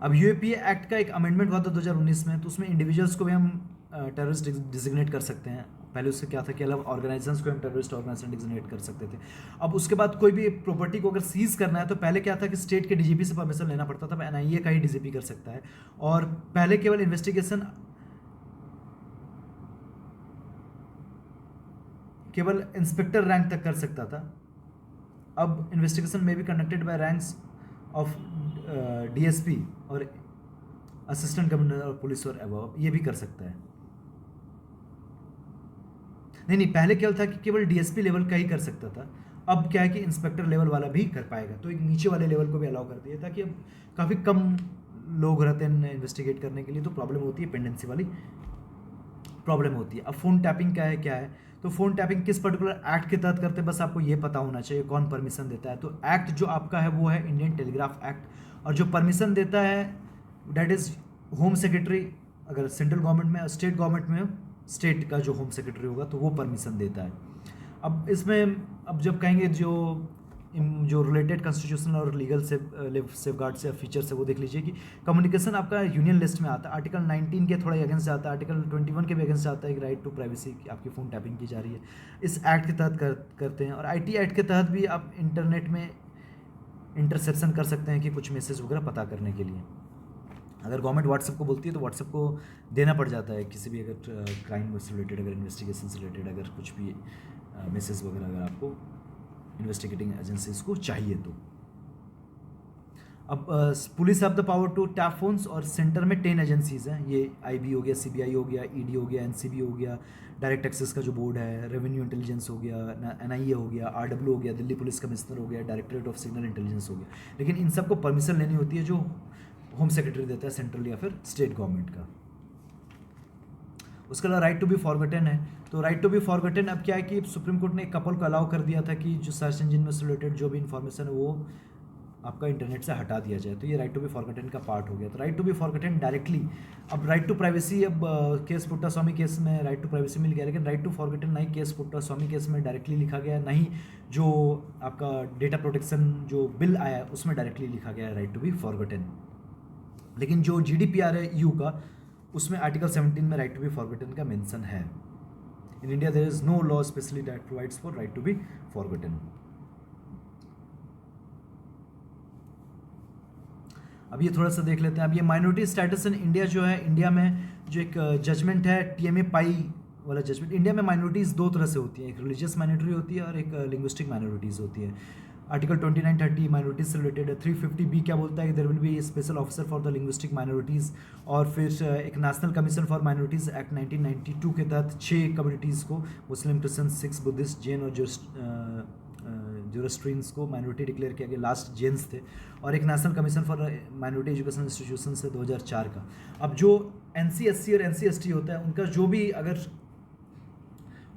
अब यूएपीए एक्ट का एक अमेंडमेंट हुआ था 2019 में, तो उसमें इंडिविजुअल्स को भी हम टेररिस्ट डिजिग्नेट कर सकते हैं। पहले उससे क्या था कि अलग ऑर्गेनाइजेशंस को हम टेररिस्ट ऑर्गेनाइजेशन डिजिग्नेट कर सकते थे। अब उसके बाद कोई भी प्रॉपर्टी को अगर सीज करना है तो पहले क्या था कि स्टेट के डीजीपी से परमिशन लेना पड़ता था, एनआईए का ही डीजीपी कर सकता है। और पहले केवल इन्वेस्टिगेशन केवल इंस्पेक्टर रैंक तक कर सकता था। अब इन्वेस्टिगेशन में भी conducted by ranks of DSP और असिस्टेंट कमिश्नर ऑफ पुलिस और अबव, ये भी कर सकता है। नहीं, पहले क्या था कि केवल डीएसपी लेवल का ही कर सकता था, अब क्या है कि इंस्पेक्टर लेवल वाला भी कर पाएगा। तो एक नीचे वाले लेवल को भी अलाउ कर दिया, ताकि अब काफ़ी कम लोग रहते हैं इन्वेस्टिगेट करने के लिए, तो प्रॉब्लम होती है, पेंडेंसी वाली प्रॉब्लम होती है। अब फ़ोन टैपिंग क्या है, तो फ़ोन टैपिंग किस पर्टिकुलर एक्ट के तहत करते हैं, बस आपको ये पता होना चाहिए कौन परमिशन देता है। तो एक्ट जो आपका है वो है इंडियन टेलीग्राफ एक्ट, और जो परमिशन देता है डैट इज़ होम सेक्रेटरी, अगर सेंट्रल गवर्नमेंट में, स्टेट गवर्नमेंट में स्टेट का जो होम सेक्रेटरी होगा तो वो परमिशन देता है। अब इसमें अब जब कहेंगे जो रिलेटेड कॉन्स्टिट्यूशनल और लीगल सेफगार्ड से फीचर से, वो देख लीजिए कि कम्युनिकेशन आपका यूनियन लिस्ट में आता है, आर्टिकल 19 के थोड़ा अगेंस्ट जाता है, आर्टिकल 21 के भी अगेंस्ट जाता है, एक राइट टू प्राइवेसी की आपकी फ़ोन टैपिंग की जा रही है, इस एक्ट के तहत करते हैं। और आईटी एक्ट के तहत भी आप इंटरनेट में इंटरसेप्शन कर सकते हैं कि कुछ मैसेज वगैरह पता करने के लिए। अगर गवर्नमेंट व्हाट्सएप को बोलती है तो व्हाट्सएप को देना पड़ जाता है, किसी भी अगर क्राइम से रिलेटेड, अगर इन्वेस्टिगेशन से रिलेटेड अगर कुछ भी मैसेज वगैरह अगर आपको इन्वेस्टिगेटिंग एजेंसीज को चाहिए तो। अब police have the power to tap phones, और सेंटर में 10 एजेंसीज हैं, ये आईबी हो गया, सीबीआई हो गया, ईडी हो गया, एनसीबी हो गया, डायरेक्ट एक्सेस का जो बोर्ड है, रेवेन्यू इंटेलिजेंस हो गया, एनआईए हो गया, आरडब्ल्यू हो गया, दिल्ली पुलिस कमिश्नर हो गया, डायरेक्टरेट ऑफ सिग्नल इंटेलिजेंस हो गया। लेकिन इन सबको परमिशन लेनी होती है जो होम सेक्रेटरी देता है, सेंट्रल या फिर स्टेट गवर्नमेंट का। उसके अलावा राइट टू बी फॉरगॉटन है, तो राइट टू बी फॉरगॉटन अब क्या है कि सुप्रीम कोर्ट ने एक कपल को अलाउ कर दिया था कि जो सर्च इंजन में से रिलेटेड जो भी इन्फॉर्मेशन है वो आपका इंटरनेट से हटा दिया जाए, तो ये राइट टू बी फॉरगॉटन का पार्ट हो गया। तो right to be forgotten directly, अब राइट टू प्राइवेसी, अब केस पुट्टा स्वामी केस में राइट टू प्राइवेसी मिल गया, लेकिन राइट टू फॉरगॉटन नहीं केस पुट्टा स्वामी केस में डायरेक्टली लिखा गया, नहीं जो आपका डेटा प्रोटेक्शन जो बिल आया उसमें डायरेक्टली लिखा गया है राइट टू बी फॉरगॉटन। लेकिन जो जीडीपीआर है ईयू का, उसमें आर्टिकल 17 में राइट टू बी फॉरगॉटन का मेंशन है। In India there is no law specially that provides for right to be forgotten. अब ये थोड़ा सा देख लेते हैं। अब ये माइनॉरिटी स्टेटस इन इंडिया जो है, इंडिया में जो एक जजमेंट है टीएमए पाई वाला जजमेंट, इंडिया में माइनॉरिटीज़ दो तरह से होती हैं, एक रिलीजियस माइनॉरिटी होती है और एक लिंग्विस्टिक माइनॉरिटीज़ होती है। आर्टिकल 2930 माइनॉरिटीज से रिलेटेड है। 350B क्या बोलता है कि there will be special officer for the linguistic minorities, और फिर एक national commission for minorities act 1992 के तहत 6 कम्युनिटीज़ को, Muslim, Christian, Sikhs, Buddhist, Jain और जोरोस्ट्रियंस को माइनॉरिटी डिक्लेयर किया गया, लास्ट जेन्स थे। और एक national commission for minority education institution से 2004 का। अब जो NC/SC और NC/ST होता है उनका जो भी अगर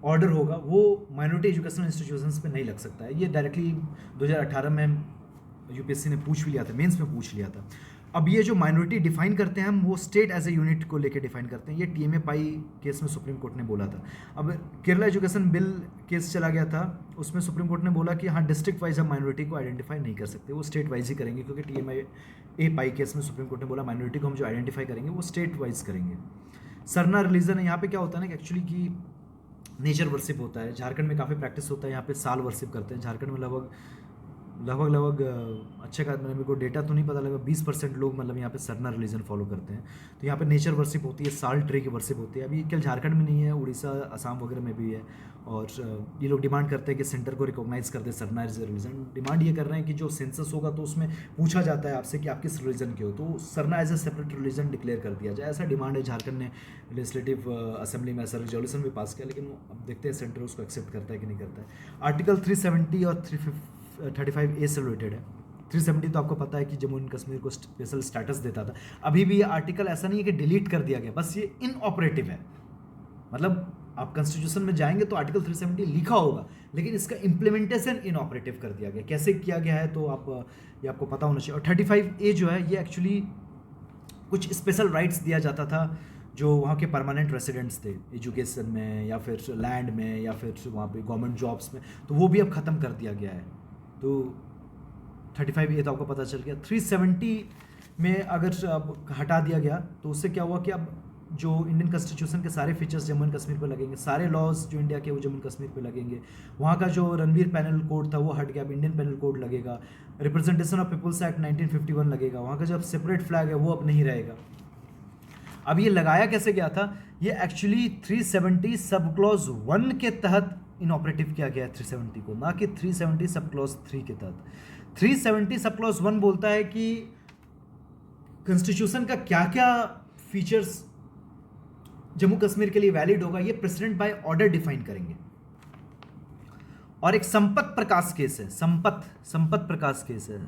ऑर्डर होगा वो माइनॉरिटी एजुकेशनल इंस्टीट्यूशंस पे नहीं लग सकता है। ये डायरेक्टली 2018 में यूपीएससी ने पूछ भी लिया था, मेंस में पूछ लिया था। अब ये जो माइनॉरिटी डिफाइन करते हैं हम, वो स्टेट एज ए यूनिट को लेके डिफाइन करते हैं। ये टीएमए पाई केस में सुप्रीम कोर्ट ने बोला था। अब केरला एजुकेशन बिल केस चला गया था, उसमें सुप्रीम कोर्ट ने बोला कि हाँ, डिस्ट्रिक्ट वाइज हम माइनॉरिटी को आइडेंटिफाई नहीं कर सकते, वो स्टेट वाइज ही करेंगे, क्योंकि टीएमए ए पाई केस में सुप्रीम कोर्ट ने बोला माइनॉरिटी को हम जो आइडेंटिफाई करेंगे वो स्टेट वाइज करेंगे। सरना रिलीजन है, यहाँ पे क्या होता है ना कि एक्चुअली कि नेचर वर्शिप होता है, झारखंड में काफ़ी प्रैक्टिस होता है, यहाँ पे साल वर्शिप करते हैं। झारखंड में लगभग अच्छे का मेरे को डेटा तो नहीं पता, लगभग 20% लोग मतलब यहाँ पे सरना रिलीजन फॉलो करते हैं। तो यहाँ पे नेचर वर्शिप होती है, साल ट्री की वर्शिप होती है। अभी केवल झारखंड में नहीं है, उड़ीसा, असम वगैरह में भी है। और ये लोग डिमांड करते हैं कि सेंटर को रिकॉग्नाइज कर दे सरना रिलीजन। डिमांड ये कर रहे हैं कि जो सेंसस होगा तो उसमें पूछा जाता है आपसे कि आप किस रिलीजन के हो, तो Sarna as a separate religion declare कर दिया जाए, ऐसा डिमांड है। झारखंड ने लेजिस्लेटिव असेंबली में ऐसा रेजोल्यूशन भी पास किया, लेकिन अब देखते हैं सेंटर उसको एक्सेप्ट करता है कि नहीं करता है। आर्टिकल 370 और 335A से रिलेटेड है। 370 तो आपको पता है कि जम्मू एंड कश्मीर को स्पेशल स्टेटस देता था। अभी भी ये आर्टिकल ऐसा नहीं है कि डिलीट कर दिया गया, बस ये इनऑपरेटिव है। मतलब आप कॉन्स्टिट्यूशन में जाएंगे तो आर्टिकल 370 लिखा होगा, लेकिन इसका इम्प्लीमेंटेशन इनऑपरेटिव कर दिया गया। कैसे किया गया है तो ये आपको पता होना चाहिए। और 35A जो है ये एक्चुअली कुछ स्पेशल राइट्स दिया जाता था जो वहाँ के परमानेंट रेसिडेंट्स थे, एजुकेशन में या फिर लैंड में या फिर वहाँ पे गवर्नमेंट जॉब्स में, तो वो भी अब ख़त्म कर दिया गया है। तो 35A तो आपको पता चल गया। 370 में अगर अब हटा दिया गया तो उससे क्या हुआ कि अब जो इंडियन कॉन्स्टिट्यूशन के सारे फीचर्स जम्मू एंड कश्मीर पर लगेंगे, सारे लॉज जो इंडिया के वो जम्मू एंड कश्मीर पर लगेंगे। वहाँ का जो रणवीर पैनल कोड था वो हट गया, अब इंडियन पैनल कोड लगेगा। रिप्रेजेंटेशन ऑफ पीपल्स एक्ट 1951 लगेगा, वहाँ का जो सेपरेट फ्लैग है वो अब नहीं रहेगा। अब ये लगाया कैसे गया था, ये एक्चुअली 370 सब क्लॉज 1 के तहत इनऑपरेटिव किया गया है 370 को, ना कि 370 सब क्लॉज 3 के तहत। 370 सब क्लॉज 1 बोलता है कि कॉन्स्टिट्यूशन का क्या क्या फीचर्स जम्मू कश्मीर के लिए वैलिड होगा, ये प्रेसिडेंट बाय ऑर्डर डिफाइन करेंगे। और एक संपत प्रकाश केस है, संपत प्रकाश केस है,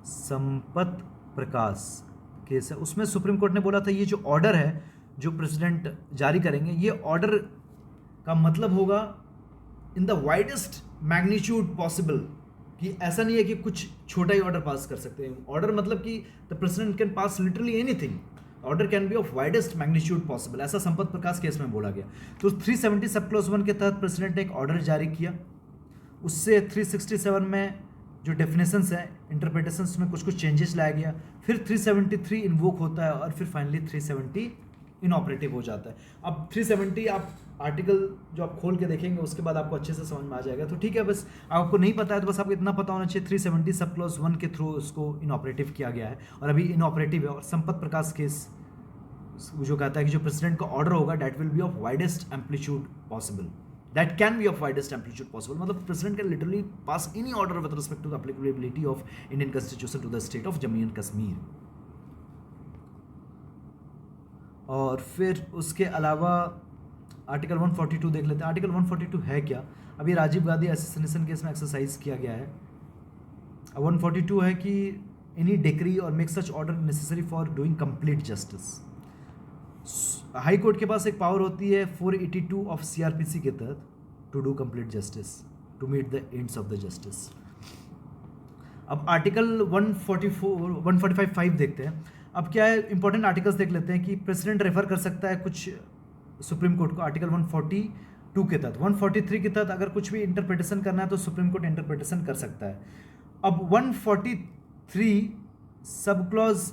संपत प्रकाश केस है। उसमें सुप्रीम कोर्ट ने बोला था ये जो ऑर्डर है जो प्रेसिडेंट जारी करेंगे, ये ऑर्डर का मतलब होगा in the widest magnitude possible, कि ऐसा नहीं है कि कुछ छोटा ही ऑर्डर पास कर सकते हैं। ऑर्डर मतलब कि the president can pass literally anything, order can be of widest magnitude possible, ऐसा संपत प्रकाश केस में बोला गया। तो 370 सब क्लॉज 1 के तहत प्रेसिडेंट ने एक ऑर्डर जारी किया। उससे 367 में जो डेफिनेशंस हैं, इंटरप्रिटेशंस में कुछ चेंजेस लाया गया। फिर 373 इन्वोक होता है और फिर फाइनली 370 इनऑपरेटिव हो जाता है। अब 370 आप आर्टिकल जो आप खोल के देखेंगे उसके बाद आपको अच्छे से समझ में आ जाएगा। तो ठीक है, बस आपको नहीं पता है तो बस आपको इतना पता होना चाहिए 370 सब क्लॉज 1 के थ्रू उसको इनऑपरेटिव किया गया है और अभी इनऑपरेटिव है। और संपत प्रकाश केस जो कहता है कि जो प्रेसिडेंट का ऑर्डर होगा that will be of widest amplitude possible, that can be of widest amplitude possible, मतलब president can literally pass any order with respect to the applicability of Indian constitution to the state of Jammu and Kashmir. और फिर उसके अलावा article 142 देख लेते हैं। Article 142 है क्या? अभी राजीव गांधी असैसिनेशन केस में एक्सरसाइज किया गया है। 142 है कि एनी डिक्री और make such order necessary for doing complete justice. High court के पास एक पावर होती है 482 ऑफ CRPC के तहत to do complete justice, to meet the ends of the justice. अब आर्टिकल 145(5) देखते हैं। अब क्या है, इंपॉर्टेंट आर्टिकल्स देख लेते हैं कि प्रेसिडेंट रेफर कर सकता है कुछ सुप्रीम कोर्ट को आर्टिकल 142 के तहत। 143 के तहत अगर कुछ भी इंटरप्रिटेशन करना है तो सुप्रीम कोर्ट इंटरप्रिटेशन कर सकता है। अब 143 सब क्लॉज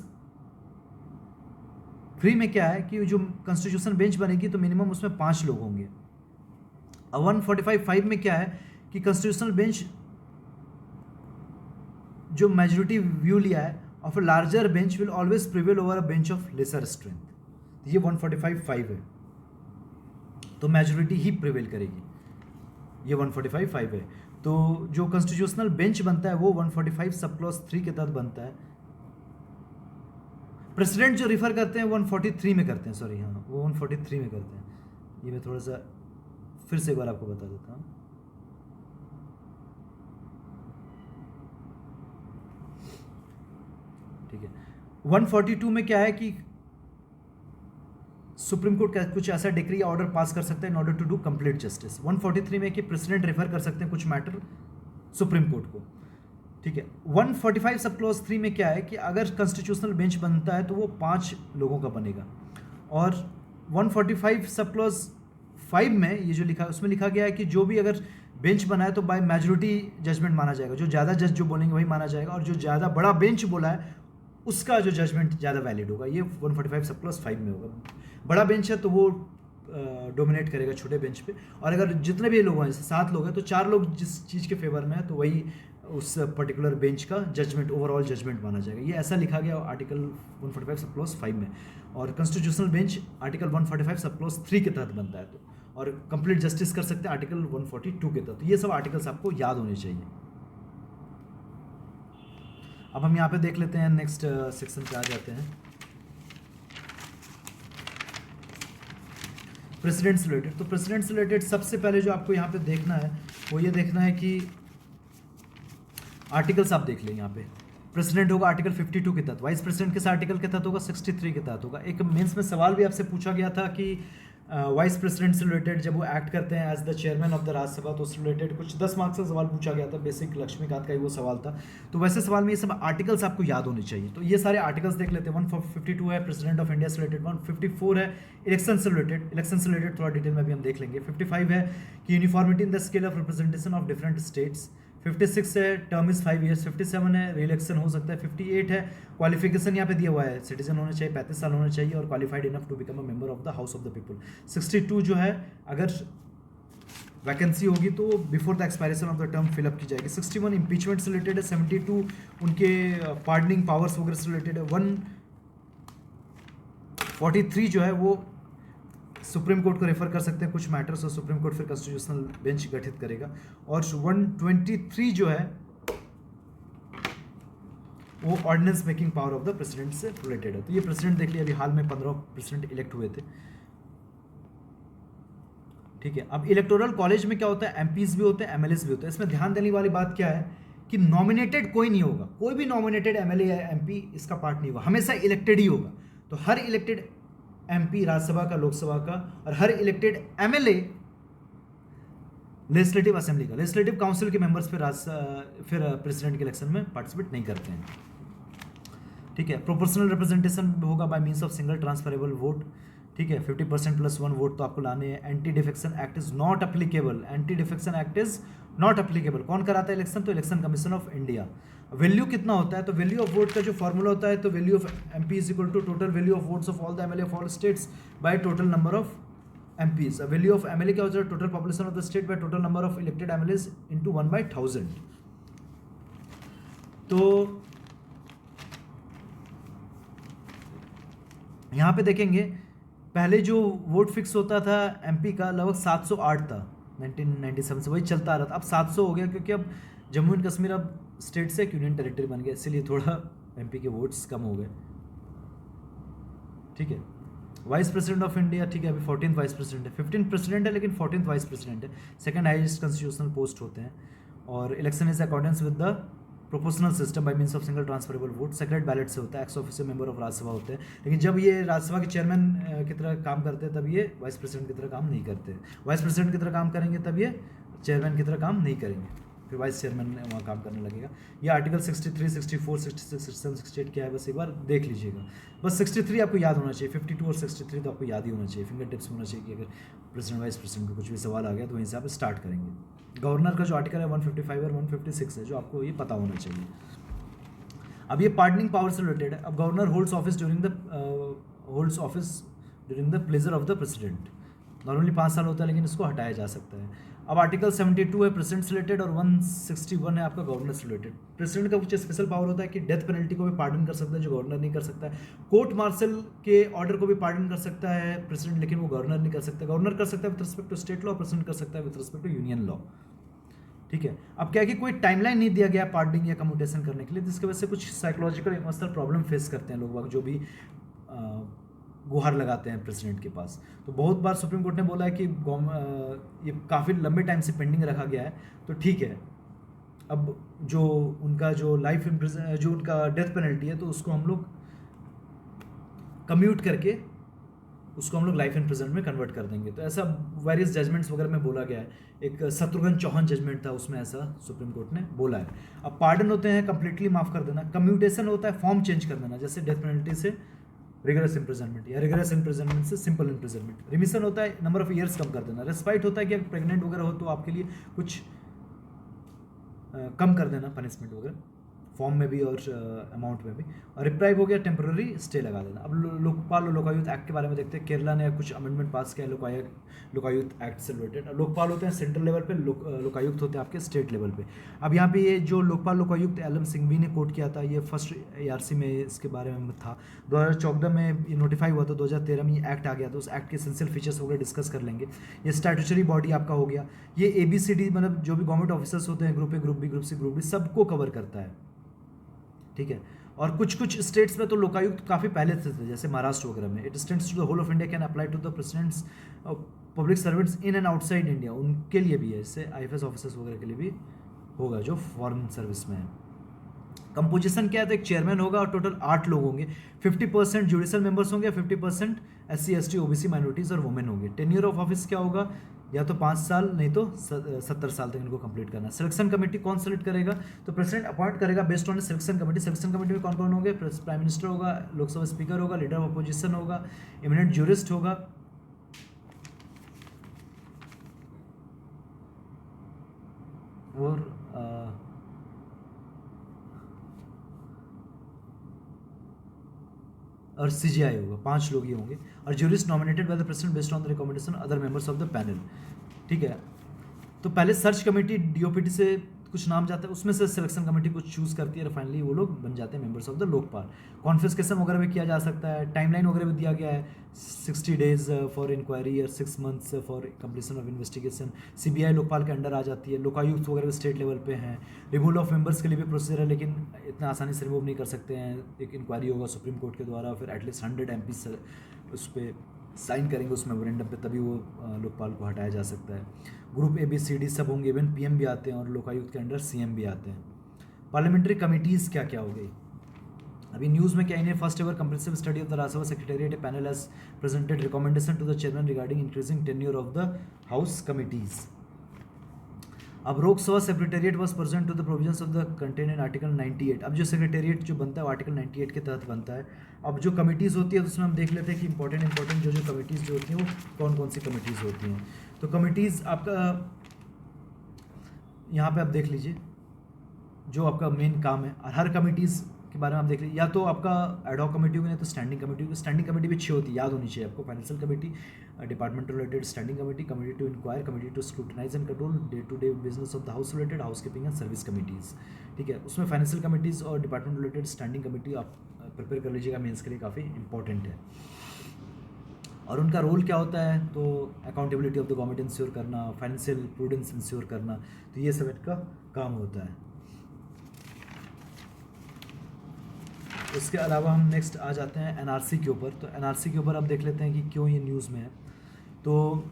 3 में क्या है कि जो कॉन्स्टिट्यूशन बेंच बनेगी तो मिनिमम उसमें 5 लोग होंगे। अब 145(5) में क्या है कि कॉन्स्टिट्यूशनल बेंच जो मेजोरिटी व्यू लिया है of a larger bench will always prevail over a bench of lesser strength. ये 145(5) है, तो मेजोरिटी ही प्रिवेल करेगी, ये 145(5) है। तो जो कॉन्स्टिट्यूशनल बेंच बनता है वो 145 सब क्लॉज 3 के तहत बनता है। प्रेसिडेंट जो रिफर करते हैं 143 में करते हैं, सॉरी हाँ वो 143 में करते हैं। ये मैं थोड़ा सा फिर से एक बार आपको बता देता हूँ। ठीक है, 142 में क्या है कि सुप्रीम कोर्ट कुछ ऐसा डिक्री या ऑर्डर पास कर सकता है in order to do complete justice. 143 में कि प्रेसिडेंट रेफर कर सकते हैं कुछ मैटर सुप्रीम कोर्ट को। ठीक है। 145 सब क्लॉज 3 में क्या है कि अगर कॉन्स्टिट्यूशनल बेंच बनता है तो वो 5 लोगों का बनेगा, और 145 सब क्लॉज 5 में ये जो लिखा है उसमें लिखा गया है कि जो भी अगर बेंच बना है तो बाय मेजोरिटी जजमेंट माना जाएगा, जो ज़्यादा जज जो बोलेंगे वही माना जाएगा, और जो ज़्यादा बड़ा बेंच बोला है उसका जो जजमेंट ज़्यादा वैलिड होगा। ये 145 सब क्लॉज 5 में होगा। बड़ा बेंच है तो वो डोमिनेट करेगा छोटे बेंच पे, और अगर जितने भी लोग हैं, जैसे 7 लोग हैं तो 4 लोग जिस चीज़ के फेवर में है तो वही उस पर्टिकुलर बेंच का जजमेंट, ओवरऑल जजमेंट माना जाएगा। ये ऐसा लिखा गया आर्टिकल 145 सब क्लॉज 5 में, और constitutional bench article 145 sub clause 3 के तहत बनता है, तो और कंप्लीट जस्टिस कर सकते हैं आर्टिकल 142 के तहत। तो ये सब आर्टिकल्स आपको याद होने चाहिए। अब हम यहाँ पे देख लेते हैं, नेक्स्ट सेक्शन पे आ जाते हैं, प्रेसिडेंट से रिलेटेड। तो प्रेसिडेंट से रिलेटेड सबसे पहले जो आपको यहाँ पे देखना है वो ये देखना है कि आर्टिकल्स आप देख लें। यहाँ पे प्रेसिडेंट होगा आर्टिकल 52 के तहत, वाइस प्रेसिडेंट किस आर्टिकल के तहत होगा, 63 के तहत होगा। एक मेंस में सवाल भी आपसे पूछा गया था कि वाइस प्रेसिडेंट से रिलेटेड जब वो एक्ट करते हैं as the chairman of the Rajya Sabha, तो उससे रिलेटेड कुछ 10 मार्क्स का सवाल पूछा गया था, बेसिक लक्ष्मीकांत का ही वो सवाल था। तो वैसे सवाल में ये सब आर्टिकल्स आपको याद होने चाहिए। तो ये सारे आर्टिकल्स देख लेते हैं। 152 है प्रेसिडेंट ऑफ इंडिया से रिलेटेड, 154 है इलेक्शन से रिलेटेड, इलेक्शन से रिलेटेड थोड़ा डिटेल में भी हम देख लेंगे। 55 है कि uniformity in the scale of representation of different states. 56 है टर्म इज 5 ईयर्स। 57 है री इलेक्शन हो सकता है। 58 है क्वालिफिकेशन यहाँ पे दिया हुआ है, सिटीजन होना चाहिए, 35 साल होना चाहिए और qualified enough to become a member of the house of the people. 62 जो है अगर वैकेंसी होगी तो before the expiration of the term fill up की जाएगी। 61 इम्पीचमेंट से रिलेटेड है। 72 उनके पार्डनिंग पावर्स वगैरह से रिलेटेड है। 143 जो है वो सुप्रीम कोर्ट को रेफर कर सकते हैं कुछ मैटर्स, और सुप्रीम कोर्ट फिर कॉन्स्टिट्यूशनल बेंच गठित करेगा। और 123 जो है वो ordinance making power of the president से रिलेटेड है। तो ये प्रेसिडेंट देख लिया, अभी हाल में 15 प्रेसिडेंट इलेक्ट हुए थे। ठीक है। अब इलेक्टोरल कॉलेज में क्या होता है, एमपीज भी होते हैं, एमएलएस भी होते हैं। इसमें ध्यान देने वाली बात क्या है कि नॉमिनेटेड कोई नहीं होगा, कोई भी नॉमिनेटेड एमएलए या एमपी इसका पार्ट नहीं होगा, हमेशा इलेक्टेड ही होगा। तो हर इलेक्टेड एमपी राज्यसभा का, लोकसभा का, और हर इलेक्टेड एमएलए लेजिस्लेटिव असेंबली का, लेजिस्लेटिव काउंसिल के मेंबर्स फिर प्रेसिडेंट के इलेक्शन में पार्टिसिपेट नहीं करते हैं। ठीक है। प्रोपोर्शनल रिप्रेजेंटेशन होगा bye means of single transferable vote. ठीक है। 50% प्लस 1 वोट तो आपको लाने हैं। Anti defection act is not applicable, anti defection act is not applicable. कौन कराता है इलेक्शन, तो election commission of India. Value कितना होता है, तो वैल्यू ऑफ वोट का जो फॉर्मूला होता है, तो value of MP is equal to total value of votes of all the MLA of all states by total number of MPs. Value of MLA क्या होता है, total population of the state by total number of elected MLAs into 1/1000। तो यहाँ पे देखेंगे पहले जो vote fix होता था एमपी का लगभग 708 था 1997 से, वही चलता आ रहा था। अब 700 हो गया क्योंकि अब जम्मू एंड कश्मीर अब स्टेट से एक यूनियन टेरिटरी बन गया, इसीलिए थोड़ा एमपी के वोट्स कम हो गए। ठीक है। वाइस प्रेसिडेंट ऑफ इंडिया, ठीक है, अभी 14th वाइस प्रेसिडेंट है। 15 प्रेसिडेंट है लेकिन 14th वाइस प्रेसिडेंट है, सेकंड हाईएस्ट कॉन्स्टिट्यूशनल पोस्ट होते हैं। और election is accordance with the proportional system by means of single transferable vote, secret ballot से होता है, ex official member of Rajya Sabha होते हैं। लेकिन जब ये राज्यसभा के चेयरमैन की तरह काम करते हैं तब ये वाइस प्रेसिडेंट की तरह काम नहीं करते। वाइस प्रेसिडेंट की तरह काम करेंगे तब ये चेयरमैन की तरह काम नहीं करेंगे, फिर वाइस चेयरमैन वहाँ काम करने लगेगा। ये आर्टिकल 63, 64, 66, 67, 68 क्या है बस एक बार देख लीजिएगा। बस 63 आपको याद होना चाहिए, 52 और 63 तो आपको याद ही होना चाहिए, फिंगर टिप्स होना चाहिए कि अगर प्रेसिडेंट वाइस प्रेसिडेंट का कुछ भी सवाल आ गया तो वहीं से आप स्टार्ट करेंगे। गवर्नर का जो आर्टिकल है 155 और 156 है जो आपको ये पता होना चाहिए। अब ये पार्डनिंग पावर से रिलेटेड है। अब governor holds office during the pleasure of the president. Normally 5 साल होता है लेकिन इसको हटाया जा सकता है। अब आर्टिकल 72 है प्रेसिडेंट से रिलेटेड और 161 है आपका गवर्नर से रिलेटेड। प्रेसिडेंट का कुछ स्पेशल पावर होता है कि डेथ पेनल्टी को भी पार्डन कर सकता है जो गवर्नर नहीं कर सकता है। कोर्ट मार्शल के ऑर्डर को भी पार्डन कर सकता है प्रेसिडेंट, लेकिन वो गवर्नर नहीं कर सकता। गवर्नर कर सकता है with respect to state law, president कर सकता है with respect to union law. ठीक है। अब क्या है कि कोई टाइमलाइन नहीं दिया गया पार्डनिंग या कम्यूटेशन करने के लिए, जिसकी वजह से कुछ साइकोलॉजिकल इमोशनल प्रॉब्लम फेस करते हैं लोग जो भी गुहार लगाते हैं प्रेसिडेंट के पास। तो बहुत बार सुप्रीम कोर्ट ने बोला है कि ये काफ़ी लंबे टाइम से पेंडिंग रखा गया है, तो ठीक है अब जो उनका जो लाइफ जो उनका डेथ पेनल्टी है तो उसको हम लोग कम्यूट करके उसको हम लोग लाइफ इम्प्रिजनमेंट में कन्वर्ट कर देंगे। तो ऐसा वेरियस जजमेंट्स वगैरह में बोला गया है। एक शत्रुघ्न चौहान जजमेंट था, उसमें ऐसा सुप्रीम कोर्ट ने बोला है। अब पार्डन होते हैं कंप्लीटली माफ़ कर देना, कम्यूटेशन होता है फॉर्म चेंज कर देना, जैसे डेथ पेनल्टी से रिगरस इम्प्रिजनमेंट या रिगरस इम्प्रिजनमेंट से सिंपल इम्प्रिजनमेंट। रिमिशन होता है नंबर ऑफ ईयर्स कम कर देना। रेस्पाइट होता है कि अगर प्रेग्नेंट वगैरह हो तो आपके लिए कुछ कम कर देना पनिशमेंट वगैरह, फॉर्म में भी और अमाउंट में भी। और रिप्राइव हो गया टेम्पररी स्टे लगा देना। अब लोकपाल और लोकायुक्त एक्ट के बारे में देखते हैं। केरला ने कुछ अमेंडमेंट पास किया है लोकायुक्त एक्ट से रिलेटेड। लोकपाल होते हैं सेंट्रल लेवल पे, लोकायुक्त होते हैं आपके स्टेट लेवल पे। अब यहाँ पे ये जो लोकपाल लोकायुक्त एल एम सिंघवी ने कोट किया था, ये फर्स्ट ARC में इसके बारे में था। 2014 में ये नोटिफाई हुआ था, 2013 में ये एक्ट आ गया था। उस एक्ट के एसेंशियल फीचर्स वगैरह डिस्कस कर लेंगे। ये स्टैट्यूटरी बॉडी आपका हो गया। ये ABCD मतलब जो भी गवर्नमेंट ऑफिसर्स होते हैं, group A, group B, group C, group D, सबको कवर करता है, ठीक है। और कुछ स्टेट्स में तो लोकायुक्त काफ़ी पहले से थे, जैसे महाराष्ट्र वगैरह में। It extends to the whole of India, can apply to the president's public servants in and outside India, उनके लिए भी है। इससे IFS ऑफिसर्स वगैरह के लिए भी होगा जो फॉरेन सर्विस में है। कंपोजिशन क्या है, तो एक चेयरमैन होगा और टोटल 8 लोग होंगे। 50% जुडिशल मेंबर्स होंगे, 50% SC ST OBC माइनॉरिटीज़ और वुमेन होंगे। टेन्योर ऑफ ऑफिस क्या होगा, या तो 5 साल नहीं तो 70 साल तक इनको कंप्लीट करना। सिलेक्शन कमेटी कौन सेलेक्ट करेगा, तो प्रेसिडेंट अपॉइंट करेगा based on selection committee. Selection committee में कौन कौन होंगे, प्राइम मिनिस्टर होगा, लोकसभा स्पीकर होगा, लीडर ऑफ अपोजिशन होगा, एमिनेंट ज्यूरिस्ट होगा, और CGI होगा। 5 लोग ही होंगे। और jurist nominated by the president based on the recommendation other members of the panel, ठीक है। तो पहले सर्च कमेटी DOPT से कुछ नाम जाता है, उसमें से सिलेक्शन कमेटी कुछ चूज़ करती है और फाइनली वो लोग बन जाते हैं members of the Lokpal. Confiscation वगैरह भी किया जा सकता है। टाइमलाइन वगैरह भी दिया गया है, 60 डेज फॉर इंक्वायरी और 6 months for completion of investigation. CBI Lokpal के अंडर आ जाती है। लोकायुक्त वगैरह भी स्टेट लेवल पे हैं। रिमूवल ऑफ मेंबर्स के लिए भी प्रोसीजर है, लेकिन इतना आसानी से रिमूव नहीं कर सकते हैं। एक इंक्वायरी होगा सुप्रीम कोर्ट के द्वारा, फिर एटलीस्ट 100 MPs उस पर साइन करेंगे उस मेमोरेंडम पे, तभी वो लोकपाल को हटाया जा सकता है। ग्रुप ABCD सब होंगे, इवन PM भी आते हैं और लोकायुक्त के अंडर CM भी आते हैं। पार्लियामेंट्री कमिटीज़ क्या क्या हो गई, अभी न्यूज़ में क्या, इन्हें first ever comprehensive study of the Rajya Sabha secretariat a panel has presented recommendation to the chairman regarding increasing tenure of the house committees. अब Lok Sabha secretariat was present to the provisions of the contain in article 98। अब जो secretariat जो बनता है वो article 98 के तहत बनता है। अब जो कमिटीज़ होती है तो उसमें हम देख लेते हैं कि इंपॉर्टेंट जो कमिटीज़ जो होती हैं वो कौन कौन सी कमिटीज़ होती हैं। तो कमिटीज़ आपका यहाँ पे आप देख लीजिए जो आपका मेन काम है, और हर कमिटीज़ के बारे में आप देख लीजिए। या तो आपका एडहॉक कमेटी होगी, या तो स्टैंडिंग कमेटी होगी। स्टैंडिंग कमेटी भी 6 होती है, याद होनी चाहिए आपको। Financial committee, department related standing committee, committee to enquire, committee to scrutinise and control day to day business of the house related, house keeping and service committees, ठीक है। उसमें फाइनेंशियल कमिटीज़ और डिपार्टमेंट रिलेटेड स्टैंडिंग कमेटी आप prepare कर लीजिएगा, mains के लिए काफ़ी इंपॉर्टेंट है। और उनका रोल क्या होता है, तो accountability of the government ensure करना, फाइनेंशियल प्रूडेंस इंश्योर करना, तो ये सब इनका काम होता है। उसके अलावा हम नेक्स्ट आ जाते हैं NRC के ऊपर। तो NRC के ऊपर आप देख लेते हैं कि क्यों ये न्यूज़ में है। तो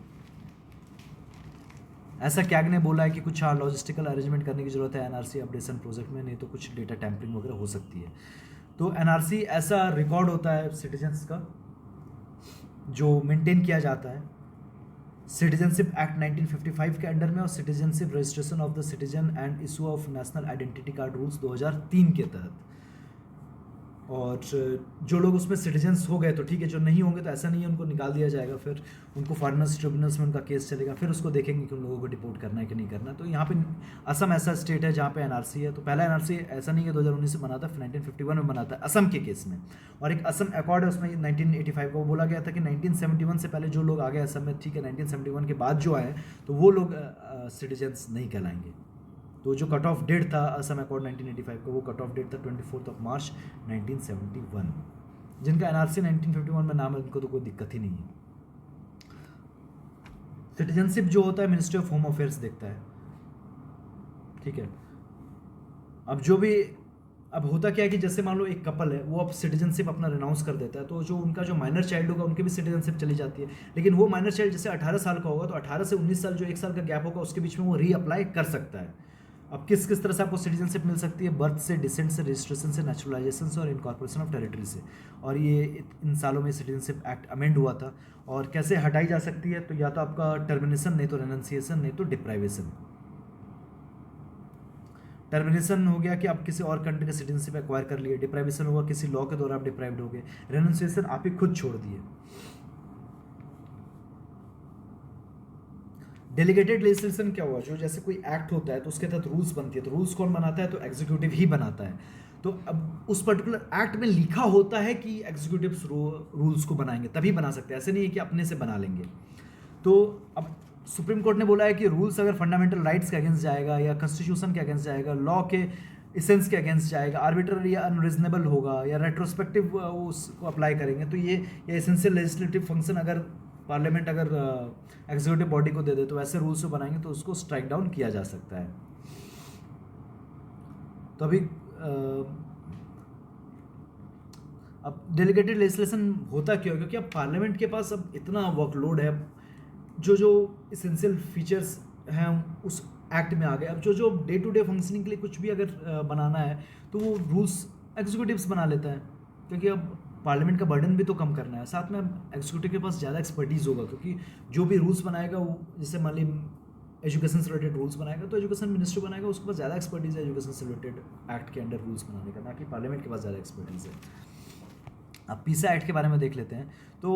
ऐसा कैग ने बोला है कि कुछ लॉजिस्टिकल अरेंजमेंट करने की ज़रूरत है NRC अपडेशन प्रोजेक्ट में, नहीं तो कुछ डेटा टैंपरिंग वगैरह हो सकती है। तो NRC ऐसा रिकॉर्ड होता है सिटीजन्स का जो मेंटेन किया जाता है सिटीजनशिप एक्ट 1955 के अंडर में, और citizenship registration of the citizen and issue of national identity card rules 2003 के तहत। और जो लोग उसमें सिटीजन्स हो गए तो ठीक है, जो नहीं होंगे तो ऐसा नहीं है, उनको निकाल दिया जाएगा। फिर उनको फॉरेनर्स ट्रिब्यूनल्स में उनका केस चलेगा, फिर उसको देखेंगे कि उन लोगों को डिपोर्ट करना है कि नहीं करना। तो यहाँ पे असम ऐसा स्टेट है जहाँ पे NRC है। तो पहला NRC ऐसा नहीं है 2019 से बना था, 1951 में बना था असम के केस में। और एक असम अकॉर्ड है, उसमें 1985 को बोला गया था कि 1971 से पहले जो लोग आ गए असम में, ठीक है, 1971 के बाद जो आए तो वो लोग सिटीजन्स नहीं कहलाएंगे। तो जो कट ऑफ डेट था असम अकॉर्ड 1985 का, वो कट ऑफ डेट था 24 मार्च 1971। जिनका NRC 1951 में नाम है उनको तो कोई दिक्कत ही नहीं है। सिटीजनशिप जो होता है मिनिस्ट्री ऑफ होम अफेयर्स देखता है, ठीक है। अब जो भी अब होता क्या है कि जैसे मान लो एक कपल है, वो अब सिटीजनशिप अपना रिनाउंस कर देता है, तो जो उनका जो माइनर चाइल्ड होगा उनकी भी सिटीजनशिप चली जाती है। लेकिन वो माइनर चाइल्ड जैसे 18 साल का होगा तो 18 से 19 साल जो 1 साल का गैप होगा उसके बीच में वो रीअप्लाई कर सकता है। अब किस किस तरह से आपको सिटीजनशिप मिल सकती है, बर्थ से, डिसेंट से, रजिस्ट्रेशन से, नेचुरलाइजेशन से और इनकॉर्पोरेशन ऑफ टेरिटरी से। और ये इन सालों में सिटीजनशिप एक्ट अमेंड हुआ था। और कैसे हटाई जा सकती है, तो या तो आपका टर्मिनेशन, नहीं तो रेनन्सिएशन, नहीं तो डिप्राइवेशन। टर्मिनेशन हो गया कि आप किसी और कंट्री का सिटीजनशिप एक्वायर कर लिए, डिप्राइवेशन होगा किसी लॉ के द्वारा आप डिप्राइव्ड हो गए, रेनन्सिएशन आप ही खुद छोड़ दिए। डेलीगेटेड लेजिस्लेशन क्या हुआ, जो जैसे कोई एक्ट होता है तो उसके तहत रूल्स बनती है, तो रूल्स कौन बनाता है, तो एग्जीक्यूटिव ही बनाता है। तो अब उस पर्टिकुलर एक्ट में लिखा होता है कि एग्जीक्यूटिव रूल्स को बनाएंगे, तभी बना सकते हैं, ऐसे नहीं है कि अपने से बना लेंगे। तो अब सुप्रीम कोर्ट ने बोला है कि रूल्स अगर फंडामेंटल राइट्स के अगेंस्ट जाएगा या कॉन्स्टिट्यूशन के अगेंस्ट जाएगा, लॉ के इसेंस के अगेंस्ट जाएगा, आर्बिट्ररी या अनरिजनेबल होगा या रेट्रोस्पेक्टिव उसको अप्लाई करेंगे, तो ये एसेंशियल लेजिस्लेटिव फंक्शन अगर पार्लियामेंट अगर एग्जीक्यूटिव बॉडी को दे दे तो ऐसे रूल्स जो बनाएंगे तो उसको स्ट्राइक डाउन किया जा सकता है। तो अभी अब डेलीगेटेड लेजिस्लेशन होता क्यों है, क्योंकि अब पार्लियामेंट के पास अब इतना वर्कलोड है, जो जो इसेंशियल फीचर्स हैं उस एक्ट में आ गए। अब जो जो डे टू डे फंक्शनिंग के लिए कुछ भी अगर बनाना है तो वो रूल्स एग्जीक्यूटिव्स बना लेता है, क्योंकि अब पार्लियामेंट का बर्डन भी तो कम करना है। साथ में एग्जीक्यूटिव के पास ज़्यादा एक्सपर्टीज़ होगा, क्योंकि जो भी रूल्स बनाएगा वो, जैसे मान ली एजुकेशन से रिलेटेड रूल्स बनाएगा तो एजुकेशन मिनिस्टर बनाएगा, उसके पास ज़्यादा एक्सपर्टीज़ है एजुकेशन से रिलेटेड एक्ट के अंडर रूल्स बनाने का, ना कि पार्लियामेंट के पास ज़्यादा एक्सपर्टीज़ है। अब पीसा एक्ट के बारे में देख लेते हैं। तो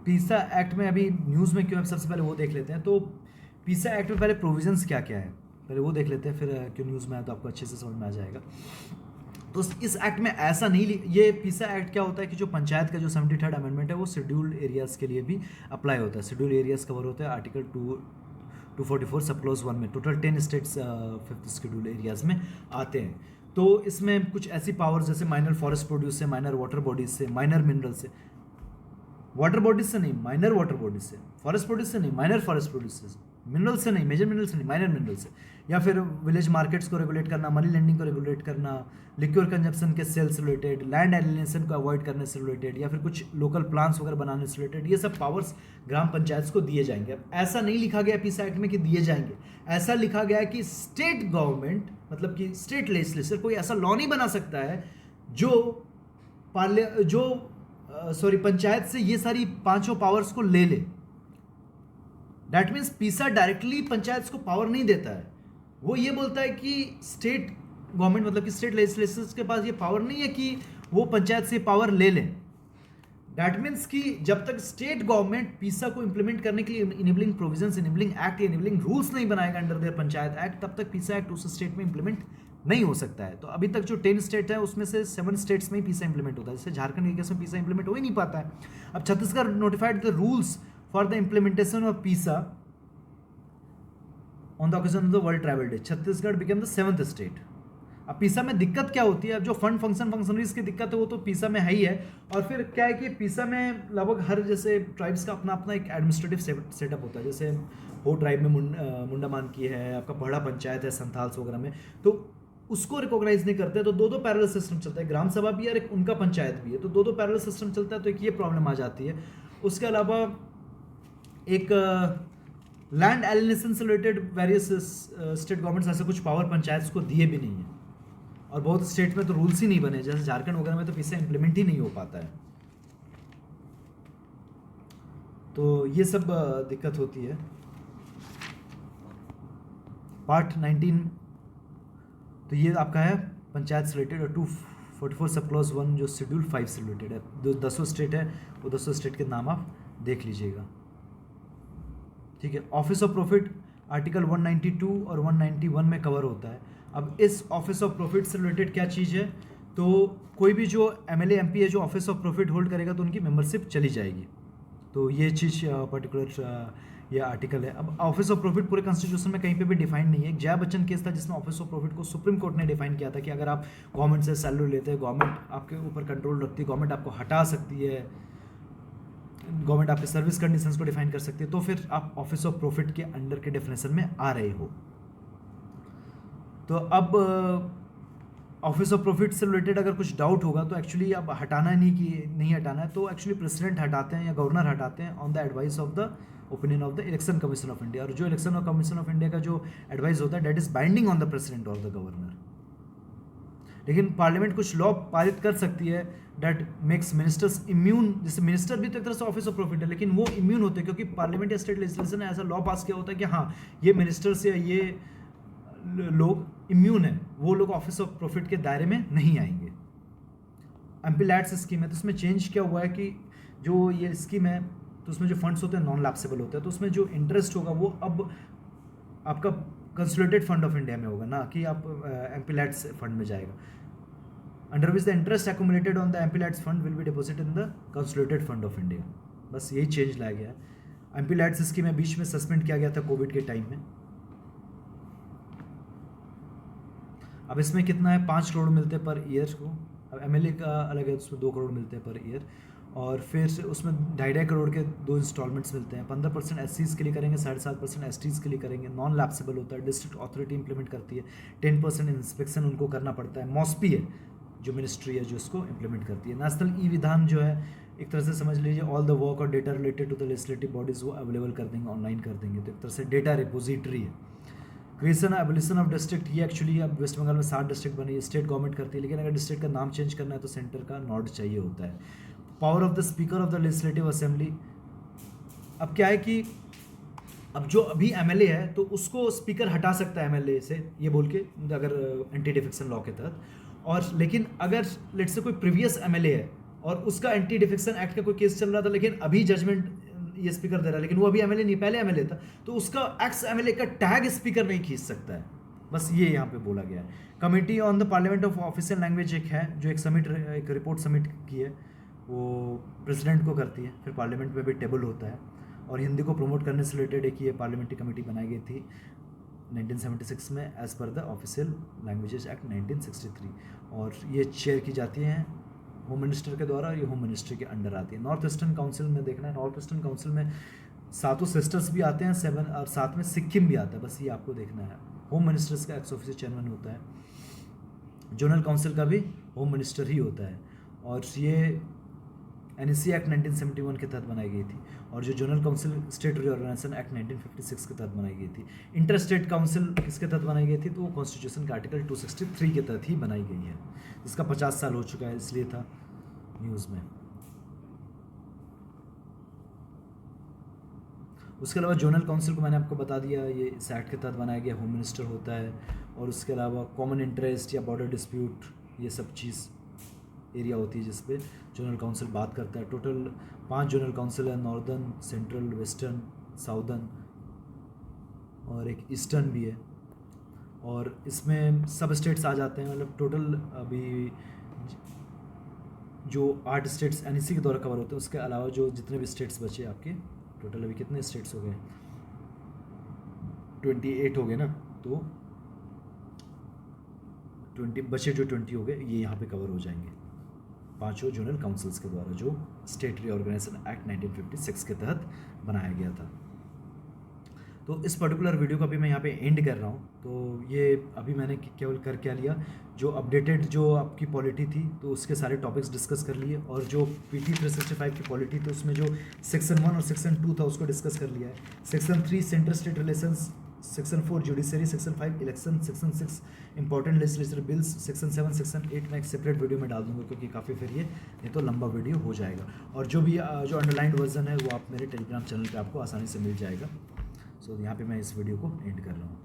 पीसा एक्ट में अभी न्यूज़ में क्यों है, सबसे पहले वो देख लेते हैं। तो पीसा एक्ट में पहले प्रोविजंस क्या क्या है, पहले वो देख लेते हैं, फिर क्यों न्यूज़ में आया तो आपको अच्छे से समझ में आ जाएगा। तो इस एक्ट में ऐसा नहीं, ये पीसा एक्ट क्या होता है कि जो पंचायत का जो 73rd अमेंडमेंट है वो शेड्यूल्ड एरियाज़ के लिए भी अप्लाई होता है। शेड्यूल्ड एरियाज़ कवर होते हैं आर्टिकल 244 सब क्लॉज 1 में। Total 10 states 5th scheduled areas में आते हैं। तो इसमें कुछ ऐसी पावर्स जैसे माइनर फॉरेस्ट प्रोड्यूस से, माइनर वाटर बॉडीज से, माइनर मिनरल से, वाटर बॉडीज से नहीं माइनर वाटर बॉडीज से, फॉरेस्ट प्रोड्यूस से नहीं माइनर फॉरेस्ट प्रोड्यूस से, मिनरल से नहीं मेजर मिनरल से नहीं माइनर मिनरल से, या फिर विलेज मार्केट्स को रेगुलेट करना, मनी लेंडिंग को रेगुलेट करना, लिक्विड कंजप्शन के सेल से रिलेटेड, लैंड एलिनेशन को अवॉइड करने से रिलेटेड, या फिर कुछ लोकल प्लान्स वगैरह बनाने से रिलेटेड, ये सब पावर्स ग्राम पंचायत को दिए जाएंगे। अब ऐसा नहीं लिखा गया पीसा एक्ट में कि दिए जाएंगे, ऐसा लिखा गया है कि स्टेट गवर्नमेंट, मतलब कि स्टेट लेजिस्लेचर कोई ऐसा लॉ नहीं बना सकता है जो पंचायत से ये सारी पांचों पावर्स को ले ले। दैट मीन्स पीसा डायरेक्टली पंचायत को पावर नहीं देता है, वो ये बोलता है कि स्टेट गवर्नमेंट, मतलब कि स्टेट लेजिस्लेचर्स के पास ये पावर नहीं है कि वो पंचायत से पावर ले लें। दैट मीन्स कि जब तक स्टेट गवर्नमेंट पीसा को इंप्लीमेंट करने के लिए इनेबलिंग प्रोविजंस, इनेबलिंग एक्ट या इनेबलिंग रूल्स नहीं बनाएगा अंडर देयर पंचायत एक्ट, तब तक पीसा एक्ट उस स्टेट में इंप्लीमेंट नहीं हो सकता है। तो अभी तक जो 10 स्टेट है उसमें से 7 स्टेट्स में ही पीसा इंप्लीमेंट होता है, जैसे झारखंड के केस में पीसा इंप्लीमेंट हो ही नहीं पाता है। अब Chhattisgarh notified the rules for the implementation of Pisa on the occasion of the world tribal day. Chhattisgarh became the 7th state. अब पीसा में दिक्कत क्या होती है, अब जो फंक्शनरीज की दिक्कत है वो तो पीसा में है ही है, और फिर क्या है कि पीसा में लगभग हर जैसे ट्राइब्स का अपना अपना एक एडमिनिस्ट्रेटिव सेटअप होता है। जैसे हो ट्राइब में मुंडामान की है, आपका पहड़ा पंचायत है संथाल्स वगैरह में, तो उसको रिकॉग्नाइज नहीं करते, तो दो पैरेलल सिस्टम चलता है, ग्राम सभा भी है और एक उनका पंचायत भी है, तो दो पैरेलल सिस्टम चलता है, तो एक ये प्रॉब्लम आ जाती है। उसके अलावा एक लैंड एलिनेशन से रिलेटेड वेरियस स्टेट गवर्नमेंट्स ऐसे कुछ पावर पंचायत को दिए भी नहीं है, और बहुत स्टेट में तो रूल्स ही नहीं बने, जैसे झारखंड वगैरह में तो पीसा इंप्लीमेंट ही नहीं हो पाता है। तो ये सब दिक्कत होती है। पार्ट 19 तो ये आपका है पंचायत से रिलेटेड, और 244 सब क्लॉज 1 जो शेड्यूल 5 से रिलेटेड है। जो 10 स्टेट है वो 10 स्टेट के नाम आप देख लीजिएगा, ठीक है। ऑफिस ऑफ प्रॉफिट आर्टिकल 192 और 191 में कवर होता है। अब इस ऑफिस ऑफ प्रॉफिट से रिलेटेड क्या चीज़ है, तो कोई भी जो MLA MP है जो ऑफिस ऑफ प्रॉफिट होल्ड करेगा तो उनकी मेंबरशिप चली जाएगी। तो ये चीज़ पर्टिकुलर ये आर्टिकल है। अब ऑफिस ऑफ प्रॉफिट पूरे कॉन्स्टिट्यूशन में कहीं पे भी डिफाइन नहीं है। एक जया बच्चन केस था जिसमें ऑफिस ऑफ प्रॉफिट को सुप्रीम कोर्ट ने डिफाइन किया था कि अगर आप गवर्नमेंट से सैलरी लेते हैं, गवर्नमेंट आपके ऊपर कंट्रोल रखती है, गवर्नमेंट आपको हटा सकती है, गवर्नमेंट आपके सर्विस कंडीशंस को डिफाइन कर सकती है, तो फिर आप ऑफिस ऑफ प्रॉफिट के अंडर के डेफिनेशन में आ रहे हो। तो अब ऑफिस ऑफ प्रॉफिट से रिलेटेड अगर कुछ डाउट होगा तो एक्चुअली अब हटाना नहीं कि नहीं हटाना है, तो एक्चुअली प्रेसिडेंट हटाते हैं या गवर्नर हटाते हैं on the advice of the opinion of the election commission of India, और जो इलेक्शन कमीशन ऑफ इंडिया का जो एडवाइस होता है that is binding on the president और द गवर्नर। लेकिन पार्लियामेंट कुछ लॉ पारित कर सकती है डेट मेक्स मिनिस्टर्स इम्यून, जैसे मिनिस्टर भी तो एक तरह से ऑफिस ऑफ प्रॉफिट है, लेकिन वो इम्यून होते हैं क्योंकि पार्लियामेंट या स्टेट लेजिस्लेशन ने ऐसा लॉ पास किया होता है कि हाँ ये मिनिस्टर्स या ये लोग इम्यून है, वो लोग ऑफिस ऑफ प्रॉफिट के दायरे में नहीं आएंगे। एम्पीलैट्स स्कीम है तो उसमें चेंज क्या हुआ है कि जो ये स्कीम है तो उसमें जो फंड्स होते हैं नॉन लैप्सेबल होते हैं, तो उसमें जो इंटरेस्ट होगा वो अब आपका कंसोलिडेटेड फंड ऑफ इंडिया में होगा, ना कि आप एम्पीलैट्स फंड में जाएगा। Under which the interest accumulated on the MPLADS fund will be deposited in the consolidated fund of India. बस यही चेंज लाया गया है। एम्पीलैट्स स्कीम में बीच में सस्पेंड किया गया था कोविड के टाइम में। अब इसमें कितना है, 5 करोड़ मिलते हैं पर ईयर को। अब एमएलए का अलग है, उसमें 2 करोड़ मिलते हैं पर ईयर, और फिर उसमें 2.5 करोड़ के 2 इंस्टॉलमेंट्स मिलते हैं। 15% एससीज के लिए करेंगे, 7.5% एसटीज के लिए करेंगे। नॉन लैप्सेबल होता है, डिस्ट्रिक्ट अथॉरिटी इंप्लीमेंट करती है। 10% इंस्पेक्शन उनको करना पड़ता है। मॉस्पी है जो मिनिस्ट्री है जो इसको इंप्लीमेंट करती है। नेशनल ई विधान जो है एक तरह से समझ लीजिए ऑल द वर्क और data related to the legislative bodies वो अवेलेबल कर देंगे, ऑनलाइन कर देंगे, तो एक तरह से डेटा रिपोजिटरी है। क्रिएशन एबोलिशन ऑफ डिस्ट्रिक्ट, ये एक्चुअली अब वेस्ट बंगाल में 7 डिस्ट्रिक्ट बनी है, स्टेट गवर्नमेंट करती है, लेकिन अगर डिस्ट्रिक्ट का नाम चेंज करना है तो सेंटर का नॉड चाहिए होता है। Power of the speaker of the legislative assembly, अब क्या है कि अब जो अभी एमएलए है तो उसको स्पीकर हटा सकता है एमएलए से, ये बोल के अगर एंटी डिफेक्शन लॉ के तहत। और लेकिन अगर लेट से कोई प्रीवियस एमएलए है और उसका एंटी डिफेक्शन एक्ट का कोई केस चल रहा था, लेकिन अभी जजमेंट ये स्पीकर दे रहा है, लेकिन वो अभी एमएलए नहीं, पहले एमएलए था, तो उसका एक्स एमएलए का टैग स्पीकर नहीं खींच सकता है। बस ये यहाँ पे बोला गया है। Committee on the parliament of official language एक है जो एक रिपोर्ट सबमिट की है, वो प्रेसिडेंट को करती है, फिर पार्लियामेंट में भी टेबल होता है। और हिंदी को प्रमोट करने से रिलेटेड एक ये पार्लियामेंट्री कमेटी बनाई गई थी 1976 में as per the official languages act 1963, और ये चेयर की जाती हैं होम मिनिस्टर के द्वारा, ये होम मिनिस्ट्री के अंडर आती है। नॉर्थ ईस्टर्न काउंसिल में देखना है, नॉर्थ ईस्टर्न काउंसिल में 7 सिस्टर्स भी आते हैं, 7 और साथ में सिक्किम भी आता है, बस ये आपको देखना है। होम मिनिस्टर्स का एक्स ऑफिशियल चेयरमैन होता है। जनरल काउंसिल का भी होम मिनिस्टर ही होता है, और ये एनएससी एक्ट 1971 के तहत बनाई गई थी, और जो general council state reorganisation act 1956 के तहत बनाई गई थी। इंटर स्टेट काउंसिल किसके तहत बनाई गई थी, तो वो कॉन्स्टिट्यूशन के आर्टिकल 263 के तहत ही बनाई गई है, जिसका 50 साल हो चुका है, इसलिए था न्यूज़ में। उसके अलावा जोनल काउंसिल को मैंने आपको बता दिया, ये इस एक्ट के तहत बनाया गया, होम मिनिस्टर होता है। और उसके अलावा कॉमन इंटरेस्ट या बॉर्डर डिस्प्यूट, ये सब चीज़ एरिया होती है जिस पे जोनल काउंसिल बात करता है। टोटल 5 जोनल काउंसिल है, नॉर्दर्न, सेंट्रल, वेस्टर्न, साउदर्न और एक ईस्टर्न भी है। और इसमें सब स्टेट्स आ जाते हैं, मतलब टोटल अभी जो 8 स्टेट्स एनईसी के द्वारा कवर होते हैं, उसके अलावा जो जितने भी स्टेट्स बचे आपके, टोटल अभी कितने स्टेट्स हो गए, 28 हो गए ना, तो 20 बचे जो 20 हो गए, ये यहाँ पे कवर हो जाएंगे 5 जोनल काउंसिल्स के द्वारा, जो स्टेट रीऑर्गेनाइजेशन एक्ट 1956 के तहत बनाया गया था। तो इस पर्टिकुलर वीडियो को अभी मैं यहाँ पे एंड कर रहा हूँ। तो ये अभी मैंने केवल कर क्या लिया, जो अपडेटेड जो आपकी पॉलिटी थी तो उसके सारे टॉपिक्स डिस्कस कर लिए, और जो PT 365 की पॉलिटी थी उसमें जो सेक्शन 1 और सेक्शन 2 था उसको डिस्कस कर लिया है। Section 3 centre state relations, section 4 judiciary, section 5 election, section 6 important legislative bills, section 7 section 8 मैं एक सेपरेट वीडियो में डाल दूंगा क्योंकि काफ़ी फिर ये नहीं तो लंबा वीडियो हो जाएगा। और जो भी जो अंडरलाइंड वर्जन है वो आप मेरे टेलीग्राम चैनल पे आपको आसानी से मिल जाएगा। सो यहाँ पे मैं इस वीडियो को एंड कर रहा हूँ।